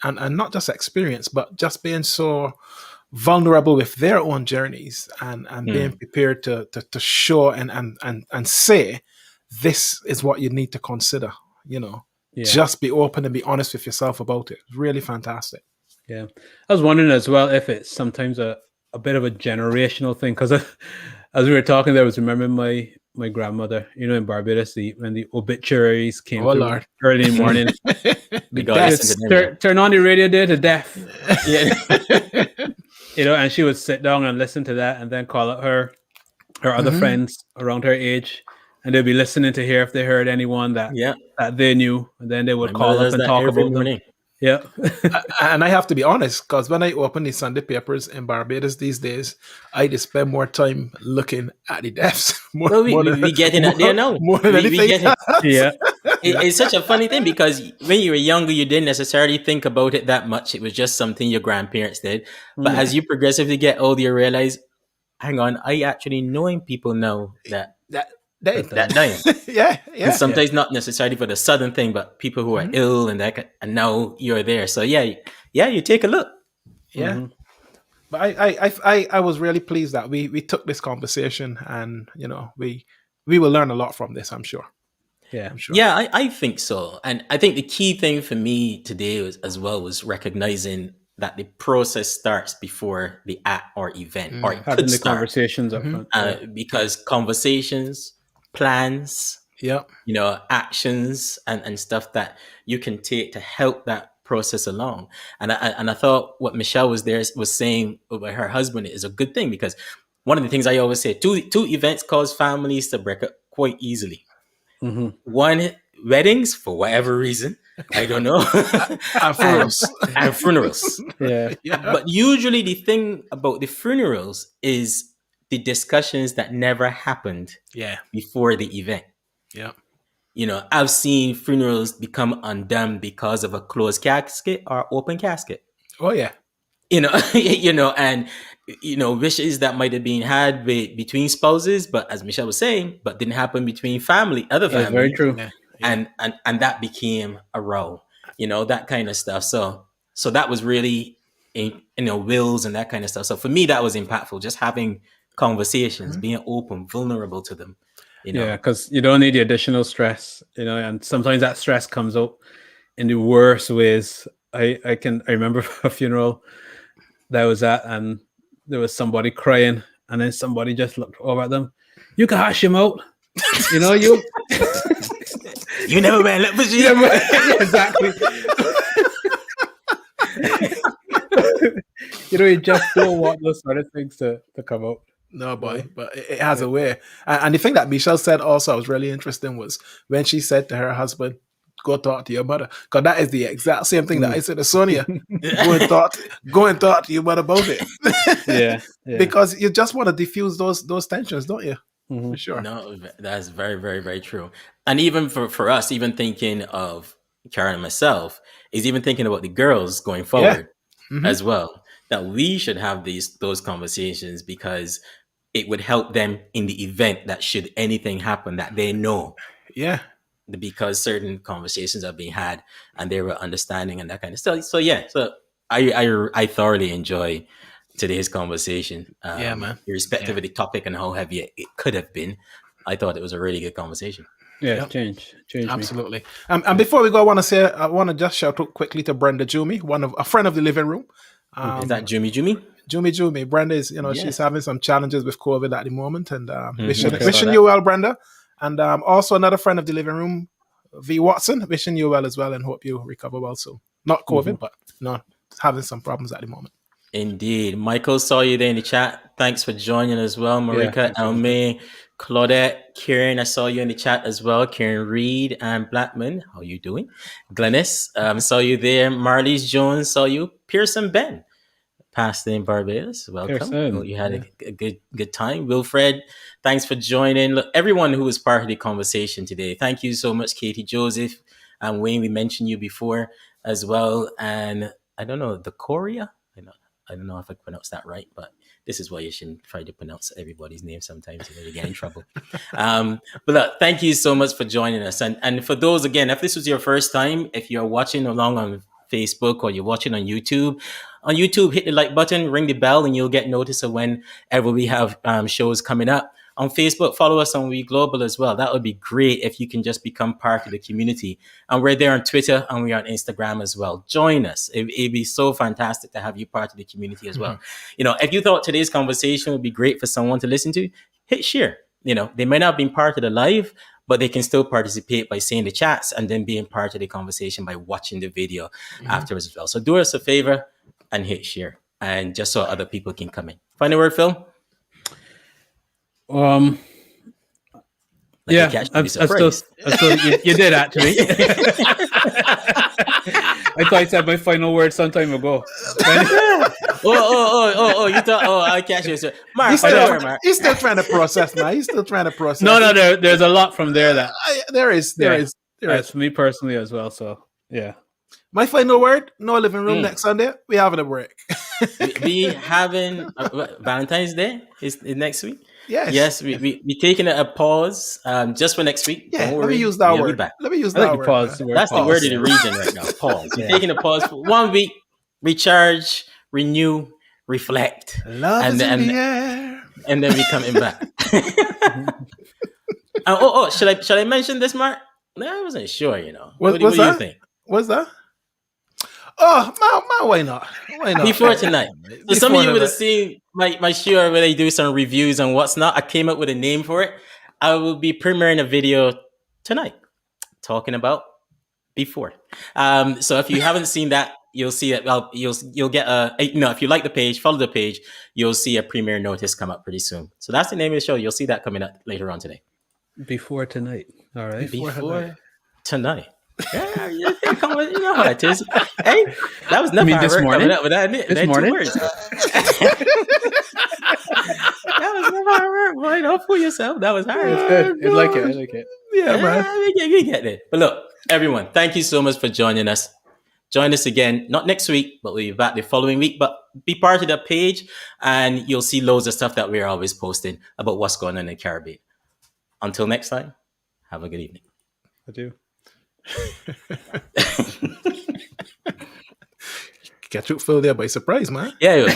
and not just experience, but just being so vulnerable with their own journeys and being prepared to show and say, this is what you need to consider. Just be open and be honest with yourself about it. Really fantastic. Yeah, I was wondering as well if it's sometimes a bit of a generational thing, because as we were talking there, I was remembering my grandmother, in Barbados, when the obituaries came through early in the morning. Turn on the radio there to death. And she would sit down and listen to that, and then call out her other friends around her age, and they'd be listening to hear if they heard anyone that they knew, and then they would call up and talk about them. Yeah. And I have to be honest, because when I open the Sunday papers in Barbados these days, I just spend more time looking at the deaths. We getting it there now. More than anything else. Yeah. It's such a funny thing, because when you were younger, you didn't necessarily think about it that much. It was just something your grandparents did. But as you progressively get older, you realize, hang on, I actually knowing people now that dying. Yeah. And sometimes not necessarily for the sudden thing, but people who are ill and now you're there. So you take a look. Yeah. But I was really pleased that we took this conversation, and we will learn a lot from this, I'm sure. Yeah, I'm sure. Yeah, I think so. And I think the key thing for me today was recognizing that the process starts before the act or event, or it having could the start. Conversations up front. Because conversations, plans, Yeah. You know, actions and stuff that you can take to help that process along. And I thought what Michelle was saying about her husband is a good thing, because one of the things I always say, two events cause families to break up quite easily. Mm-hmm. One, weddings, for whatever reason, I don't know. And funerals. And funerals. Yeah. But usually the thing about the funerals is the discussions that never happened before the event. Yeah. You know, I've seen funerals become undone because of a closed casket or open casket. Oh yeah. You know, and wishes that might have been had between spouses, but as Michelle was saying, but didn't happen between other families. Very true. Yeah. And that became a row, that kind of stuff. So that was really, wills and that kind of stuff. So for me, that was impactful, just having conversations, being open, vulnerable to them. Yeah, because you don't need the additional stress, and sometimes that stress comes out in the worst ways. I remember a funeral that I was at, and there was somebody crying, and then somebody just looked over at them. You can hash him out, you never man, let me see. Exactly. You just don't want those sort of things to come out. No, boy, but it has a way. And the thing that Michelle said also was really interesting was when she said to her husband, go talk to your mother. Because that is the exact same thing that I said to Sonia. Go and talk to your mother about it. Yeah. Because you just want to diffuse those tensions, don't you? Mm-hmm. For sure. No, that's very, very, very true. And even for us, even thinking of Karen and myself, is even thinking about the girls going forward as well. That we should have those conversations, because it would help them in the event that should anything happen, that they know. Yeah. Because certain conversations are being had and they were understanding and that kind of stuff. So I thoroughly enjoy today's conversation. Man. Irrespective of the topic and how heavy it could have been, I thought it was a really good conversation. Yeah, change absolutely. Me. And before we go, I want to just shout out quickly to Brenda Jumi, a friend of the living room. Is that Jumi? Jumi. Brenda is, she's having some challenges with COVID at the moment, and wishing you well, Brenda. And also another friend of the living room, V Watson, wishing you well as well, and hope you recover well soon. Not COVID, but having some problems at the moment. Indeed. Michael, saw you there in the chat. Thanks for joining as well. Marika, Elme, Claudette, Kieran, I saw you in the chat as well. Kieran Reed and Blackman, how you doing? Glennis, saw you there. Marlies Jones, saw you. Pearson Ben, Pastor in Barbados, welcome. Hope you had a good time. Wilfred, thanks for joining. Look, everyone who was part of the conversation today, thank you so much. Katie Joseph and Wayne, we mentioned you before as well. And I don't know, the Korea? I don't know if I pronounced that right, but this is why you shouldn't try to pronounce everybody's name sometimes, you get in trouble. But look, thank you so much for joining us. And for those, again, if this was your first time, if you're watching along on Facebook or you're watching on YouTube, hit the like button, ring the bell, and you'll get notice of whenever we have shows coming up. On Facebook, follow us on We Global as well. That would be great if you can just become part of the community. And we're there on Twitter and we're on Instagram as well. Join us. It'd be so fantastic to have you part of the community as well. If you thought today's conversation would be great for someone to listen to, hit share. They might not have been part of the live, but they can still participate by saying the chats and then being part of the conversation by watching the video afterwards as well. So do us a favor and hit share, and just so other people can come in. Final word, Phil? I still you did actually. I thought I said my final word some time ago. You thought? I catch you. Mark, he's still trying to process now. He's still trying to process. No, there's a lot from there that there is. For me personally as well. So yeah. My final word: no living room next Sunday. We having a break. we having Valentine's Day is next week. Yes, we taking a pause just for next week. Yeah, let me use that word. Let me use that word. Pause. That's the word of the region right now. Pause. We're taking a pause for 1 week, recharge, renew, reflect, and then we coming back. Should I mention this, Mark? No, I wasn't sure. What do you think? What's that? Oh, why not? Before tonight. So some of you would have seen my show where they do some reviews and what's not. I came up with a name for it. I will be premiering a video tonight, talking about before. So if you haven't seen that, you'll see it. Well, you'll get if you like the page, follow the page, you'll see a premiere notice come up pretty soon. So that's the name of the show. You'll see that coming up later on today. Before tonight. All right. Before tonight. Yeah, you know how it is. Hey, that was nothing. This morning. This morning. That was never hard work, boy. Don't fool yourself. That was hard. It's good. I like it. Yeah, man. We get it. But look, everyone, thank you so much for joining us. Join us again, not next week, but we'll be back the following week. But be part of the page, and you'll see loads of stuff that we're always posting about what's going on in the Caribbean. Until next time, have a good evening. I do. Catch you Phil there by surprise, man. Yeah,